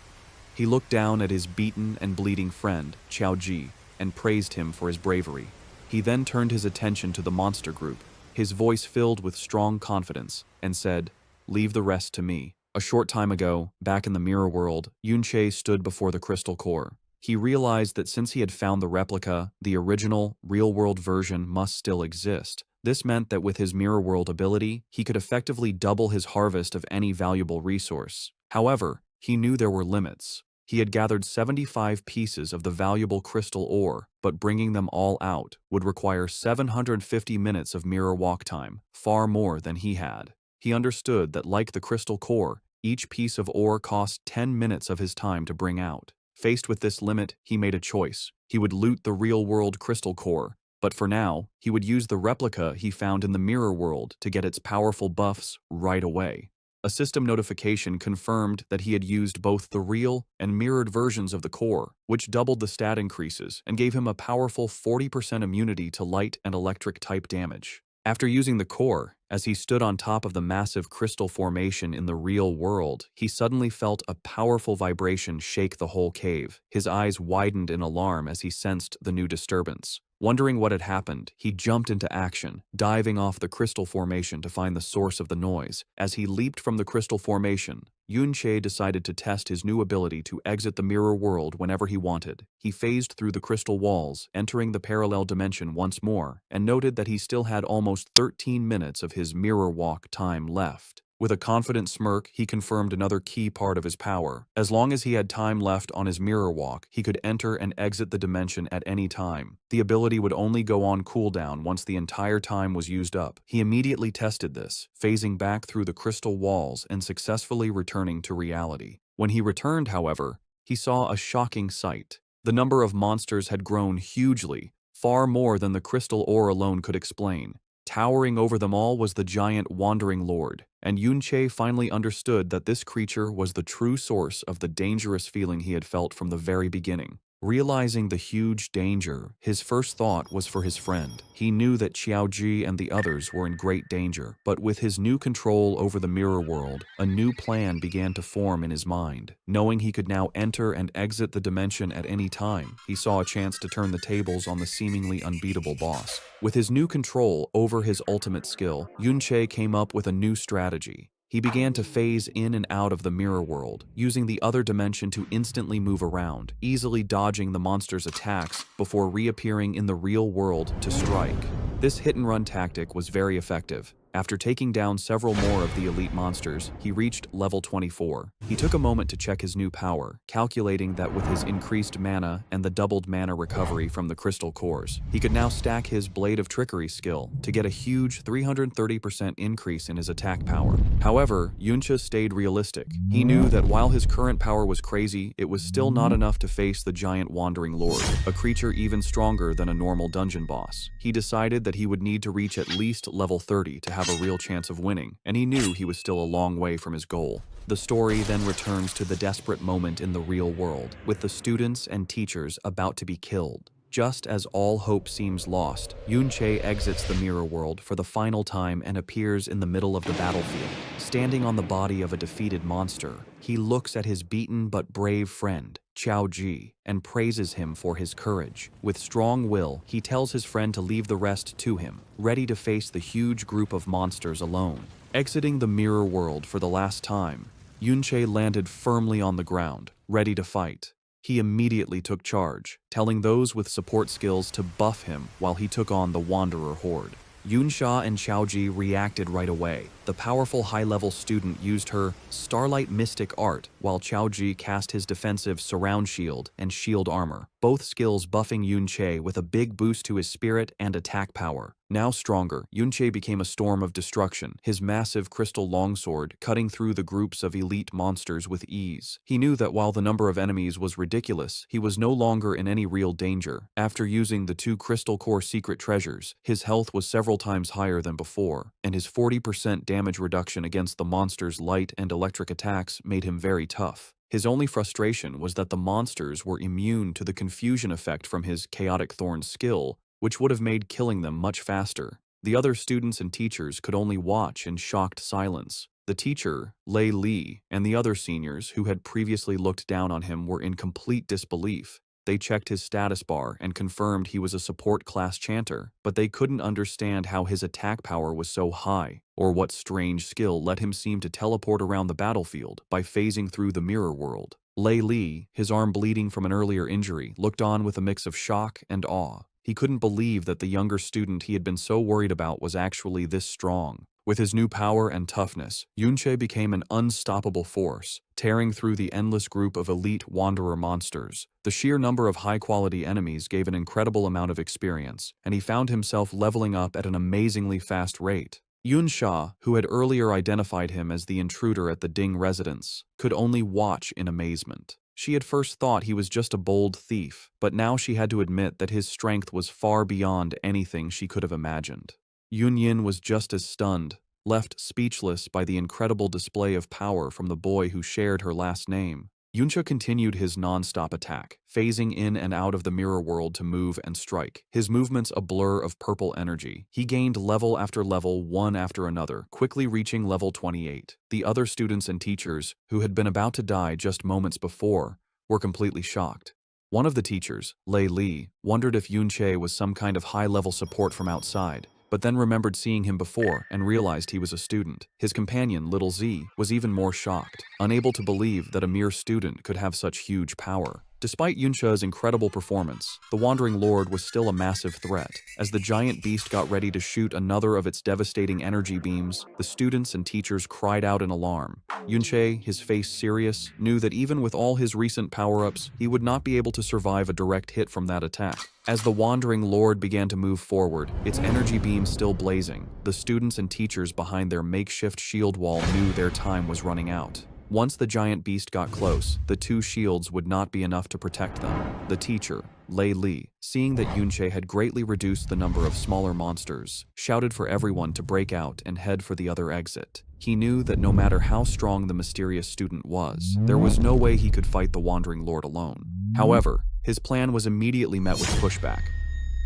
He looked down at his beaten and bleeding friend, Xiao Zhi, and praised him for his bravery. He then turned his attention to the monster group, his voice filled with strong confidence, and said, "Leave the rest to me." A short time ago, back in the mirror world, Yunche stood before the crystal core. He realized that since he had found the replica, the original, real-world version must still exist. This meant that with his mirror world ability, he could effectively double his harvest of any valuable resource. However, he knew there were limits. He had gathered 75 pieces of the valuable crystal ore, but bringing them all out would require 750 minutes of mirror walk time, far more than he had. He understood that, like the crystal core, each piece of ore cost 10 minutes of his time to bring out. Faced with this limit, he made a choice. He would loot the real-world crystal core, but for now, he would use the replica he found in the mirror world to get its powerful buffs right away. A system notification confirmed that he had used both the real and mirrored versions of the core, which doubled the stat increases and gave him a powerful 40% immunity to light and electric type damage. After using the core, as he stood on top of the massive crystal formation in the real world, he suddenly felt a powerful vibration shake the whole cave. His eyes widened in alarm as he sensed the new disturbance. Wondering what had happened, he jumped into action, diving off the crystal formation to find the source of the noise. As he leaped from the crystal formation, Yun-che decided to test his new ability to exit the mirror world whenever he wanted. He phased through the crystal walls, entering the parallel dimension once more, and noted that he still had almost 13 minutes of his mirror walk time left. With a confident smirk, he confirmed another key part of his power. As long as he had time left on his mirror walk, he could enter and exit the dimension at any time. The ability would only go on cooldown once the entire time was used up. He immediately tested this, phasing back through the crystal walls and successfully returning to reality. When he returned, however, he saw a shocking sight. The number of monsters had grown hugely, far more than the crystal ore alone could explain. Towering over them all was the giant Wandering Lord, and Yun-che finally understood that this creature was the true source of the dangerous feeling he had felt from the very beginning. Realizing the huge danger, his first thought was for his friend. He knew that Xiaoji and the others were in great danger, but with his new control over the mirror world, a new plan began to form in his mind. Knowing he could now enter and exit the dimension at any time, he saw a chance to turn the tables on the seemingly unbeatable boss. With his new control over his ultimate skill, Yun-che came up with a new strategy. He began to phase in and out of the mirror world, using the other dimension to instantly move around, easily dodging the monster's attacks before reappearing in the real world to strike. This hit-and-run tactic was very effective. After taking down several more of the elite monsters, he reached level 24. He took a moment to check his new power, calculating that with his increased mana and the doubled mana recovery from the crystal cores, he could now stack his Blade of Trickery skill to get a huge 330% increase in his attack power. However, Yuncha stayed realistic. He knew that while his current power was crazy, it was still not enough to face the giant Wandering Lord, a creature even stronger than a normal dungeon boss. He decided that he would need to reach at least level 30 to have a real chance of winning, and he knew he was still a long way from his goal. The story then returns to the desperate moment in the real world, with the students and teachers about to be killed. Just as all hope seems lost, Yun-che exits the mirror world for the final time and appears in the middle of the battlefield. Standing on the body of a defeated monster, he looks at his beaten but brave friend, Qiao Ji, and praises him for his courage. With strong will, he tells his friend to leave the rest to him, ready to face the huge group of monsters alone. Exiting the mirror world for the last time, Yun-che landed firmly on the ground, ready to fight. He immediately took charge, telling those with support skills to buff him while he took on the Wanderer Horde. Yunsha and Xiaoji reacted right away. The powerful high-level student used her Starlight Mystic art, while Xiaoji cast his defensive Surround Shield and Shield Armor, both skills buffing Yun-che with a big boost to his spirit and attack power. Now stronger, Yun-che became a storm of destruction, his massive crystal longsword cutting through the groups of elite monsters with ease. He knew that while the number of enemies was ridiculous, he was no longer in any real danger. After using the 2 crystal core secret treasures, his health was several times higher than before, and his 40% damage reduction against the monster's light and electric attacks made him very tough. His only frustration was that the monsters were immune to the confusion effect from his Chaotic Thorn skill, which would have made killing them much faster. The other students and teachers could only watch in shocked silence. The teacher, Lei Li, and the other seniors who had previously looked down on him were in complete disbelief. They checked his status bar and confirmed he was a support class chanter, but they couldn't understand how his attack power was so high, or what strange skill let him seem to teleport around the battlefield by phasing through the mirror world. Lei Li, his arm bleeding from an earlier injury, looked on with a mix of shock and awe. He couldn't believe that the younger student he had been so worried about was actually this strong. With his new power and toughness, Yunche became an unstoppable force, tearing through the endless group of elite wanderer monsters. The sheer number of high-quality enemies gave an incredible amount of experience, and he found himself leveling up at an amazingly fast rate. Yun Sha, who had earlier identified him as the intruder at the Ding residence, could only watch in amazement. She had first thought he was just a bold thief, but now she had to admit that his strength was far beyond anything she could have imagined. Yun Yin was just as stunned, left speechless by the incredible display of power from the boy who shared her last name. Yuncha continued his non-stop attack, phasing in and out of the mirror world to move and strike, his movements a blur of purple energy. He gained level after level, one after another, quickly reaching level 28. The other students and teachers, who had been about to die just moments before, were completely shocked. One of the teachers, Lei Li, wondered if Yunche was some kind of high-level support from outside, but then remembered seeing him before and realized he was a student. His companion, Little Z, was even more shocked, unable to believe that a mere student could have such huge power. Despite Yuncha's incredible performance, the Wandering Lord was still a massive threat. As the giant beast got ready to shoot another of its devastating energy beams, the students and teachers cried out in alarm. Yunche, his face serious, knew that even with all his recent power-ups, he would not be able to survive a direct hit from that attack. As the Wandering Lord began to move forward, its energy beam still blazing, the students and teachers behind their makeshift shield wall knew their time was running out. Once the giant beast got close, the two shields would not be enough to protect them. The teacher, Lei Li, seeing that Yunche had greatly reduced the number of smaller monsters, shouted for everyone to break out and head for the other exit. He knew that no matter how strong the mysterious student was, there was no way he could fight the Wandering Lord alone. However, his plan was immediately met with pushback.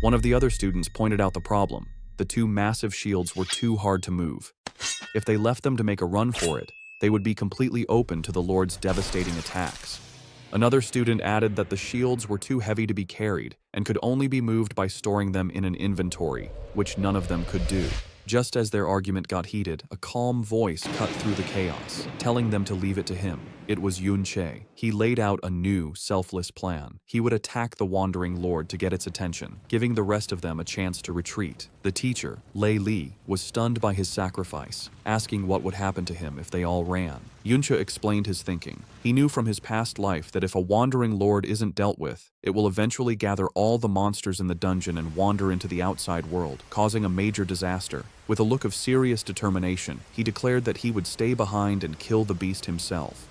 One of the other students pointed out the problem. The two massive shields were too hard to move. If they left them to make a run for it, they would be completely open to the Lord's devastating attacks. Another student added that the shields were too heavy to be carried and could only be moved by storing them in an inventory, which none of them could do. Just as their argument got heated, a calm voice cut through the chaos, telling them to leave it to him. It was Yunche. He laid out a new, selfless plan. He would attack the Wandering Lord to get its attention, giving the rest of them a chance to retreat. The teacher, Lei Li, was stunned by his sacrifice, asking what would happen to him if they all ran. Yunche explained his thinking. He knew from his past life that if a Wandering Lord isn't dealt with, it will eventually gather all the monsters in the dungeon and wander into the outside world, causing a major disaster. With a look of serious determination, he declared that he would stay behind and kill the beast himself.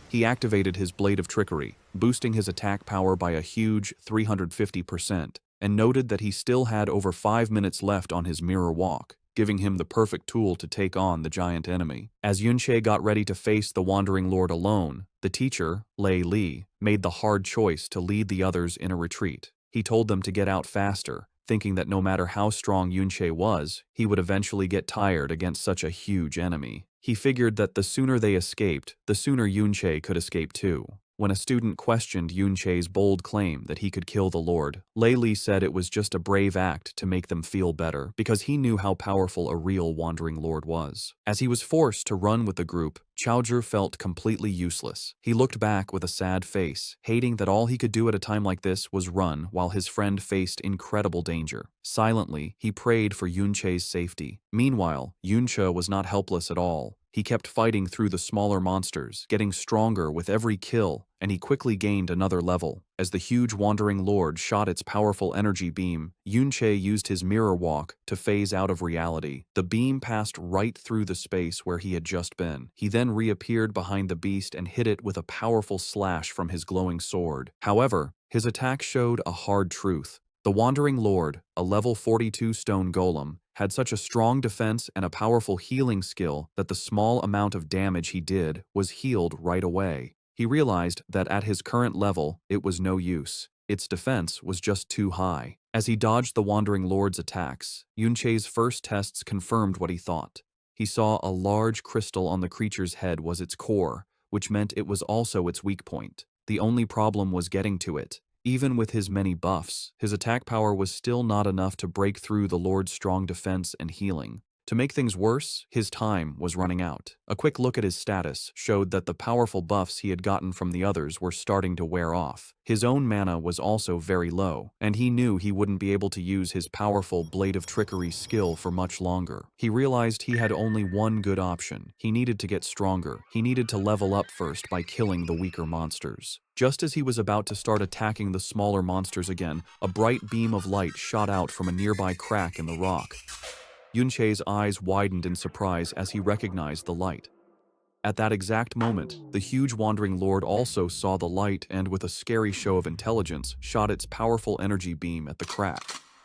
He activated his Blade of Trickery, boosting his attack power by a huge 350%, and noted that he still had over 5 minutes left on his mirror walk, giving him the perfect tool to take on the giant enemy. As Yunche got ready to face the Wandering Lord alone, the teacher, Lei Li, made the hard choice to lead the others in a retreat. He told them to get out faster, thinking that no matter how strong Yunche was, he would eventually get tired against such a huge enemy. He figured that the sooner they escaped, the sooner Yunche could escape too. When a student questioned Yunche's bold claim that he could kill the Lord, Lei Li said it was just a brave act to make them feel better because he knew how powerful a real Wandering Lord was. As he was forced to run with the group, Chaozhi felt completely useless. He looked back with a sad face, hating that all he could do at a time like this was run while his friend faced incredible danger. Silently, he prayed for Yunche's safety. Meanwhile, Yunche was not helpless at all. He kept fighting through the smaller monsters, getting stronger with every kill, and he quickly gained another level. As the huge Wandering Lord shot its powerful energy beam, Yunche used his mirror walk to phase out of reality. The beam passed right through the space where he had just been. He then reappeared behind the beast and hit it with a powerful slash from his glowing sword. However, his attack showed a hard truth. The Wandering Lord, a level 42 stone golem, had such a strong defense and a powerful healing skill that the small amount of damage he did was healed right away. He realized that at his current level, it was no use. Its defense was just too high. As he dodged the Wandering Lord's attacks, Yunche's first tests confirmed what he thought. He saw a large crystal on the creature's head was its core, which meant it was also its weak point. The only problem was getting to it. Even with his many buffs, his attack power was still not enough to break through the Lord's strong defense and healing. To make things worse, his time was running out. A quick look at his status showed that the powerful buffs he had gotten from the others were starting to wear off. His own mana was also very low, and he knew he wouldn't be able to use his powerful Blade of Trickery skill for much longer. He realized he had only one good option. He needed to get stronger. He needed to level up first by killing the weaker monsters. Just as he was about to start attacking the smaller monsters again, a bright beam of light shot out from a nearby crack in the rock. Yunche's eyes widened in surprise as he recognized the light. At that exact moment, the huge Wandering Lord also saw the light and, with a scary show of intelligence, shot its powerful energy beam at the crack.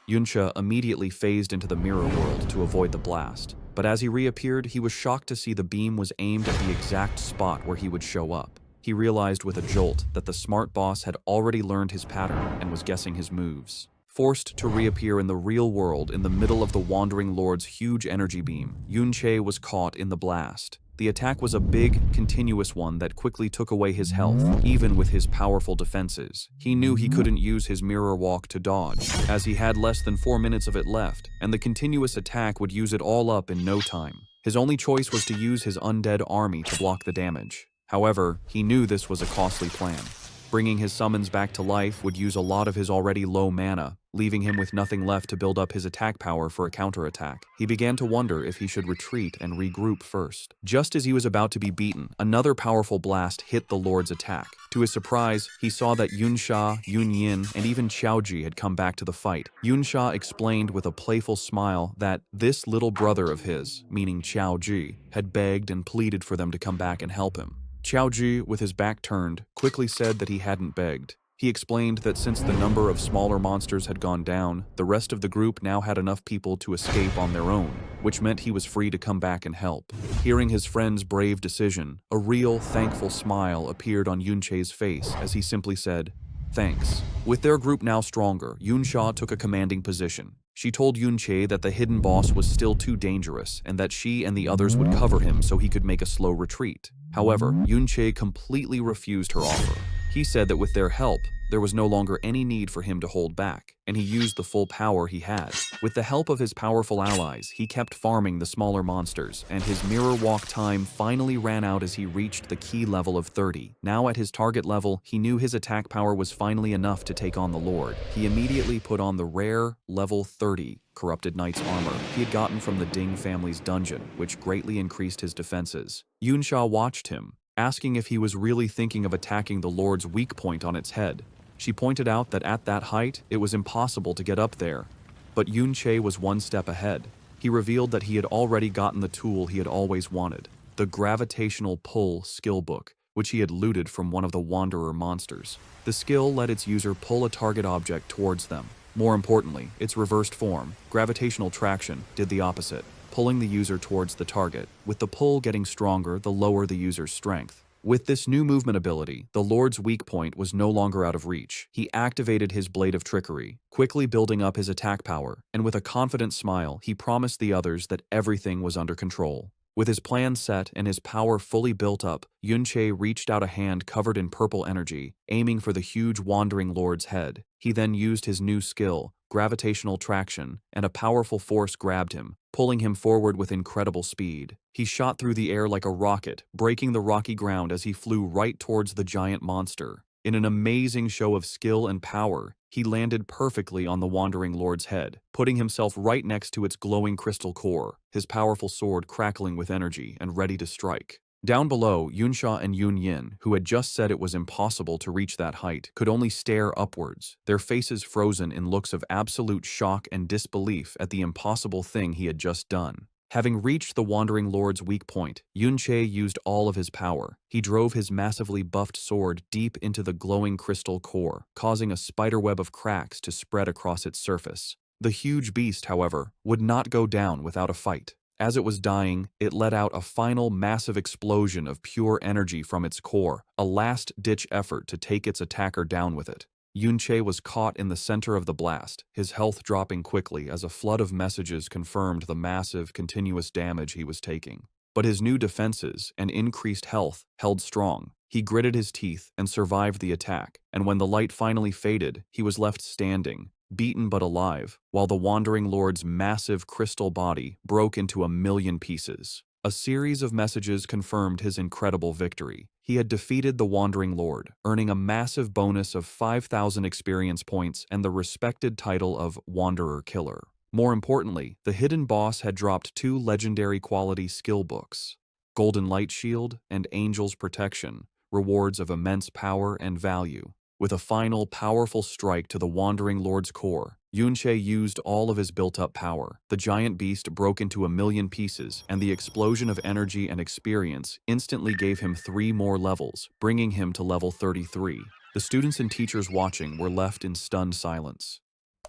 Yunche immediately phased into the mirror world to avoid the blast, but as he reappeared, he was shocked to see the beam was aimed at the exact spot where he would show up. He realized with a jolt that the smart boss had already learned his pattern and was guessing his moves. Forced to reappear in the real world in the middle of the Wandering Lord's huge energy beam, Yunche was caught in the blast. The attack was a big, continuous one that quickly took away his health, even with his powerful defenses. He knew he couldn't use his mirror walk to dodge, as he had less than 4 minutes of it left, and the continuous attack would use it all up in no time. His only choice was to use his undead army to block the damage. However, he knew this was a costly plan. Bringing his summons back to life would use a lot of his already low mana, leaving him with nothing left to build up his attack power for a counterattack. He began to wonder if he should retreat and regroup first. Just as he was about to be beaten, another powerful blast hit the Lord's attack. To his surprise, he saw that Yunsha, Yunyin, and even Xiaoji had come back to the fight. Yunsha explained with a playful smile that this little brother of his, meaning Xiaoji, had begged and pleaded for them to come back and help him. Xiaoji, with his back turned, quickly said that he hadn't begged. He explained that since the number of smaller monsters had gone down, the rest of the group now had enough people to escape on their own, which meant he was free to come back and help. Hearing his friend's brave decision, a real, thankful smile appeared on Yunche's face as he simply said, "Thanks." With their group now stronger, Yunsha took a commanding position. She told Yunche that the hidden boss was still too dangerous and that she and the others would cover him so he could make a slow retreat. However, Yunche completely refused her offer. He said that with their help, there was no longer any need for him to hold back, and he used the full power he had. With the help of his powerful allies, he kept farming the smaller monsters, and his mirror walk time finally ran out as he reached the key level of 30. Now at his target level, he knew his attack power was finally enough to take on the Lord. He immediately put on the rare, level 30, Corrupted Knight's armor he had gotten from the Ding family's dungeon, which greatly increased his defenses. Yunsha watched him, asking if he was really thinking of attacking the Lord's weak point on its head. She pointed out that at that height, it was impossible to get up there. But Yunche was one step ahead. He revealed that he had already gotten the tool he had always wanted, the Gravitational Pull skill book, which he had looted from one of the Wanderer monsters. The skill let its user pull a target object towards them. More importantly, its reversed form, gravitational traction, did the opposite, pulling the user towards the target, with the pull getting stronger the lower the user's strength. With this new movement ability, the Lord's weak point was no longer out of reach. He activated his Blade of Trickery, quickly building up his attack power, and with a confident smile, he promised the others that everything was under control. With his plan set and his power fully built up, Yunche reached out a hand covered in purple energy, aiming for the huge Wandering Lord's head. He then used his new skill, Gravitational Traction, and a powerful force grabbed him, pulling him forward with incredible speed. He shot through the air like a rocket, breaking the rocky ground as he flew right towards the giant monster. In an amazing show of skill and power, he landed perfectly on the Wandering Lord's head, putting himself right next to its glowing crystal core, his powerful sword crackling with energy and ready to strike. Down below, Yunsha and Yunyin, who had just said it was impossible to reach that height, could only stare upwards, their faces frozen in looks of absolute shock and disbelief at the impossible thing he had just done. Having reached the Wandering Lord's weak point, Yunche used all of his power. He drove his massively buffed sword deep into the glowing crystal core, causing a spiderweb of cracks to spread across its surface. The huge beast, however, would not go down without a fight. As it was dying, it let out a final massive explosion of pure energy from its core, a last-ditch effort to take its attacker down with it. Yunche was caught in the center of the blast, his health dropping quickly as a flood of messages confirmed the massive, continuous damage he was taking. But his new defenses and increased health held strong. He gritted his teeth and survived the attack, and when the light finally faded, he was left standing, beaten but alive, while the Wandering Lord's massive crystal body broke into a million pieces. A series of messages confirmed his incredible victory. He had defeated the Wandering Lord, earning a massive bonus of 5,000 experience points and the respected title of Wanderer Killer. More importantly, the hidden boss had dropped 2 legendary quality skill books, Golden Light Shield and Angel's Protection, rewards of immense power and value. With a final powerful strike to the Wandering Lord's core, Yunche used all of his built-up power. The giant beast broke into a million pieces, and the explosion of energy and experience instantly gave him 3 more levels, bringing him to level 33. The students and teachers watching were left in stunned silence.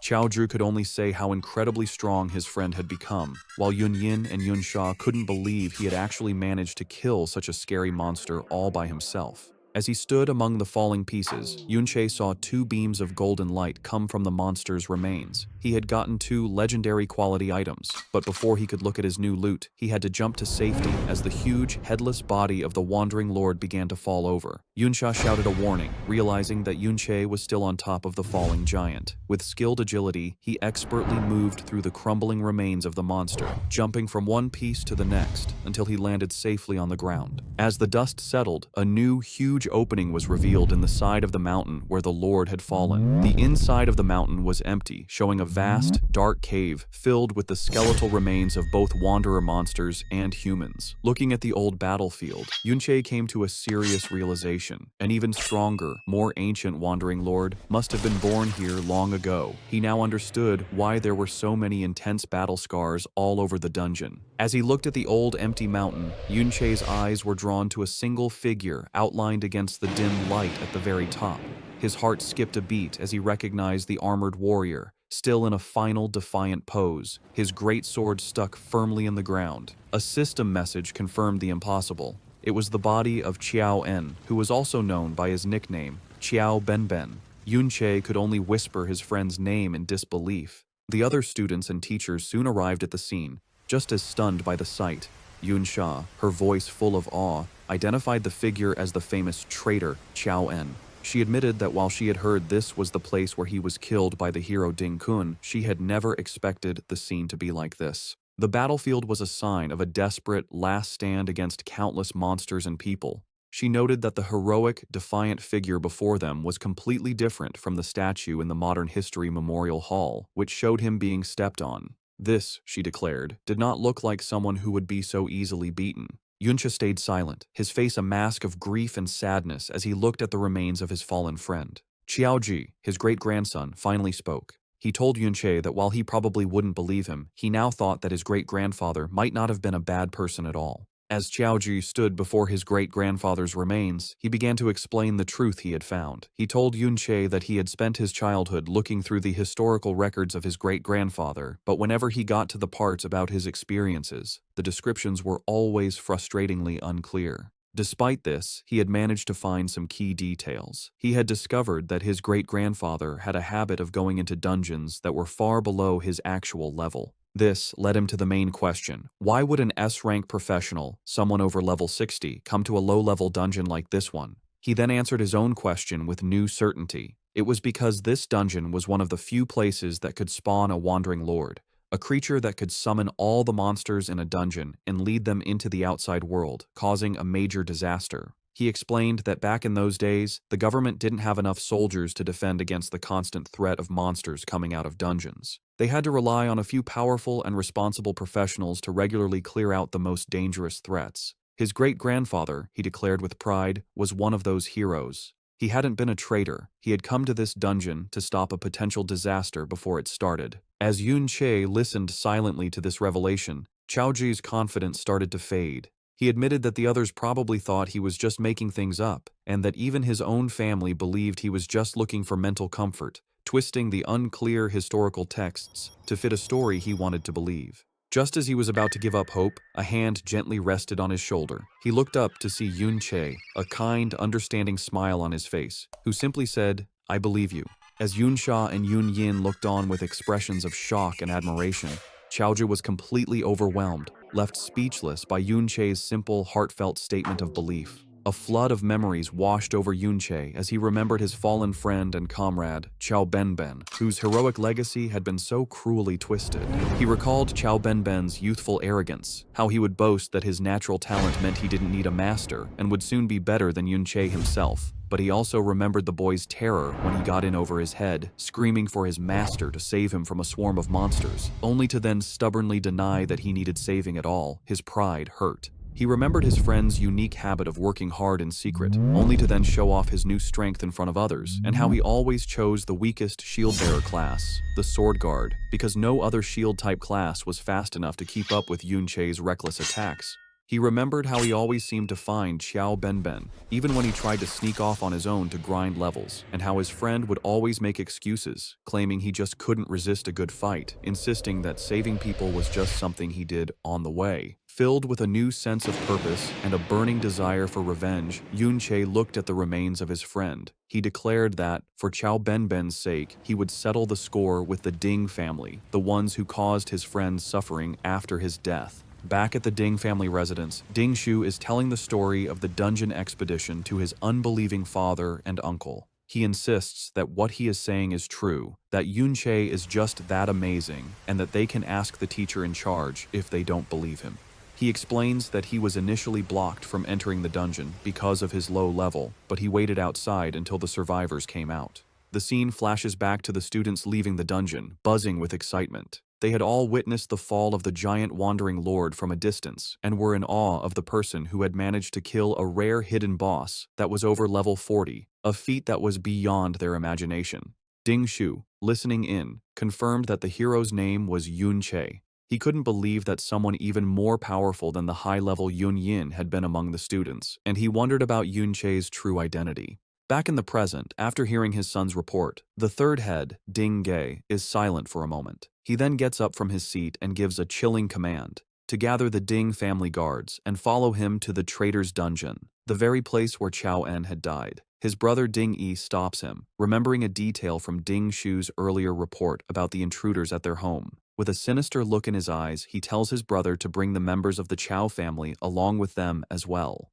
Xiaozhu could only say how incredibly strong his friend had become, while Yunyin and Yunsha couldn't believe he had actually managed to kill such a scary monster all by himself. As he stood among the falling pieces, Yunche saw 2 beams of golden light come from the monster's remains. He had gotten 2 legendary quality items, but before he could look at his new loot, he had to jump to safety as the huge, headless body of the Wandering Lord began to fall over. Yunsha shouted a warning, realizing that Yunche was still on top of the falling giant. With skilled agility, he expertly moved through the crumbling remains of the monster, jumping from one piece to the next until he landed safely on the ground. As the dust settled, a new, huge opening was revealed in the side of the mountain where the Lord had fallen. The inside of the mountain was empty, showing a vast, dark cave filled with the skeletal remains of both wanderer monsters and humans. Looking at the old battlefield, Yunche came to a serious realization. An even stronger, more ancient Wandering Lord must have been born here long ago. He now understood why there were so many intense battle scars all over the dungeon. As he looked at the old empty mountain, Yunche's eyes were drawn to a single figure outlined against the dim light at the very top. His heart skipped a beat as he recognized the armored warrior, still in a final defiant pose, his great sword stuck firmly in the ground. A system message confirmed the impossible. It was the body of Qiao En, who was also known by his nickname, Qiao Benben. Yunche could only whisper his friend's name in disbelief. The other students and teachers soon arrived at the scene, just as stunned by the sight. Yunsha, her voice full of awe, identified the figure as the famous traitor Qiao En. She admitted that while she had heard this was the place where he was killed by the hero Ding Kun, she had never expected the scene to be like this. The battlefield was a sign of a desperate last stand against countless monsters and people. She noted that the heroic, defiant figure before them was completely different from the statue in the Modern History Memorial Hall, which showed him being stepped on. This, she declared, did not look like someone who would be so easily beaten. Yunsha stayed silent, his face a mask of grief and sadness as he looked at the remains of his fallen friend. Qiaoji, his great-grandson, finally spoke. He told Yunche that while he probably wouldn't believe him, he now thought that his great-grandfather might not have been a bad person at all. As Qiaoji stood before his great-grandfather's remains, he began to explain the truth he had found. He told Yunche that he had spent his childhood looking through the historical records of his great-grandfather, but whenever he got to the parts about his experiences, the descriptions were always frustratingly unclear. Despite this, he had managed to find some key details. He had discovered that his great-grandfather had a habit of going into dungeons that were far below his actual level. This led him to the main question: why would an S-rank professional, someone over level 60, come to a low-level dungeon like this one? He then answered his own question with new certainty. It was because this dungeon was one of the few places that could spawn a Wandering Lord, a creature that could summon all the monsters in a dungeon and lead them into the outside world, causing a major disaster. He explained that back in those days, the government didn't have enough soldiers to defend against the constant threat of monsters coming out of dungeons. They had to rely on a few powerful and responsible professionals to regularly clear out the most dangerous threats. His great-grandfather, he declared with pride, was one of those heroes. He hadn't been a traitor. He had come to this dungeon to stop a potential disaster before it started. As Yunche listened silently to this revelation, Qiaoji's confidence started to fade. He admitted that the others probably thought he was just making things up, and that even his own family believed he was just looking for mental comfort, twisting the unclear historical texts to fit a story he wanted to believe. Just as he was about to give up hope, a hand gently rested on his shoulder. He looked up to see Yunche, a kind, understanding smile on his face, who simply said, "I believe you." As Yunsha and Yunyin looked on with expressions of shock and admiration, Qiaozhi was completely overwhelmed, left speechless by Yunche's simple, heartfelt statement of belief. A flood of memories washed over Yunche as he remembered his fallen friend and comrade, Chao Benben, whose heroic legacy had been so cruelly twisted. He recalled Chao Benben's youthful arrogance, how he would boast that his natural talent meant he didn't need a master and would soon be better than Yunche himself. But he also remembered the boy's terror when he got in over his head, screaming for his master to save him from a swarm of monsters, only to then stubbornly deny that he needed saving at all. His pride hurt. He remembered his friend's unique habit of working hard in secret, only to then show off his new strength in front of others, and how he always chose the weakest shield-bearer class, the Sword Guard, because no other shield-type class was fast enough to keep up with Yunche's reckless attacks. He remembered how he always seemed to find Xiao Benben, even when he tried to sneak off on his own to grind levels, and how his friend would always make excuses, claiming he just couldn't resist a good fight, insisting that saving people was just something he did on the way. Filled with a new sense of purpose and a burning desire for revenge, Yunche looked at the remains of his friend. He declared that, for Chao Benben's sake, he would settle the score with the Ding family, the ones who caused his friend's suffering after his death. Back at the Ding family residence, Ding Shu is telling the story of the dungeon expedition to his unbelieving father and uncle. He insists that what he is saying is true, that Yunche is just that amazing, and that they can ask the teacher in charge if they don't believe him. He explains that he was initially blocked from entering the dungeon because of his low level, but he waited outside until the survivors came out. The scene flashes back to the students leaving the dungeon, buzzing with excitement. They had all witnessed the fall of the giant wandering lord from a distance and were in awe of the person who had managed to kill a rare hidden boss that was over level 40, a feat that was beyond their imagination. Ding Shu, listening in, confirmed that the hero's name was Yunche. He couldn't believe that someone even more powerful than the high-level Yun Yin had been among the students, and he wondered about Yunche's true identity. Back in the present, after hearing his son's report, the third head, Ding Ge, is silent for a moment. He then gets up from his seat and gives a chilling command to gather the Ding family guards and follow him to the traitor's dungeon, the very place where Chao En had died. His brother Ding Yi stops him, remembering a detail from Ding Shu's earlier report about the intruders at their home. With a sinister look in his eyes, he tells his brother to bring the members of the Chao family along with them as well.